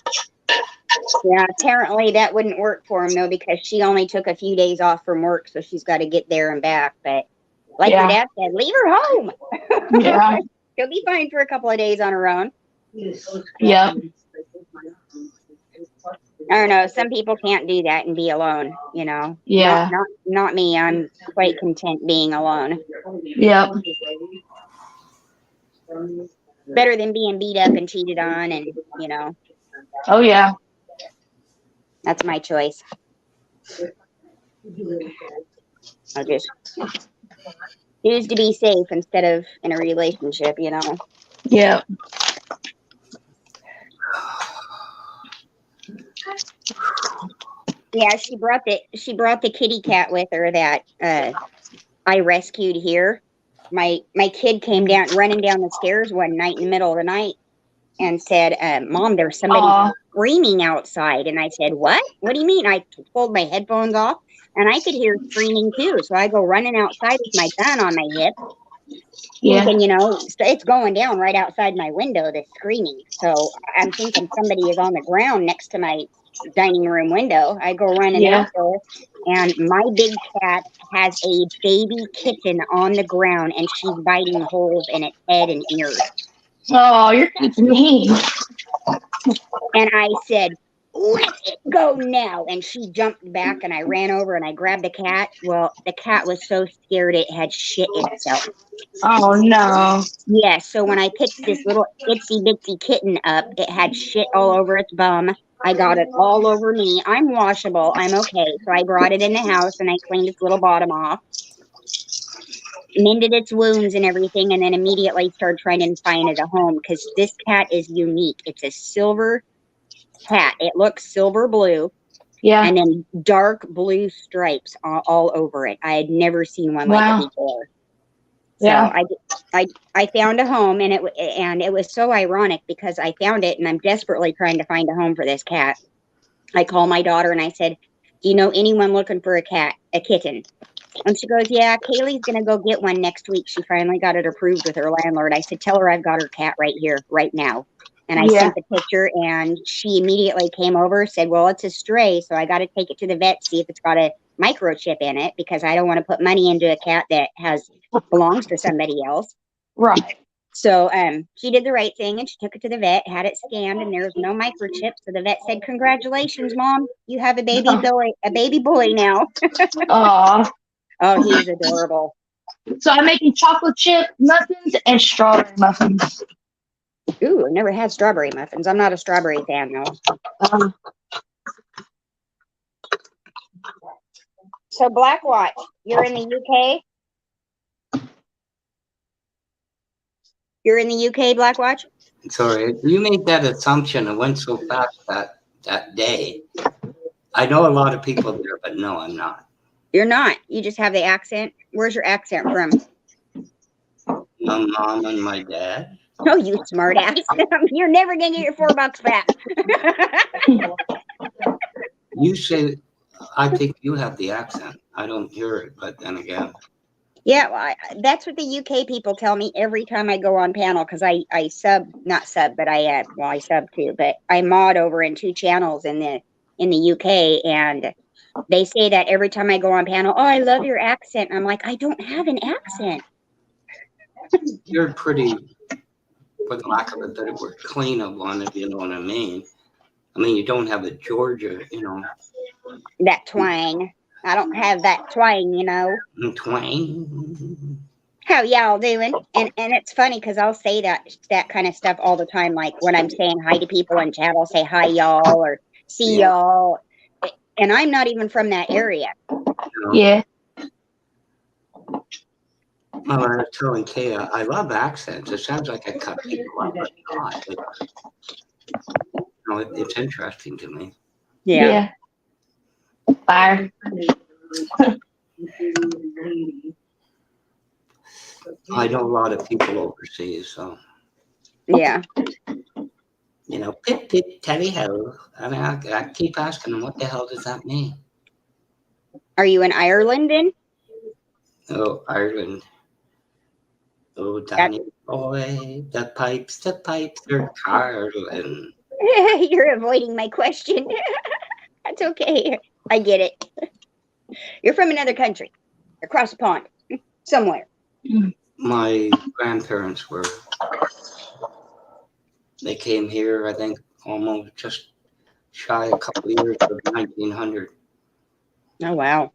Yeah, apparently that wouldn't work for him, though, because she only took a few days off from work, so she's got to get there and back. But like your dad said, leave her home. Yeah. She'll be fine for a couple of days on her own. Yep. I don't know. Some people can't do that and be alone, Yeah. Not me. I'm quite content being alone. Yep. Better than being beat up and cheated on and, Oh, yeah. That's my choice. I'll just choose to be safe instead of in a relationship, Yep. Yeah, she brought the kitty cat with her that I rescued here. My kid came running down the stairs one night in the middle of the night and said, "Mom, there's somebody screaming outside." And I said, "What? What do you mean?" I pulled my headphones off and I could hear screaming too. So I go running outside with my gun on my hip. Yeah. Thinking, it's going down right outside my window, this screaming. So I'm thinking somebody is on the ground next to my dining room window. I go running out there, and my big cat has a baby kitten on the ground, and she's biting holes in its head and ears. Oh, you're mean. And I said, "Let it go now." And she jumped back, and I ran over and I grabbed the cat. Well, the cat was so scared it had shit itself. Oh, no. Yeah, so when I picked this little itsy bitsy kitten up, it had shit all over its bum. I got it all over me. I'm washable. I'm okay. So I brought it in the house and I cleaned its little bottom off. mended its wounds and everything, and then immediately started trying to find it a home because this cat is unique. It's a silver cat. It looks silver blue. Yeah. And then dark blue stripes all over it. I had never seen one like it before. So Yeah. I found a home, and it was so ironic because I found it, and I'm desperately trying to find a home for this cat. I called my daughter and I said, "Do you know anyone looking for a kitten?" And she goes, "Yeah, Kaylee's gonna go get one next week. She finally got it approved with her landlord." I said, "Tell her I've got her cat right here, right now." And I sent the picture, and she immediately came over, said, "Well, it's a stray, so I got to take it to the vet, see if it's got a microchip in it, because I don't want to put money into a cat that belongs to somebody else." Right. So she did the right thing, and she took it to the vet, had it scanned, and there was no microchip. So the vet said, "Congratulations, Mom, you have a baby boy now." Aw. Oh, he's adorable. So I'm making chocolate chip muffins and strawberry muffins. Ooh, I've never had strawberry muffins. I'm not a strawberry fan, though. So Black Watch, you're in the UK? You're in the UK, Black Watch? Sorry, you made that assumption. It went so fast that day. I know a lot of people there, but no, I'm not. You're not. You just have the accent. Where's your accent from? My mom and my dad. Oh, you smart ass. You're never going to get your $4 back. You say, I think you have the accent. I don't hear it, but then again. Yeah, well, that's what the UK people tell me every time I go on panel, because I not sub, but I sub too, but I mod over in 2 channels in the UK, and they say that every time I go on panel, "Oh, I love your accent." I'm like, I don't have an accent. You're pretty, for the lack of a better word, clean of one, if you know what I mean. I mean, you don't have a Georgia, That twang. I don't have that twang, twang. How y'all doing? And it's funny because I'll say that kind of stuff all the time. Like when I'm saying hi to people in chat, I'll say hi y'all or see y'all. And I'm not even from that area. Yeah. Well, I was telling Kaya, I love accents. It sounds like I cut people up, but not. It's interesting to me. Yeah. Fire. I know a lot of people overseas, so. Yeah. Pip, pip, tally ho. I mean, I keep asking them, what the hell does that mean? Are you in Ireland then? Oh, Ireland. Oh, Danny boy, the pipes are Carlin. You're avoiding my question. That's okay. I get it. You're from another country, across the pond, somewhere. My grandparents they came here, I think, almost just shy a couple of years of 1900. Oh, wow.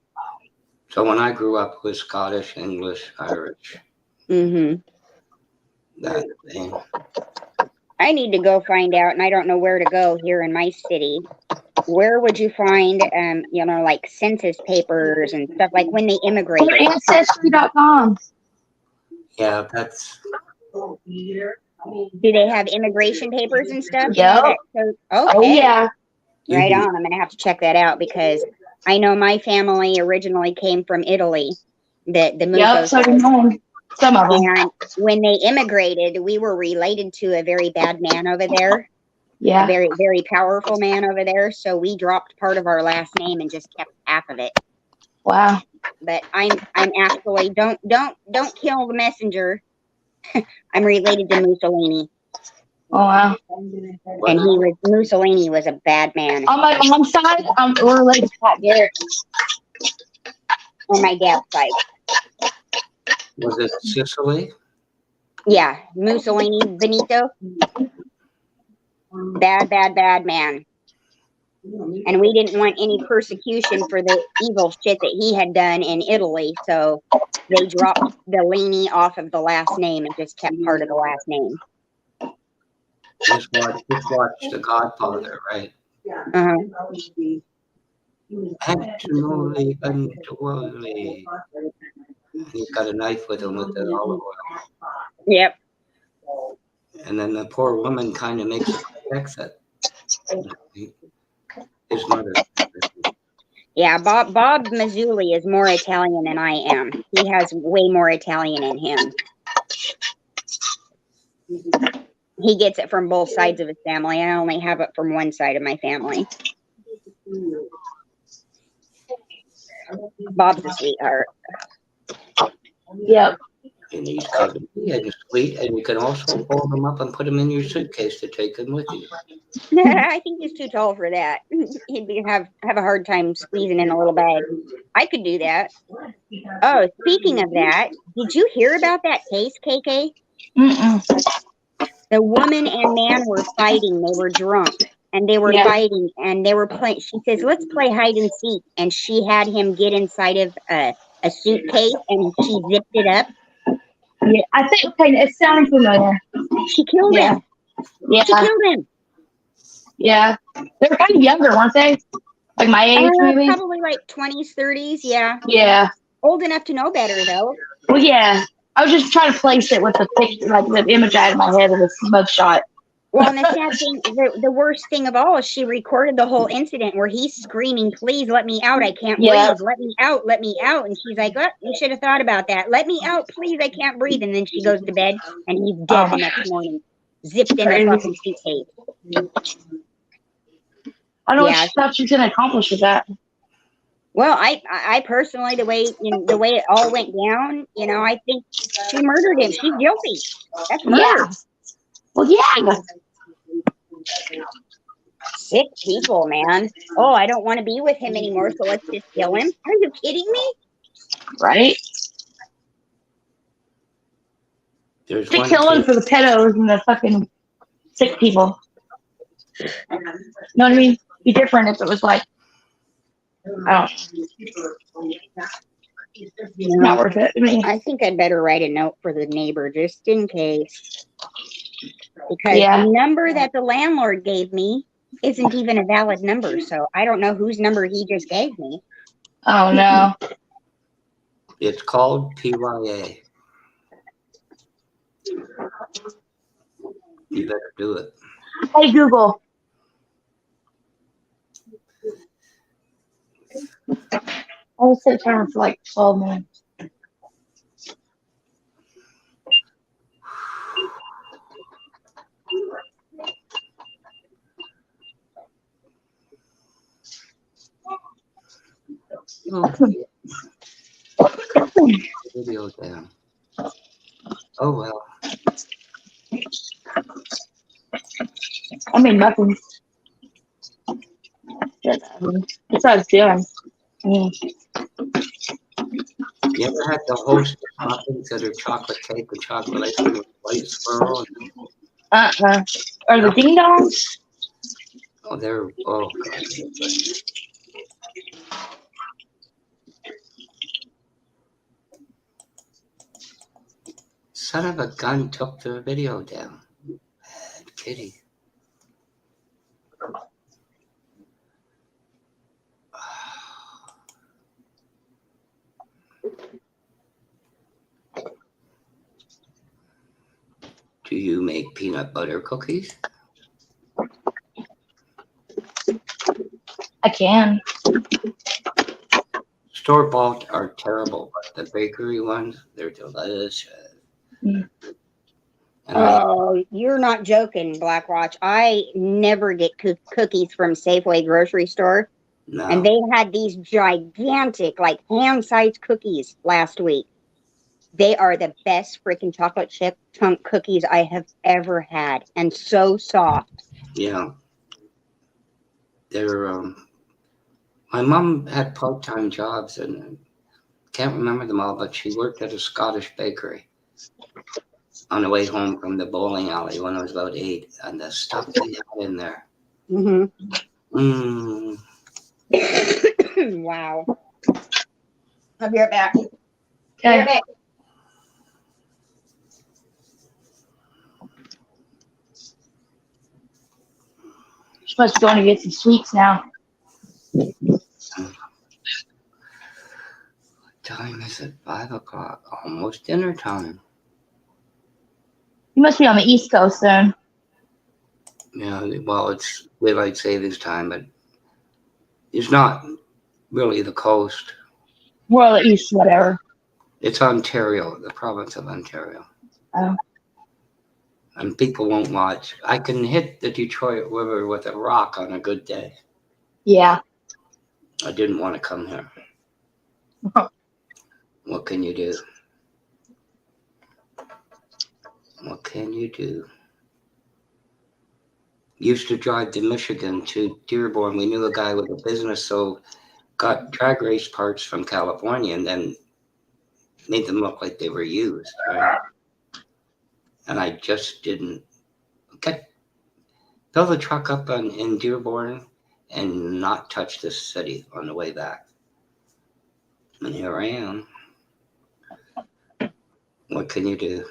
So when I grew up, it was Scottish, English, Irish. Mm-hmm. That thing. I need to go find out, and I don't know where to go here in my city. Where would you find, like census papers and stuff, like when they immigrated? Ancestry.com. Yeah, that's. Do they have immigration papers and stuff? Yep. Okay. Oh, yeah. Right on. I'm going to have to check that out because I know my family originally came from Italy. The Yep, so did mine. Some of them. And when they immigrated, we were related to a very bad man over there. Yeah. A very, very powerful man over there. So we dropped part of our last name and just kept half of it. Wow. But I'm actually don't kill the messenger. I'm related to Mussolini. Oh, wow. And Mussolini was a bad man. On my mom's side, we're related to Pat Garrett. On my dad's side. Was it Sicily? Yeah, Mussolini, Benito. Bad man. And we didn't want any persecution for the evil shit that he had done in Italy, so they dropped the Lini off of the last name and just kept part of the last name. Just watch The Godfather, right? Uh-huh. Actually. And he's got a knife with him with the olive oil. Yep. And then the poor woman kind of makes it exit. His mother. Yeah, Bob Mazzulli is more Italian than I am. He has way more Italian in him. He gets it from both sides of his family. I only have it from one side of my family. Bob's a sweetheart. Yep. And he's cuddly and sweet, and you can also fold him up and put him in your suitcase to take him with you. I think he's too tall for that. He'd have a hard time squeezing in a little bag. I could do that. Oh, speaking of that, did you hear about that case, KK? Mm-mm. The woman and man were fighting. They were drunk. And they were fighting. And they were playing. She says, let's play hide and seek. And she had him get inside of a suitcase. And she zipped it up. Yeah, I think it's sounding familiar. She killed him. Yeah. She killed him. Yeah. They were kind of younger, weren't they? Like my age, maybe? Probably like 20s, 30s, yeah. Yeah. Old enough to know better, though. Well, yeah. I was just trying to place it with the picture, like the image I had in my head of the smoke shot. Well, and the sad thing, the worst thing of all is she recorded the whole incident where he's screaming, please let me out. I can't breathe. Let me out. Let me out. And she's like, oh, you should have thought about that. Let me out, please. I can't breathe. And then she goes to bed and he's dead the next morning. Zipped in a fucking suitcase. I don't know what she thought she was going to accomplish with that. Well, I personally, the way it all went down, I think she murdered him. She's guilty. That's murder. Yeah. Well, yeah. Sick people, man. Oh, I don't want to be with him anymore, so let's just kill him. Are you kidding me? Right? There's to kill him for the pedos and the fucking sick people. You know what I mean? Be different if it was like, I don't know. Not worth it to me. I think I'd better write a note for the neighbor just in case. Because the number that the landlord gave me isn't even a valid number, so I don't know whose number he just gave me. Oh, no. It's called PYA. You better do it. Hey, Google. I'll set timer for like 12 minutes. Video down. Oh well. I mean nothing. That's what I was doing. You ever had the host muffins that are chocolate cake and chocolate ice cream with white swirl? Or the ding dongs? Oh, they're God. Son of a gun took the video down. Bad kitty. Do you make peanut butter cookies? I can. Store-bought are terrible, but the bakery ones, they're delicious. Oh, you're not joking, Blackwatch. I never get cookies from Safeway grocery store. No. And they had these gigantic, like hand-sized cookies last week. They are the best freaking chocolate chip chunk cookies I have ever had. And so soft. Yeah. They're, my mom had part-time jobs and can't remember them all, but she worked at a Scottish bakery on the way home from the bowling alley when I was about 8, and the stuff they had in there. Wow. I'll be right back. Okay. Supposed to go and get some sweets now. Time is said 5 o'clock, almost dinner time. You must be on the East Coast then. Yeah, well, it's daylight savings time, but it's not really the coast. Well, the East, whatever. It's Ontario, the province of Ontario. Oh. And people won't watch. I can hit the Detroit River with a rock on a good day. Yeah. I didn't want to come here. What can you do? What can you do? Used to drive to Michigan to Dearborn. We knew a guy with a business, so got drag race parts from California and then made them look like they were used, right? And I just didn't fill the truck up in Dearborn and not touch this city on the way back. And here I am. What can you do?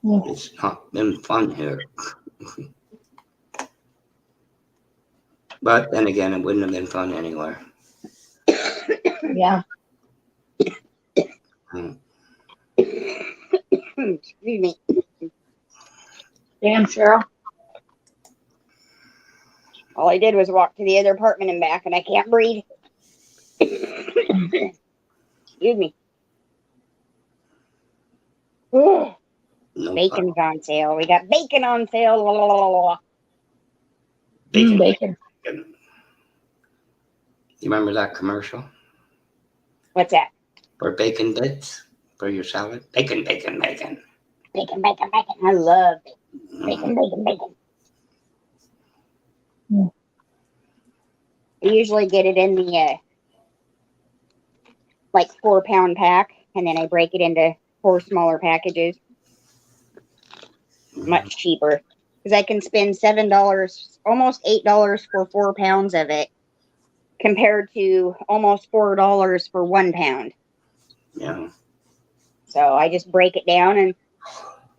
It's not been fun here. But then again, it wouldn't have been fun anywhere. Yeah. Excuse me. Damn, Cheryl. All I did was walk to the other apartment and back, and I can't breathe. Excuse me. Ooh, No bacon's fun. on sale. We got bacon on sale. La, la, la, la, la. Bacon. You remember that commercial? What's that? For bacon bits for your salad? Bacon, bacon, bacon. Bacon, bacon, bacon. I love bacon. Bacon, bacon, bacon. I usually get it in the like 4-pound pack, and then I break it into 4 smaller packages. Much cheaper, because I can spend $7, almost $8 for 4 pounds of it, compared to almost $4 for 1 pound. Yeah. So I just break it down and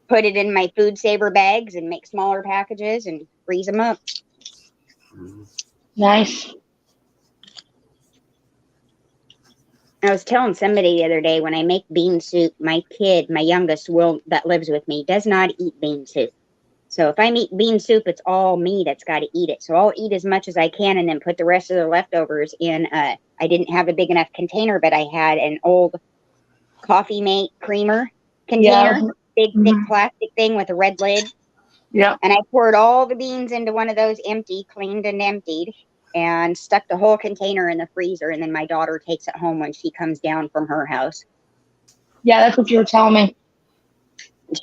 put it in my food saver bags and make smaller packages and freeze them up. Nice. I was telling somebody the other day, when I make bean soup, my kid, my youngest, that lives with me, does not eat bean soup. So if I make bean soup, it's all me that's got to eat it. So I'll eat as much as I can and then put the rest of the leftovers in. I didn't have a big enough container, but I had an old Coffee Mate creamer container, big thick plastic thing with a red lid. Yeah. And I poured all the beans into one of those cleaned and emptied, and stuck the whole container in the freezer. And then my daughter takes it home when she comes down from her house. Yeah, that's what you were telling me.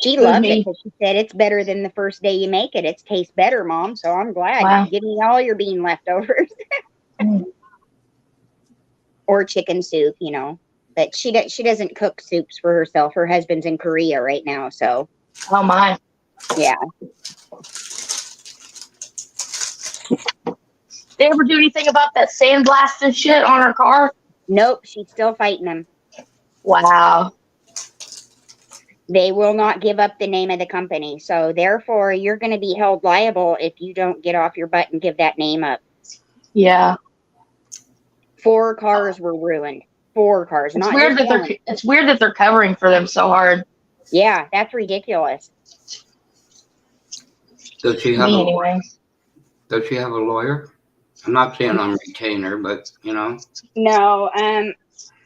She loved it because she said it's better than the first day you make it. It tastes better, Mom. So I'm glad. Wow. Give me all your bean leftovers. Or chicken soup, you know. But she doesn't cook soups for herself. Her husband's in Korea right now, so. Oh my. Yeah. They ever do anything about that sandblasted shit on her car? Nope, she's still fighting them. Wow. They will not give up the name of the company. So therefore, you're going to be held liable if you don't get off your butt and give that name up. Yeah. 4 cars were ruined. 4 cars. It's weird that they're covering for them so hard. Yeah, that's ridiculous. Does she have Does she have a lawyer? I'm not saying I'm a retainer, but you know. No,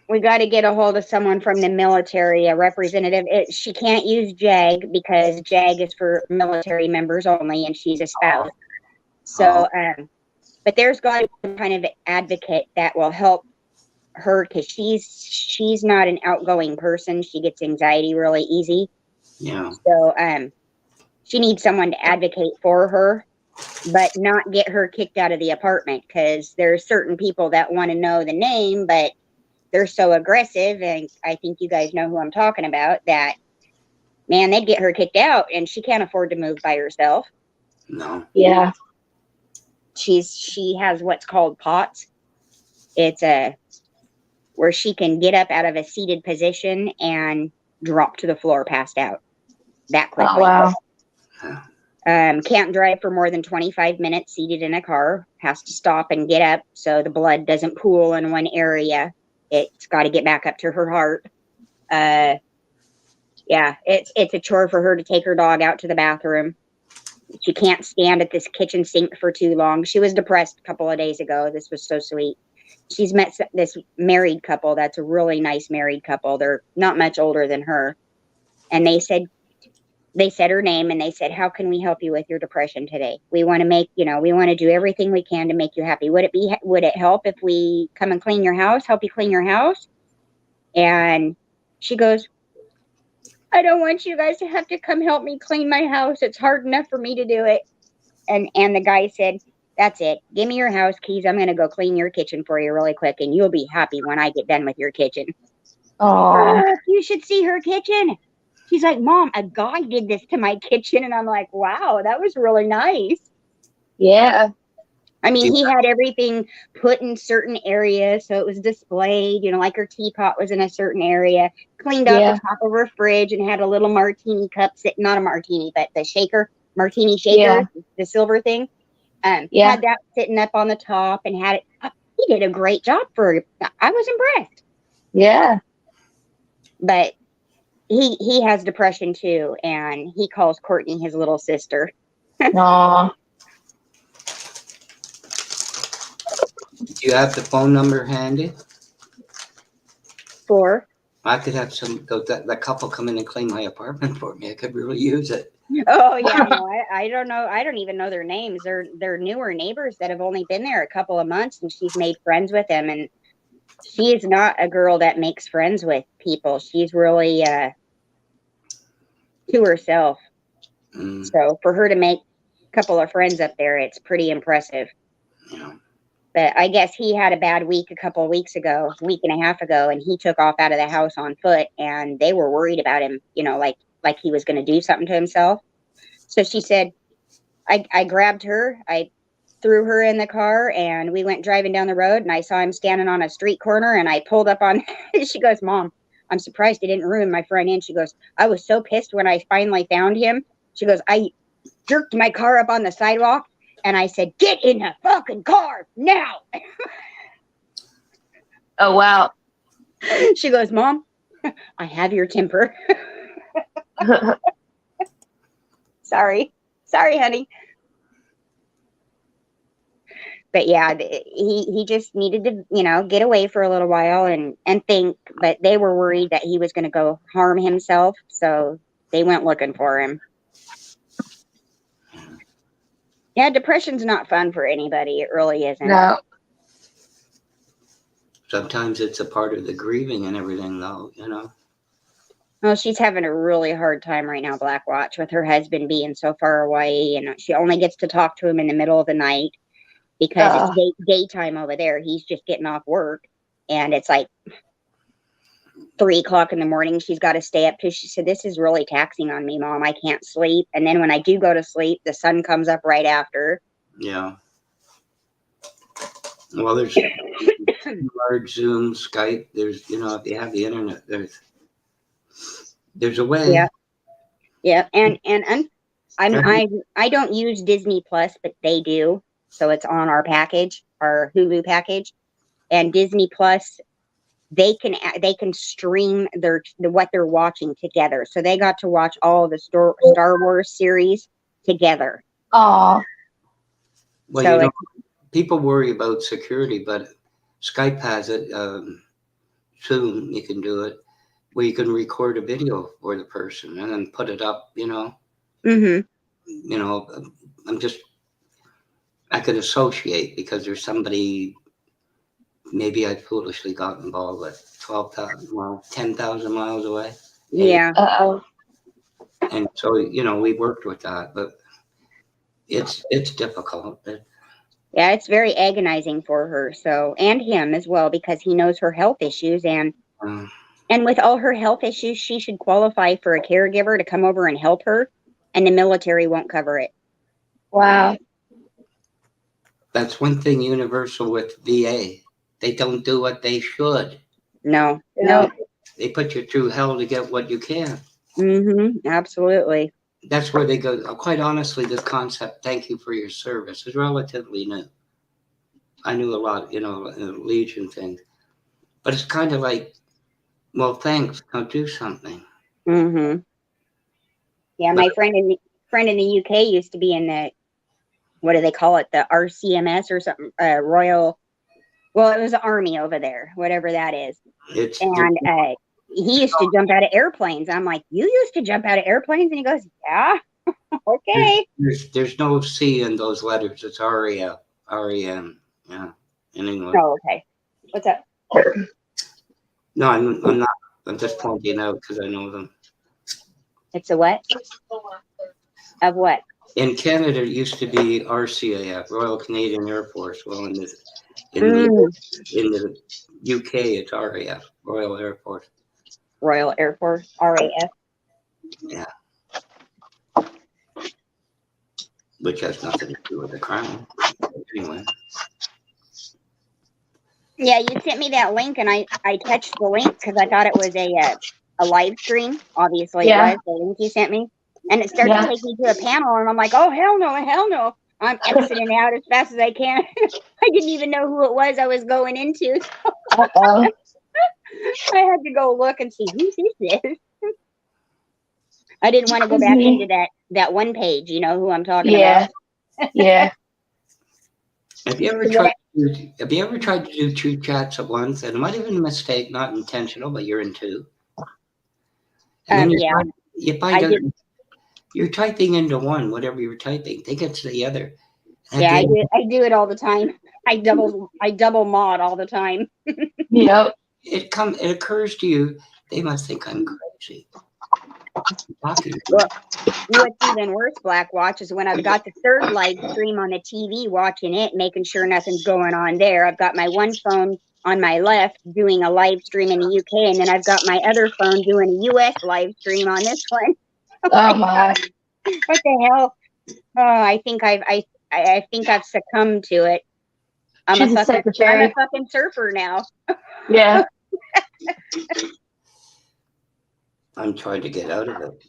we got to get a hold of someone from the military, a representative. She can't use JAG because JAG is for military members only, and she's a spouse. So, but there's got to be some kind of advocate that will help her, because she's not an outgoing person. She gets anxiety really easy. Yeah. So, she needs someone to advocate for her, but not get her kicked out of the apartment, because there are certain people that want to know the name, but they're so aggressive, and I think you guys know who I'm talking about, that, man, they'd get her kicked out, and she can't afford to move by herself. No. Yeah. She has what's called POTS. It's where she can get up out of a seated position and drop to the floor passed out that quickly. Oh, wow. Can't drive for more than 25 minutes seated in a car. Has to stop and get up so the blood doesn't pool in one area. It's got to get back up to her heart. Yeah, it's a chore for her to take her dog out to the bathroom. She can't stand at this kitchen sink for too long. She was depressed a couple of days ago. This was so sweet. She's met this married couple. That's a really nice married couple. They're not much older than her. And they said her name and they said, how can we help you with your depression today? We want to do everything we can to make you happy. Would it help if we come and clean your house, help you clean your house? And she goes, I don't want you guys to have to come help me clean my house. It's hard enough for me to do it. And the guy said, that's it. Give me your house keys. I'm going to go clean your kitchen for you really quick. And you'll be happy when I get done with your kitchen. Oh, You should see her kitchen. She's like, Mom, a guy did this to my kitchen. And I'm like, wow, that was really nice. yeah. I mean, he had everything put in certain areas. So it was displayed, like her teapot was in a certain area, cleaned out the top of her fridge and had a little martini cup, not a martini, but the martini shaker, the silver thing. Had that sitting up on the top and had it. He did a great job I was impressed. Yeah. But he has depression too. And he calls Courtney his little sister. Aw. Do you have the phone number handy? For? I could have that couple come in and clean my apartment for me. I could really use it. Oh yeah, no, I don't know. I don't even know their names. They're newer neighbors that have only been there a couple of months, and she's made friends with them. And she is not a girl that makes friends with people. She's really to herself. So for her to make a couple of friends up there, it's pretty impressive. Yeah. But I guess he had a bad week a week and a half ago, and he took off out of the house on foot, and they were worried about him, like he was going to do something to himself. So she said, I grabbed her, I threw her in the car, and we went driving down the road, and I saw him standing on a street corner, and I pulled up on, she goes, Mom, I'm surprised he didn't ruin my front end. She goes, I was so pissed when I finally found him. She goes, I jerked my car up on the sidewalk, and I said, get in the fucking car now. Oh, wow. She goes, Mom, I have your temper. Sorry, honey. But yeah, he just needed to, get away for a little while and think. But they were worried that he was going to go harm himself. So they went looking for him. Yeah, depression's not fun for anybody. It really isn't. No. Sometimes it's a part of the grieving and everything, though, Well, she's having a really hard time right now, Black Watch, with her husband being so far away, and she only gets to talk to him in the middle of the night because it's daytime over there. He's just getting off work, and it's like 3:00 in the morning. She's got to stay up too. She said, this is really taxing on me, Mom. I can't sleep. And then when I do go to sleep, the sun comes up right after. Yeah. Well, there's large Zoom, Skype. There's, if you have the internet, there's a way. Yeah. Yeah. And I don't use Disney Plus, but they do. So it's on our package, our Hulu package, and Disney Plus. They can stream what they're watching together. So they got to watch all of the Star Wars series together. Oh. Well, so people worry about security, but Skype has it. Soon you can do it, where you can record a video for the person and then put it up. Mm-hmm. I could associate because there's somebody. Maybe I foolishly got involved with 10,000 miles away. Yeah. Uh-oh. And so, we worked with that, but it's difficult. Yeah, it's very agonizing for her. So, and him as well, because he knows her health issues, and with all her health issues, she should qualify for a caregiver to come over and help her, and the military won't cover it. Wow. That's one thing universal with VA. They don't do what they should. No. They put you through hell to get what you can. Mm-hmm. Absolutely. that's where they go. Quite honestly, this concept, thank you for your service, is relatively new. I knew a lot, Legion thing. But it's kind of like, well, thanks, now do something. Mm-hmm. Yeah, But my friend in the UK used to be in the, what do they call it? The RCMS or something, Royal. Well, it was the army over there, whatever that is. it's And he used to jump out of airplanes. I'm like, you used to jump out of airplanes? And he goes, yeah, okay. there's no C in those letters. It's REF, REM, yeah, in English. Oh, okay. What's up? No, I'm not. I'm just pointing out because I know them. It's a what? Of what? In Canada, it used to be RCAF, Royal Canadian Air Force. Well, in Mm, the UK, it's RAF, Royal Air Force. Royal Air Force, RAF. Yeah, which has nothing to do with the crown. Anyway. Yeah, you sent me that link, and I touched the link because I thought it was a live stream. Obviously, it was the link you sent me, and it started to take me to a panel, and I'm like, oh hell no, hell no! I'm exiting out as fast as I can. I didn't even know who it was I was going into. Uh-oh. I had to go look and see who's this. I didn't want to go back into that one page. You know who I'm talking about? Yeah. Have you ever tried to do two chats at once? And it might have been a mistake, not intentional, but you're in two. And then you're typing into one, whatever you're typing. Think it's the other. Yeah, I do it all the time. I double mod all the time. Yep. It occurs to you, they must think I'm crazy. Well, what's even worse, Black Watch, is when I've got the third live stream on the TV, watching it, making sure nothing's going on there. I've got my one phone on my left doing a live stream in the UK, and then I've got my other phone doing a US live stream on this one. Oh my! What the hell? Oh, I think I've succumbed to it. I'm a fucking surfer now. Yeah. I'm trying to get out of it.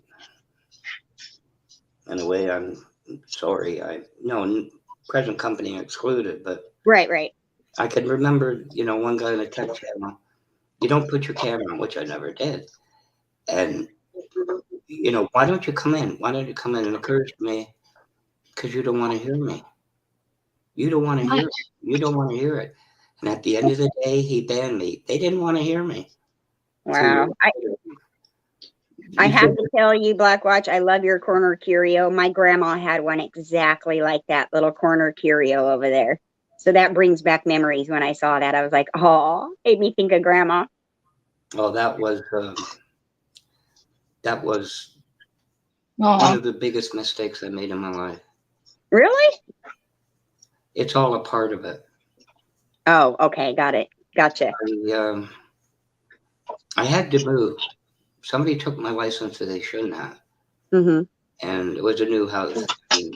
In a way, I'm sorry. Present company excluded, but right. I can remember, one guy in a tech channel. You don't put your camera on, which I never did. And why don't you come in? Why don't you come in? And it occurs to me, because you don't want to hear me. You don't want to hear it. You don't want to hear it. And at the end of the day, he banned me. They didn't want to hear me. Wow. I have to tell you, Black Watch, I love your corner curio. My grandma had one exactly like that little corner curio over there. So that brings back memories when I saw that. I was like, oh, made me think of grandma. Oh, that was one of the biggest mistakes I made in my life. Really? It's all a part of it. Oh, okay. Got it. Gotcha. I had to move. Somebody took my license that they shouldn't have. Mm-hmm. And it was a new house. And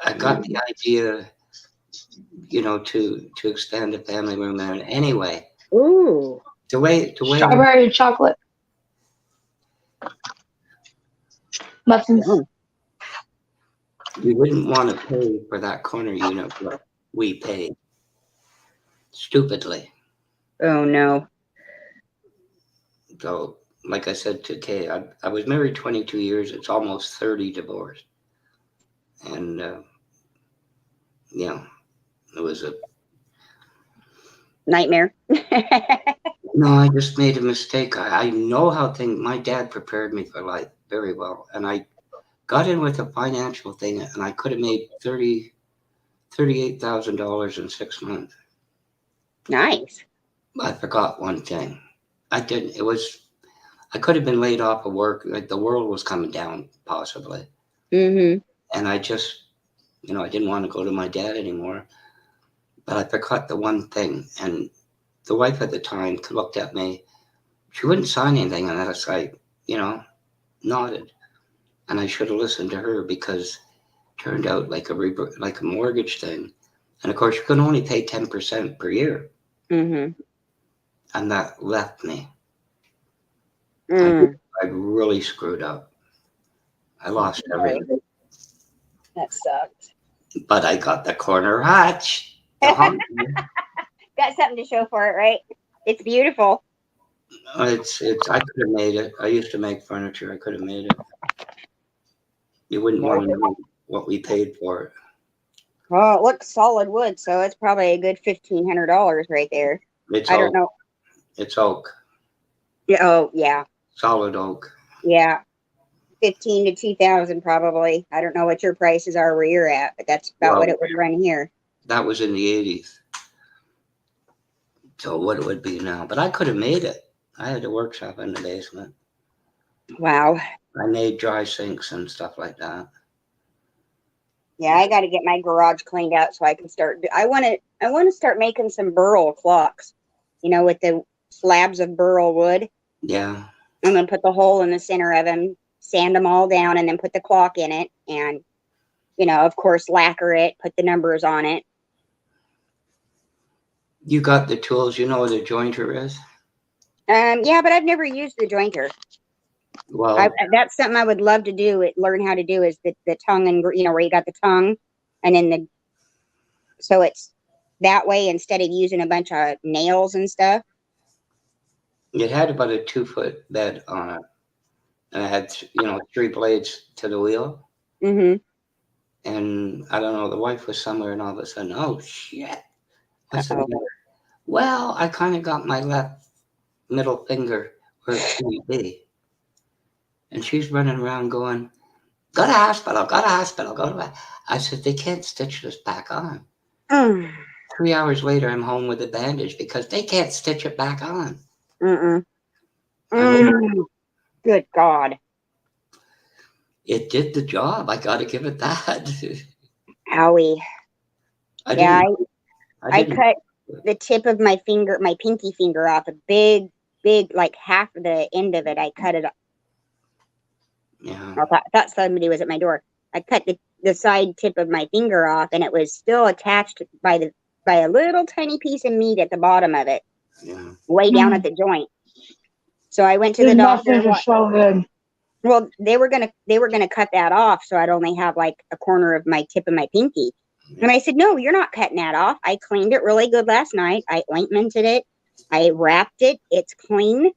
I got the idea, to expand the family room there. Anyway. Ooh. The way Strawberry and chocolate. Muffins. We wouldn't want to pay for that corner unit what we paid. Stupidly. Oh no. So, like I said to Kay, I was married 22 years. It's almost 30 divorced. And, it was a nightmare. No, I just made a mistake. I know how my dad prepared me for life very well. And I got in with a financial thing, and I could have made $38,000 in 6 months. Nice. I forgot one thing. I didn't. I could have been laid off of work. Like the world was coming down, possibly. Mm-hmm. And I just, I didn't want to go to my dad anymore. But I forgot the one thing. And the wife at the time looked at me. She wouldn't sign anything unless I, nodded. And I should have listened to her, because it turned out like a mortgage thing. And of course, you can only pay 10% per year. Mm-hmm. And that left me. Mm. I really screwed up. I lost everything. That sucks. But I got the corner hutch. To haunt me. Got something to show for it, right? It's beautiful. It's. I could have made it. I used to make furniture. I could have made it. You wouldn't want to know what we paid for it. Well, it looks solid wood, so it's probably a good $1,500 right there. It's I oak. don't know. It's oak. Yeah, oh, yeah. Solid oak. Yeah. 15 to 2,000 probably. I don't know what your prices are where you're at, but that's about what it would run here. That was in the 80s. So what it would be now. But I could have made it. I had a workshop in the basement. Wow. I made dry sinks and stuff like that. Yeah, I got to get my garage cleaned out so I can start. I want to start making some burl clocks, with the slabs of burl wood. Yeah. I'm going to put the hole in the center of them, sand them all down, and then put the clock in it. And, of course, lacquer it, put the numbers on it. You got the tools. You know what a jointer is? Yeah, but I've never used the jointer. Well, that's something I would love to do. Learn how to do is the tongue and where you got the tongue, and then so it's that way instead of using a bunch of nails and stuff. it had about a 2-foot bed on it, and it had 3 blades to the wheel. Mm-hmm. And I don't know, the wife was somewhere, and all of a sudden, oh shit! What's the Uh-oh. matter? Well, I kind of got my left middle finger where it shouldn't be. And she's running around going, go to hospital, go to hospital, go to. I said, they can't stitch this back on. 3 hours later, I'm home with a bandage because they can't stitch it back on. Good God. It did the job. I got to give it that. Owie. I cut the tip of my finger, my pinky finger off, a big, like half of the end of it. I cut it off. Yeah. I thought somebody was at my door. I cut the side tip of my finger off, and it was still attached by a little tiny piece of meat at the bottom of it, way down at the joint. So I went to the doctor. So good. Well, they were gonna cut that off, so I'd only have like a corner of my tip of my pinky. And I said, no, you're not cutting that off. I cleaned it really good last night. I ointmented it. I wrapped it. It's clean.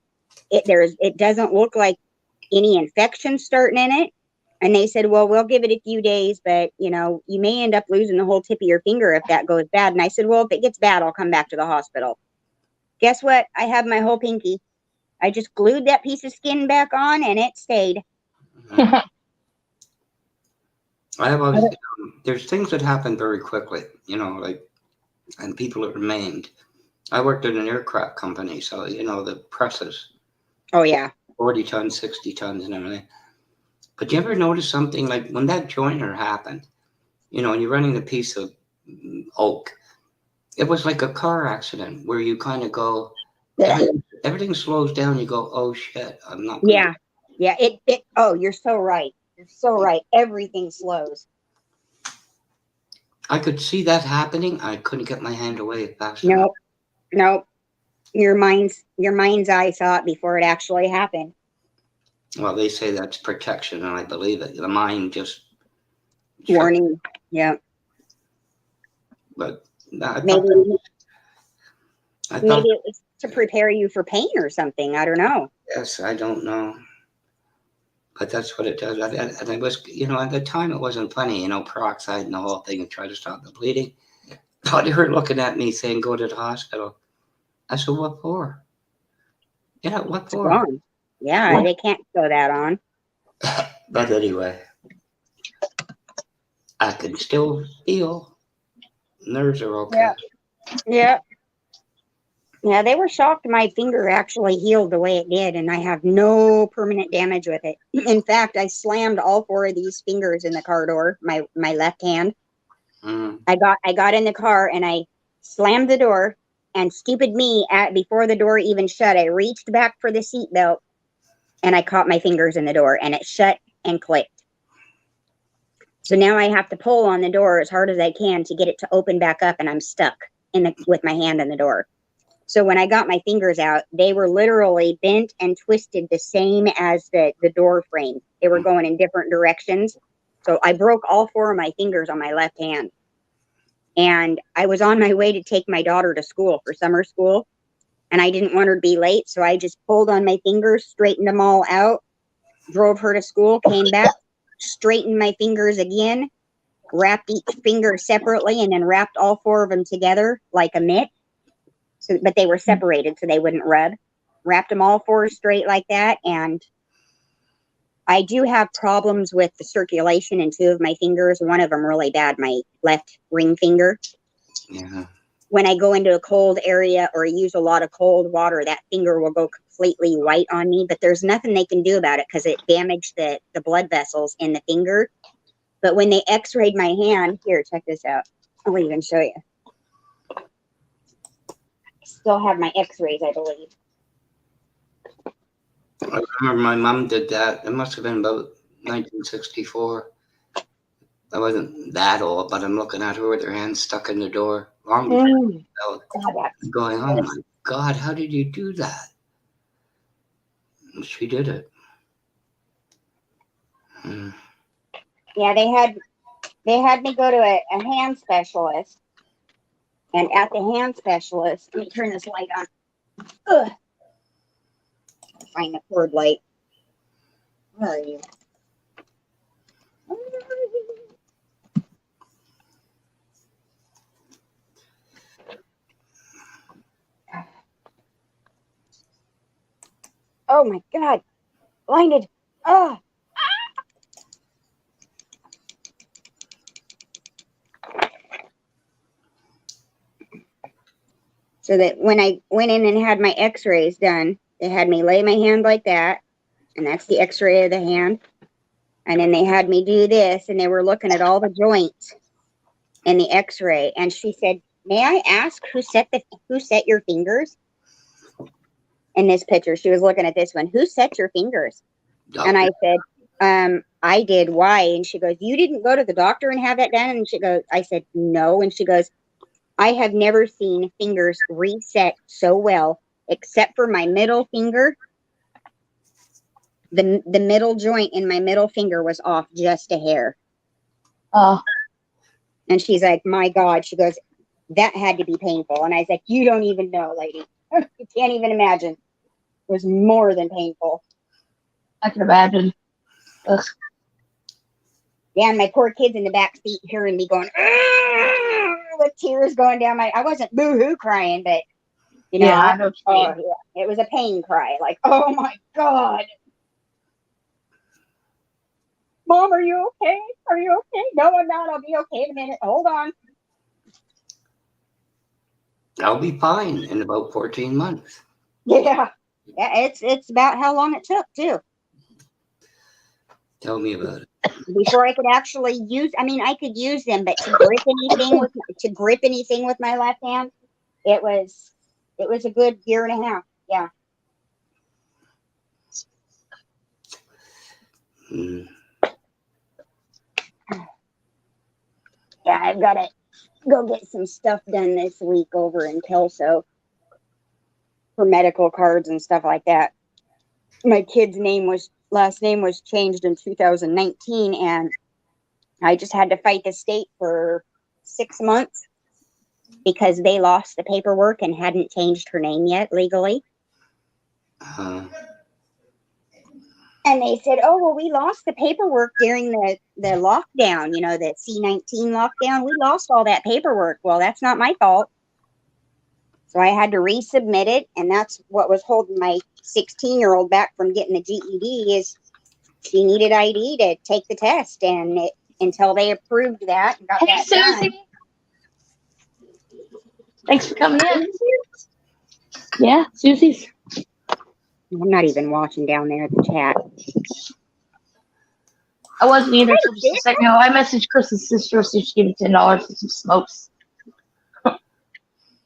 It doesn't look like any infection starting in it. And they said, well, we'll give it a few days, but you may end up losing the whole tip of your finger if that goes bad. And I said, well, if it gets bad, I'll come back to the hospital. Guess what? I have my whole pinky. I just glued that piece of skin back on and it stayed. There's things that happen very quickly, and people are maimed. I worked at an aircraft company, so, the presses. Oh, yeah. 40 tons, 60 tons and everything. But you ever notice something like when that joiner happened, and you're running a piece of oak, it was like a car accident where you kind of go, everything slows down. You go, oh shit, I'm not. Yeah. Oh, you're so right. You're so right. Everything slows. I could see that happening. I couldn't get my hand away fast enough. Nope. Your mind's eye saw it before it actually happened. Well, they say that's protection, and I believe it. The mind just warning. Yeah. But maybe it was to prepare you for pain or something. I don't know. Yes, I don't know. But that's what it does. And it was, at the time it wasn't funny, peroxide and the whole thing and try to stop the bleeding. But they were looking at me saying, go to the hospital. I said, what for? What for? Wrong. Yeah, they can't go that on. But anyway, I can still feel. Nerves are okay. Yeah. Yeah, they were shocked my finger actually healed the way it did, and I have no permanent damage with it. In fact, I slammed all 4 of these fingers in the car door, my left hand. I got in the car and I slammed the door, and stupid me, before the door even shut, I reached back for the seatbelt and I caught my fingers in the door and it shut and clicked. So now I have to pull on the door as hard as I can to get it to open back up, and I'm stuck with my hand in the door. So when I got my fingers out, they were literally bent and twisted the same as the door frame. They were going in different directions. So I broke all 4 of my fingers on my left hand. And I was on my way to take my daughter to school for summer school. And I didn't want her to be late. So I just pulled on my fingers, straightened them all out, drove her to school, came back, straightened my fingers again, wrapped each finger separately, and then wrapped all 4 of them together like a mitt. So, but they were separated so they wouldn't rub. Wrapped them all 4 straight like that. And I do have problems with the circulation in 2 of my fingers. One of them really bad, my left ring finger. Yeah. When I go into a cold area or use a lot of cold water, that finger will go completely white on me. But there's nothing they can do about it because it damaged the blood vessels in the finger. But when they x-rayed my hand, here, check this out. I'll even show you. I still have my x-rays, I believe. I remember my mom did that. It must have been about 1964. I wasn't that old, but I'm looking at her with her hand stuck in the door. Long before going, oh my God, how did you do that? And she did it. Yeah, they had me go to a hand specialist. And at the hand specialist, let me turn this light on. Ugh. Find the cord light. Where are you? Oh my God. Blinded. Oh. So that when I went in and had my x-rays done, they had me lay my hand like that. And that's the x-ray of the hand. And then they had me do this, and they were looking at all the joints in the x-ray. And she said, may I ask who set your fingers? In this picture, she was looking at this one. Who set your fingers? Doctor. And I said, I did. Why? And she goes, you didn't go to the doctor and have that done? And she goes, I said, no. And she goes, I have never seen fingers reset so well, except for my middle finger. The middle joint in my middle finger was off just a hair. Oh. And she's like, my God. She goes, that had to be painful. And I was like, you don't even know, lady. You can't even imagine. It was more than painful. I can imagine. Ugh. Yeah, and my poor kids in the back seat hearing me going, with tears going down I wasn't boo-hoo crying, but, you know, Yeah, I know what you mean. yeah, it was a pain cry. Like, oh my God. Mom, are you okay? Are you okay? No, I'm not. I'll be okay in a minute. Hold on. I'll be fine in about 14 months. Yeah. Yeah, it's about how long it took, too. Tell me about it. Before I could actually use, I could use them, but to grip anything with my left hand, it was a good year and a half. Yeah. Yeah, I've got to go get some stuff done this week over in Kelso for medical cards and stuff like that. My kid's last name was changed in 2019, and I just had to fight the state for 6 months because they lost the paperwork and hadn't changed her name yet legally. And they said, oh, well, we lost the paperwork during the lockdown, the C-19 lockdown. We lost all that paperwork. Well, that's not my fault. So I had to resubmit it. And that's what was holding my 16-year-old back from getting the GED is she needed ID to take the test. And until they approved that and got Hey, that Susie. done. Thanks for coming in. Yeah, Susie's. I'm not even watching down there at the chat. I wasn't either until just a second ago. I messaged Chris's sister, so she gave me $10 for some smokes. Oh,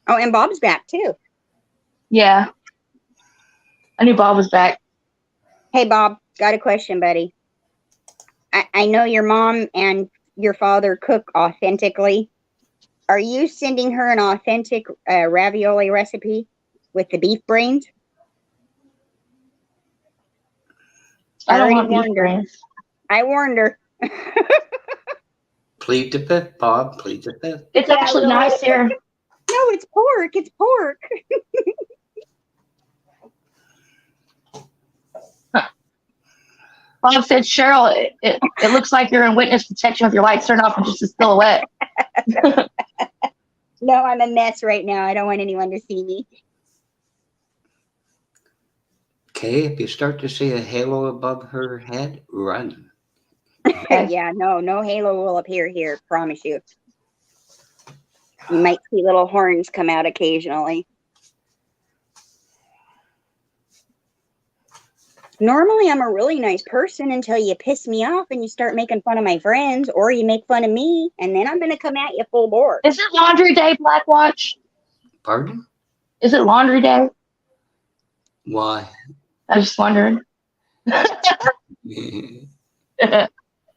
and Bob's back too. Yeah. I knew Bob was back. Hey, Bob, got a question, buddy. I know your mom and your father cook authentically. Are you sending her an authentic ravioli recipe? with the beef brains. I don't already want beef warned her. brains. I warned her. Plead the fifth, Bob. Plead the fifth. It's Yeah, actually really. nice here. No, it's pork. It's pork. Bob said, Cheryl, it looks like you're in witness protection with your lights turned off and just a silhouette. No, I'm a mess right now. I don't want anyone to see me. Okay, if you start to see a halo above her head, run. Okay. Yeah, no halo will appear here. Promise you. You might see little horns come out occasionally. Normally, I'm a really nice person until you piss me off and you start making fun of my friends, or you make fun of me, and then I'm going to come at you full bore. Is it laundry day, Black Watch? Pardon? Is it laundry day? Why? I just wondered.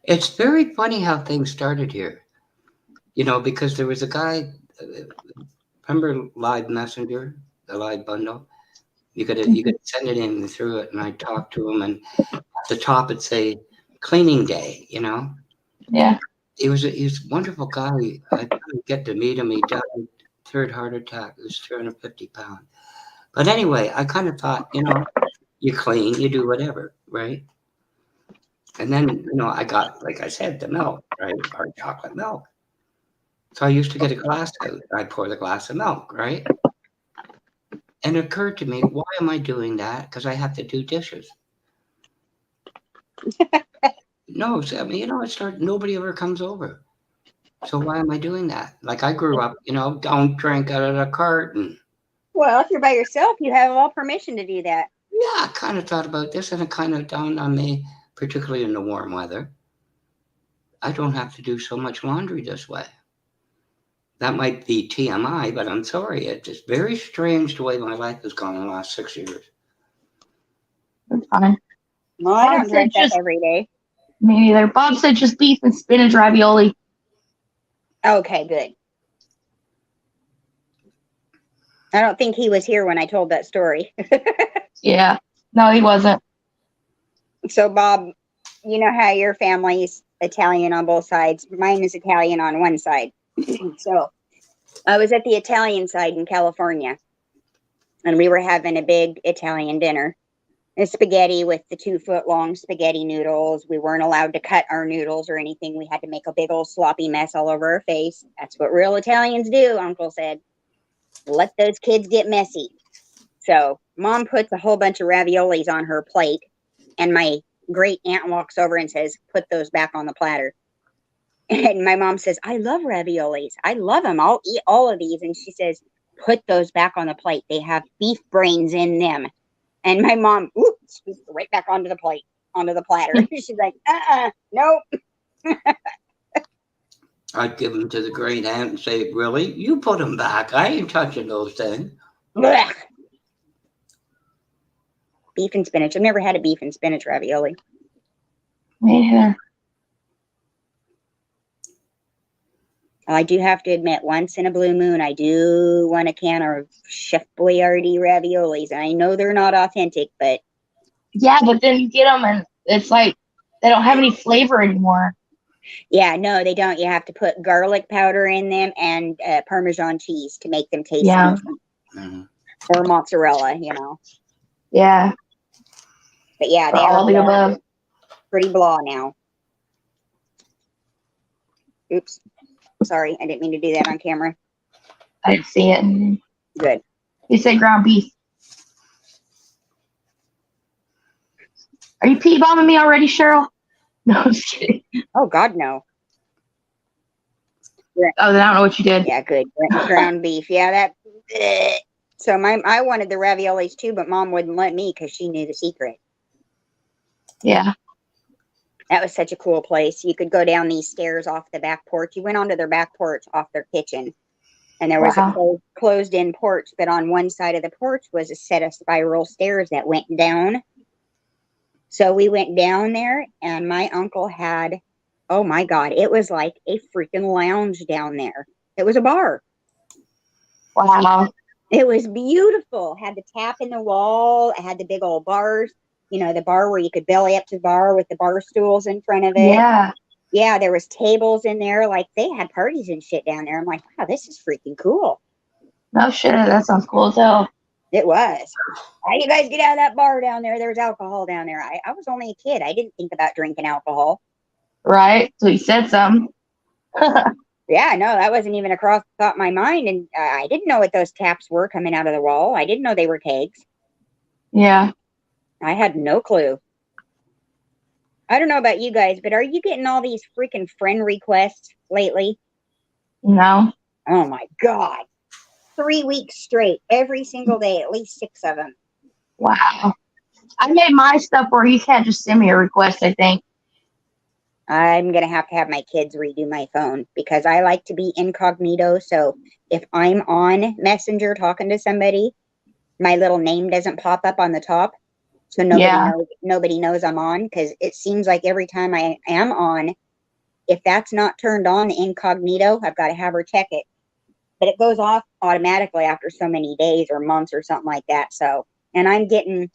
It's very funny how things started here. You know, because there was a guy, remember Live Messenger, the Live Bundle? You could send it in through it, and I'd talk to him, and at the top it'd say cleaning day, you know? Yeah. He was a wonderful guy. I didn't get to meet him. He died third heart attack. He was 350 pounds. But anyway, I kind of thought, you know, you clean, you do whatever, right? And then, you know, I got, like I said, the milk, right? Our chocolate milk. So I used to get a glass out. I'd pour the glass of milk, right? And it occurred to me, why am I doing that? Because I have to do dishes. No, I mean, you know, nobody ever comes over. So why am I doing that? Like I grew up, you know, don't drink out of the carton. Well, if you're by yourself, you have all permission to do that. Yeah, I kind of thought about this, and it kind of dawned on me, particularly in the warm weather. I don't have to do so much laundry this way. That might be TMI, but I'm sorry. It's just very strange the way my life has gone in the last 6 years. That's fine. Well, I Bob don't drink said that every day. Me neither. Bob said just beef and spinach ravioli. Okay, good. I don't think he was here when I told that story. Yeah. No, he wasn't. So, Bob, you know how your family's Italian on both sides? Mine is Italian on one side. So, I was at the Italian side in California, and we were having a big Italian dinner. A spaghetti with the 2-foot-long spaghetti noodles. We weren't allowed to cut our noodles or anything. We had to make a big old sloppy mess all over our face. That's what real Italians do, Uncle said. Let those kids get messy. So Mom puts a whole bunch of raviolis on her plate, and my great aunt walks over and says, put those back on the platter. And my mom says, I love raviolis. I love them. I'll eat all of these. And she says, put those back on the plate. They have beef brains in them. And my mom, scooped right back onto the plate, onto the platter. She's like, nope. I'd give them to the great aunt and say, really? You put them back. I ain't touching those things. Blech. Beef and spinach. I've never had a beef and spinach ravioli. Me neither. I do have to admit, once in a blue moon, I do want a can of Chef Boyardee raviolis. And I know they're not authentic, but... Yeah, but then you get them and it's like they don't have any flavor anymore. Yeah, no, they don't. You have to put garlic powder in them and Parmesan cheese to make them taste Mm-hmm. or mozzarella, you know. Yeah. But yeah, they all the above. Pretty blah now. Oops. Sorry, I didn't mean to do that on camera. I see it. Good. You said ground beef. Are you pee bombing me already, Cheryl? No, I'm just kidding. Oh, God, no. Oh, then I don't know what you did. Yeah, good. Ground beef. Yeah, that. So I wanted the raviolis too, but Mom wouldn't let me because she knew the secret. Yeah. That was such a cool place. You could go down these stairs off the back porch. You went onto their back porch off their kitchen. And there was a closed-in porch, but on one side of the porch was a set of spiral stairs that went down. So we went down there, and my uncle had, oh my God, it was like a freaking lounge down there. It was a bar. Wow. It was beautiful. Had the tap in the wall. It had the big old bars. The bar where you could belly up to the bar with the bar stools in front of it. Yeah. Yeah, there was tables in there. Like, they had parties and shit down there. I'm like, wow, this is freaking cool. No shit. That sounds cool as hell. It was. How you guys get out of that bar down there? There was alcohol down there. I was only a kid. I didn't think about drinking alcohol. Right. So you said something. Yeah, no, that wasn't even across the thought of my mind. And I didn't know what those taps were coming out of the wall. I didn't know they were kegs. Yeah. I had no clue. I don't know about you guys, but are you getting all these freaking friend requests lately? No. Oh my God. 3 weeks straight, every single day, at least 6 of them. Wow. I made my stuff where you can't just send me a request, I think. I'm going to have my kids redo my phone because I like to be incognito. So if I'm on Messenger talking to somebody, my little name doesn't pop up on the top. So nobody knows I'm on, because it seems like every time I am on, if that's not turned on, the incognito, I've got to have her check it. But it goes off automatically after so many days or months or something like that. So, and I'm getting,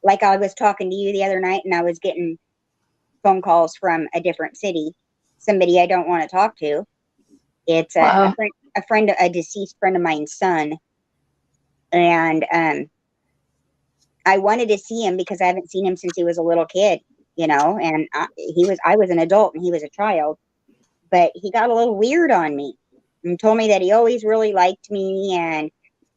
like I was talking to you the other night, and I was getting phone calls from a different city, somebody I don't want to talk to. It's a deceased friend of mine's son. And I wanted to see him because I haven't seen him since he was a little kid, and I was an adult and he was a child, but he got a little weird on me and told me that he always really liked me. And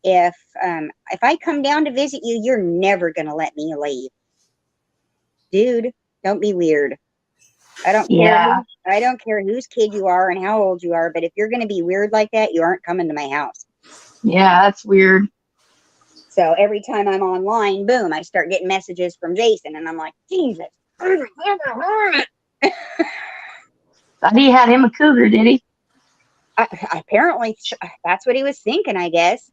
if I come down to visit you, you're never going to let me leave. Dude, don't be weird. I don't care. Yeah. I don't care whose kid you are and how old you are, but if you're going to be weird like that, you aren't coming to my house. Yeah, that's weird. So every time I'm online, boom, I start getting messages from Jason, and I'm like, Jesus. He had him a cougar, did he? Apparently, that's what he was thinking, I guess.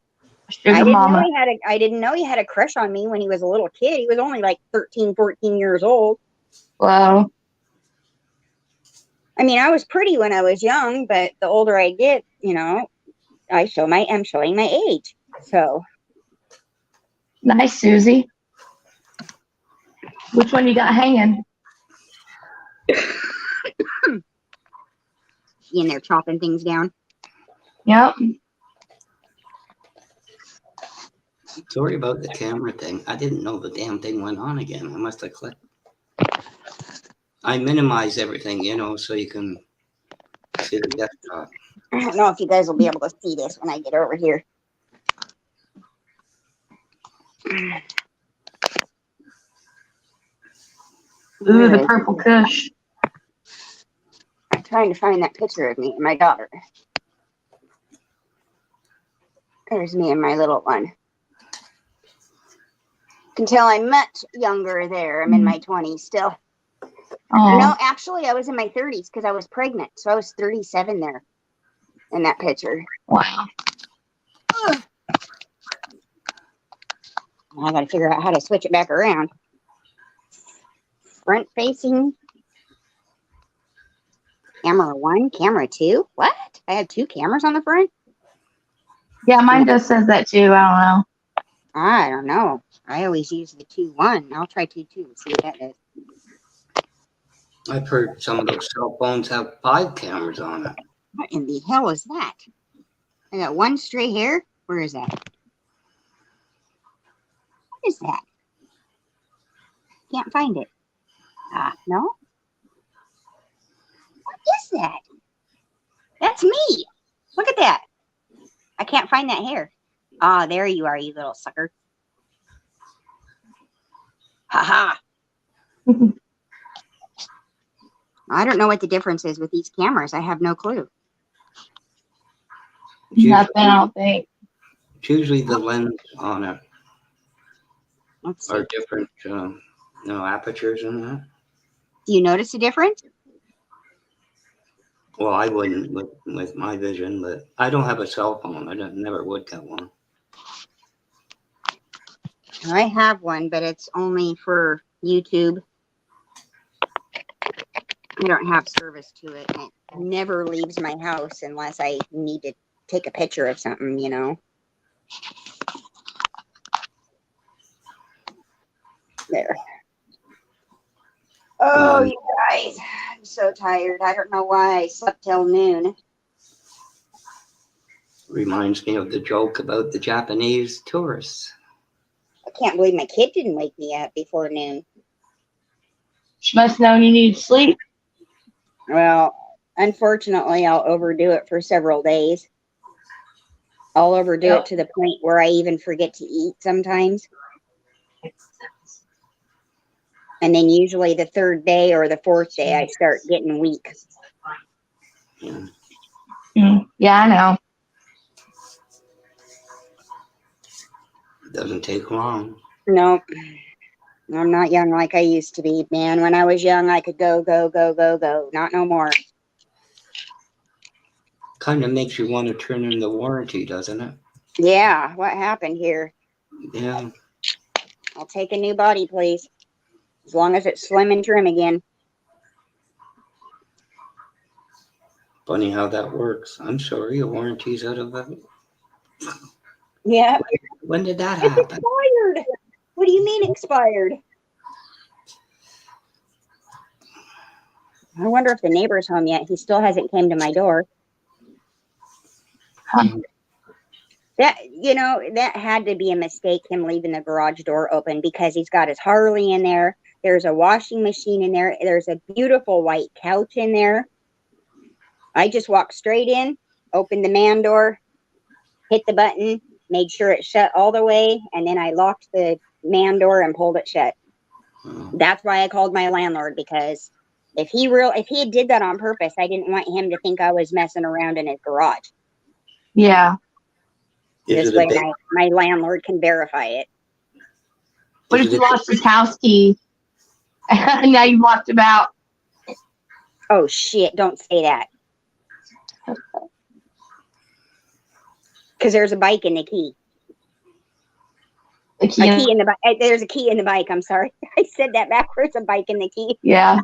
Sugar mama. I didn't know he had a crush on me when he was a little kid. He was only like 13, 14 years old. Wow. I mean, I was pretty when I was young, but the older I get, I'm showing my age. So. Nice, Susie. Which one you got hanging? In there chopping things down. Yep. Sorry about the camera thing. I didn't know the damn thing went on again. I must have clicked. I minimize everything, so you can see the desktop. I don't know if you guys will be able to see this when I get over here. Ooh, the purple kush. I'm trying to find that picture of me and my daughter. There's me and my little one. You can tell I'm much younger there. I'm in my 20s still. Oh. No, actually, I was in my 30s because I was pregnant. So I was 37 there in that picture. Wow. Ugh. I got to figure out how to switch it back around. Front facing. Camera 1, camera 2. What? I have 2 cameras on the front? Yeah, mine just says that too. I I don't know. I always use the 2-1. I'll try 2-2 and see what that is. I've heard some of those cell phones have 5 cameras on it. What in the hell is that? I got 1 stray hair. Where is that? What is that? Can't find it. No? What is that? That's me. Look at that. I can't find that hair. There you are, you little sucker. Ha ha. I don't know what the difference is with these cameras. I have no clue. Nothing, I don't think. It's usually the lens on it are different, apertures and that. Do you notice a difference? Well, I wouldn't with my vision, but I don't have a cell phone. I never would get one. I have one, but it's only for YouTube. I don't have service to it. It never leaves my house unless I need to take a picture of something, There. Oh, you guys. I'm so tired. I don't know why I slept till noon. Reminds me of the joke about the Japanese tourists. I can't believe my kid didn't wake me up before noon. She must have known you need sleep. Well, unfortunately, I'll overdo it for several days. I'll overdo it to the point where I even forget to eat sometimes. And then usually the third day or the fourth day, I start getting weak. Yeah. Yeah, I know. It doesn't take long. Nope. I'm not young like I used to be, man. When I was young, I could go. Not no more. Kind of makes you want to turn in the warranty, doesn't it? Yeah, what happened here? Yeah. I'll take a new body, please. As long as it's slim and trim again. Funny how that works. I'm sorry, your warranty's out of it. Yeah. When did that It's happen? expired. What do you mean expired? I wonder if the neighbor's home yet. He still hasn't came to my door. Huh. That had to be a mistake, him leaving the garage door open, because he's got his Harley in there. There's a washing machine in there. There's a beautiful white couch in there. I just walked straight in, opened the man door, hit the button, made sure it shut all the way, and then I locked the man door and pulled it shut. Oh. That's why I called my landlord, because if he had did that on purpose, I didn't want him to think I was messing around in his garage. Yeah. This way my landlord can verify it. What if you lost his house key? And now you locked him out. Oh shit, don't say that. Because there's a bike in the key. The key in the bike. There's a key in the bike. I'm sorry. I said that backwards. A bike in the key. Yeah.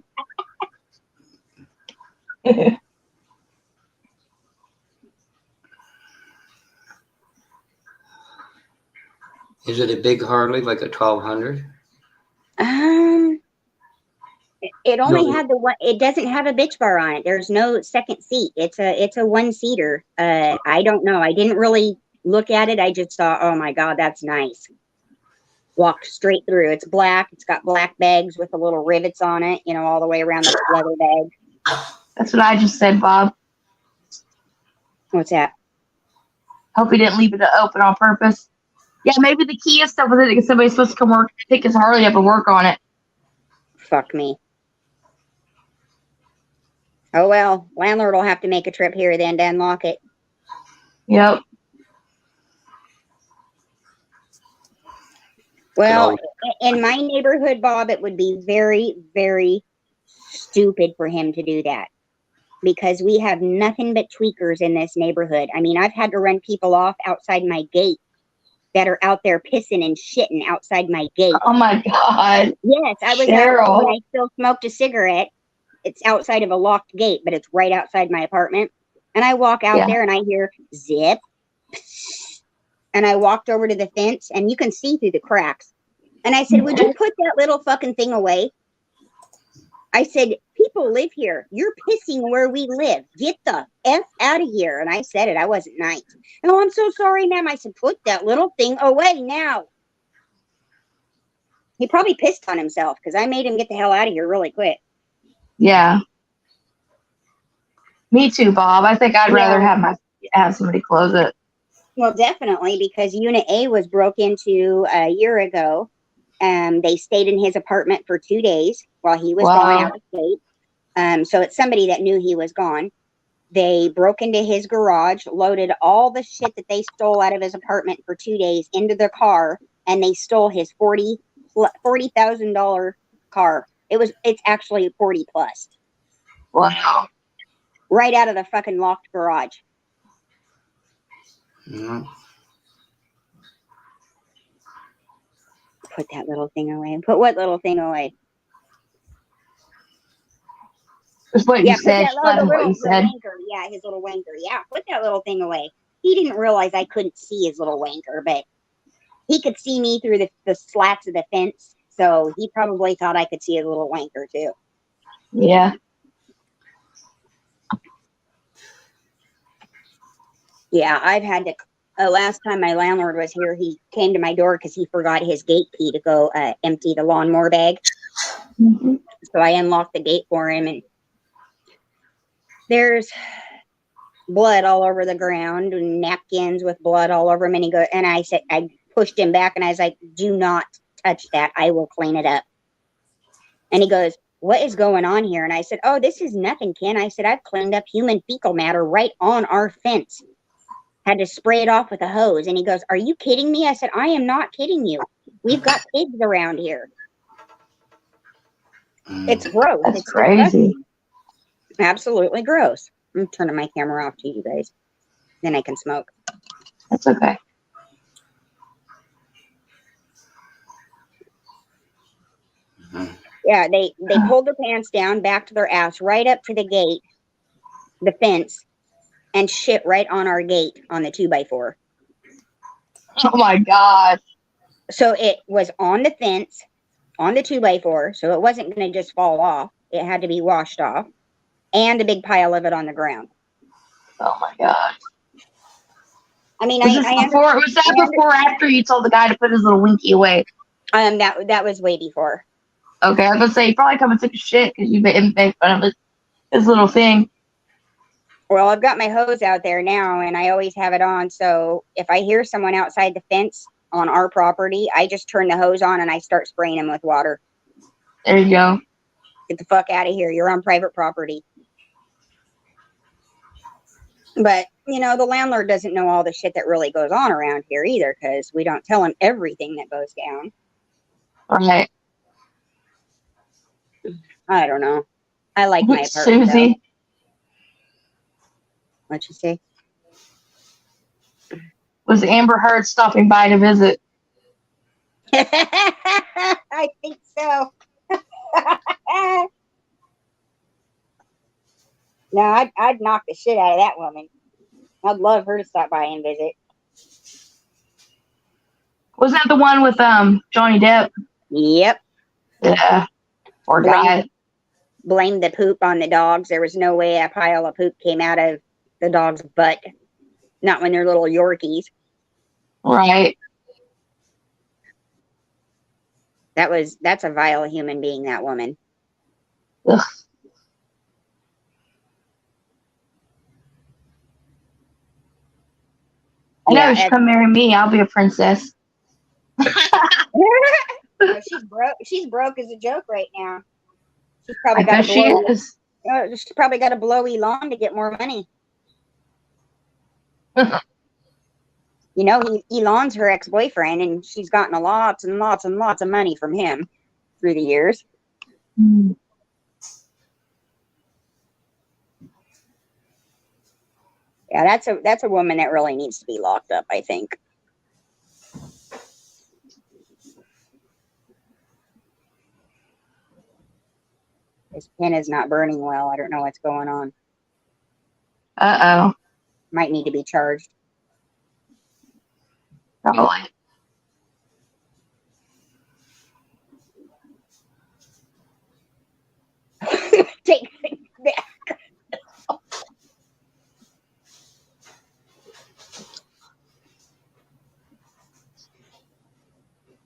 Is it a big Harley, like a 1200? It only had the one. It doesn't have a bitch bar on it. There's no second seat. It's a one-seater. I don't know. I didn't really look at it. I just saw, oh my God, that's nice. Walked straight through. It's black. It's got black bags with the little rivets on it, all the way around the leather bag. That's what I just said, Bob. What's that? Hope he didn't leave it open on purpose. Yeah, maybe the key is stuff with it because somebody's supposed to come work, pick his Harley up and work on it. Fuck me. Oh well, landlord will have to make a trip here then to unlock it. Yep. Well, in my neighborhood, Bob, it would be very, very stupid for him to do that. Because we have nothing but tweakers in this neighborhood. I mean, I've had to run people off outside my gate that are out there pissing and shitting outside my gate. Oh my God. Yes, I was out when I still smoked a cigarette. It's outside of a locked gate, but it's right outside my apartment. And I walk out there and I hear zip. And I walked over to the fence and you can see through the cracks. And I said, would you put that little fucking thing away? I said, people live here. You're pissing where we live. Get the F out of here. And I said it. I wasn't nice. Oh, I'm so sorry, ma'am. I said, put that little thing away now. He probably pissed on himself because I made him get the hell out of here really quick. Yeah. Me too, Bob. I think I'd rather have somebody close it. Well, definitely, because Unit A was broke into a year ago. They stayed in his apartment for 2 days while he was gone out of state. So it's somebody that knew he was gone. They broke into his garage, loaded all the shit that they stole out of his apartment for 2 days into their car, and they stole his $40,000 car. It's actually 40 plus. Wow. Right out of the fucking locked garage. Yeah. Put that little thing away. Put what little thing away? That's what you said. What you said. Yeah, his little wanker. Yeah, put that little thing away. he didn't realize I couldn't see his little wanker, but he could see me through the slats of the fence. So he probably thought I could see his little wanker too. Yeah. Yeah, I've had to. Last time my landlord was here, he came to my door because he forgot his gate key to go empty the lawnmower bag. Mm-hmm. So I unlocked the gate for him, and there's blood all over the ground and napkins with blood all over him. And I pushed him back, and I was like, "Do not touch that. I will clean it up." And he goes, "What is going on here?" And I said, "Oh, this is nothing, Ken." I said, "I've cleaned up human fecal matter right on our fence. Had to spray it off with a hose." And he goes, "Are you kidding me?" I said, "I am not kidding you. We've got pigs around here. It's gross. That's it's crazy. disgusting. Absolutely gross." I'm turning my camera off to you guys. Then I can smoke. That's okay. Yeah, they pulled their pants down, back to their ass, right up to the gate, the fence, and shit right on our gate on the 2x4. Oh my God. So it was on the fence, on the 2x4, so it wasn't going to just fall off. It had to be washed off, and a big pile of it on the ground. Oh my God. I mean, Was that before or after you told the guy to put his little winky away? That was way before. Okay, I was gonna say you probably come and took a shit because you made fun of his little thing. Well, I've got my hose out there now, and I always have it on. So if I hear someone outside the fence on our property, I just turn the hose on and I start spraying them with water. There you go. Get the fuck out of here. You're on private property. But, the landlord doesn't know all the shit that really goes on around here either, because we don't tell him everything that goes down. Right. I don't know. I like my apartment. Susie. Though. What'd you say? Was Amber Heard stopping by to visit? I think so. No, I'd knock the shit out of that woman. I'd love her to stop by and visit. Wasn't that the one with Johnny Depp? Yep. Yeah. Poor guy. Blame the poop on the dogs. There was no way a pile of poop came out of the dog's butt. Not when they're little Yorkies. Right. That's a vile human being, that woman. Ugh. I know, she come marry me. I'll be a princess. She's broke as a joke right now. She's probably got she's probably got to blow Elon to get more money. Elon's her ex-boyfriend, and she's gotten lots and lots and lots of money from him through the years. Mm. Yeah, that's a woman that really needs to be locked up, I think. This pen is not burning well. I don't know what's going on. Uh-oh. Might need to be charged. Probably. Take it back.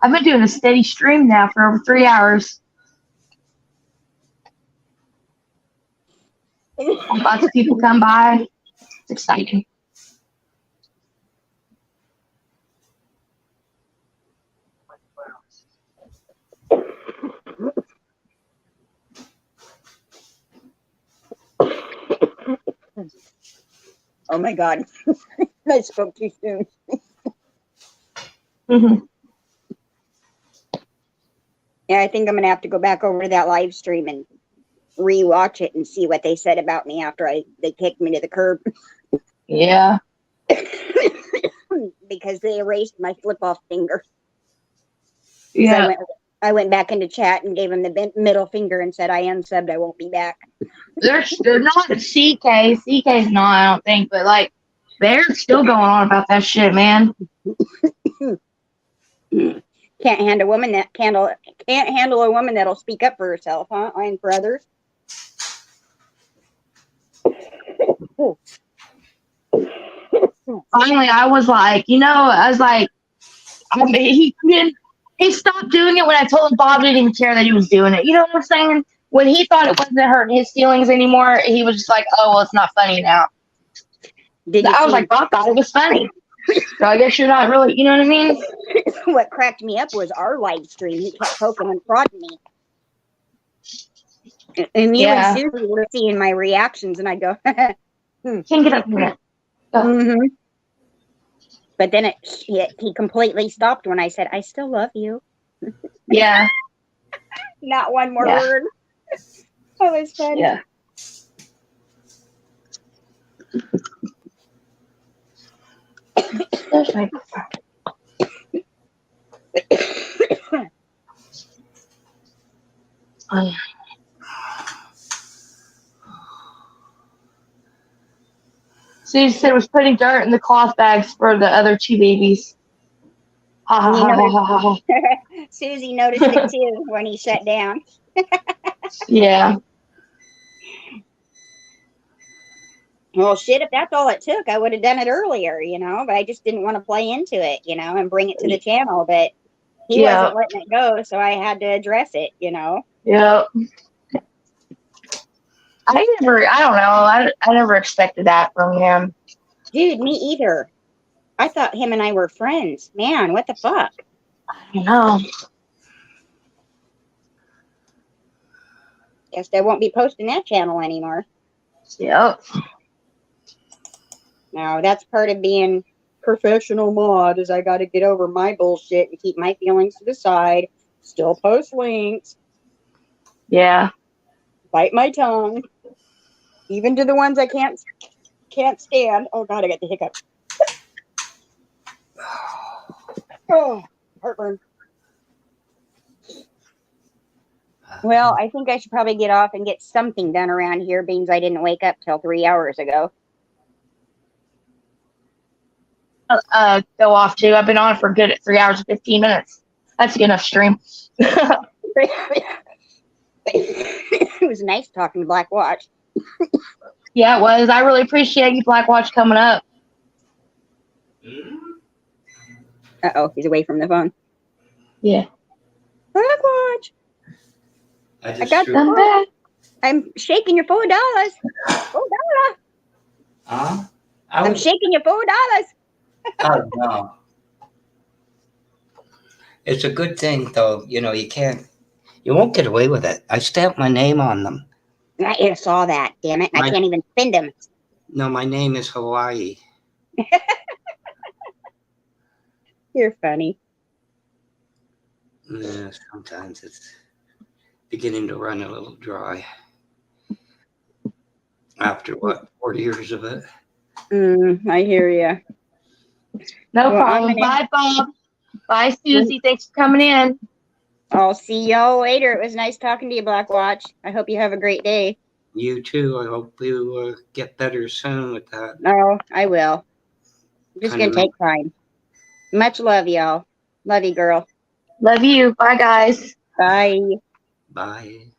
I've been doing a steady stream now for over 3 hours. Lots of people come by. It's exciting. Oh my God. I spoke too soon. Mm-hmm. Yeah, I think I'm going to have to go back over to that live stream and rewatch it and see what they said about me after they kicked me to the curb. Yeah. Because they erased my flip-off finger. Yeah. I went back into chat and gave him the middle finger and said, "I unsubbed, I won't be back." They're not CK. CK's not, I don't think, but like They're still going on about that shit, man. Can't handle a woman that'll speak up for herself, huh? And for others. Finally, I was like, I mean, he stopped doing it when I told him Bob didn't even care that he was doing it. You know what I'm saying? When he thought it wasn't hurting his feelings anymore, he was just like, oh, well, it's not funny now. I was like, Bob thought it was funny. So I guess you're not really, you know what I mean? What cracked me up was our live stream. He kept poking and prodding me. And you and Susie were seeing my reactions, and I go, Can't get up here. Mm-hmm. But then he completely stopped when I said, I still love you. Yeah. Not one more word. That was funny. Yeah. Susie said it was putting dirt in the cloth bags for the other two babies. Ha ha ha ha ha ha. Susie noticed it too when he shut down. Yeah. Well, shit, if that's all it took, I would have done it earlier, but I just didn't want to play into it, and bring it to the channel. But he wasn't letting it go, so I had to address it, Yeah. I don't know. I never expected that from him. Dude, me either. I thought him and I were friends. Man, what the fuck? I don't know. Guess they won't be posting that channel anymore. Yep. Now, that's part of being professional mod, is I got to get over my bullshit and keep my feelings to the side. Still post links. Yeah. Bite my tongue. Even to the ones I can't stand. Oh, God, I got the hiccup. Oh, heartburn. Well, I think I should probably get off and get something done around here, being I didn't wake up till 3 hours ago. Go off too. I've been on for good at 3 hours and 15 minutes. That's a good enough stream. It was nice talking to Black Watch. Yeah, it was. I really appreciate you, Black Watch, coming up. Uh-oh, he's away from the phone. Yeah. Black Watch. I got them back. I'm shaking your $4. $4. Huh? I'm shaking your $4. Oh, no. It's a good thing, though. You won't get away with it. I stamped my name on them. I saw that, damn it. I can't even spend them. No, my name is Hawaii. You're funny. Yeah, sometimes it's beginning to run a little dry. After 40 years of it? I hear you. No problem. Bye, Bob. Bye, Susie. Thanks for coming in. I'll see y'all later. It was nice talking to you, Black Watch. I hope you have a great day. You too. I hope you get better soon with that. No, I will. I'm just going to take time. Much love, y'all. Love you, girl. Love you. Bye, guys. Bye. Bye.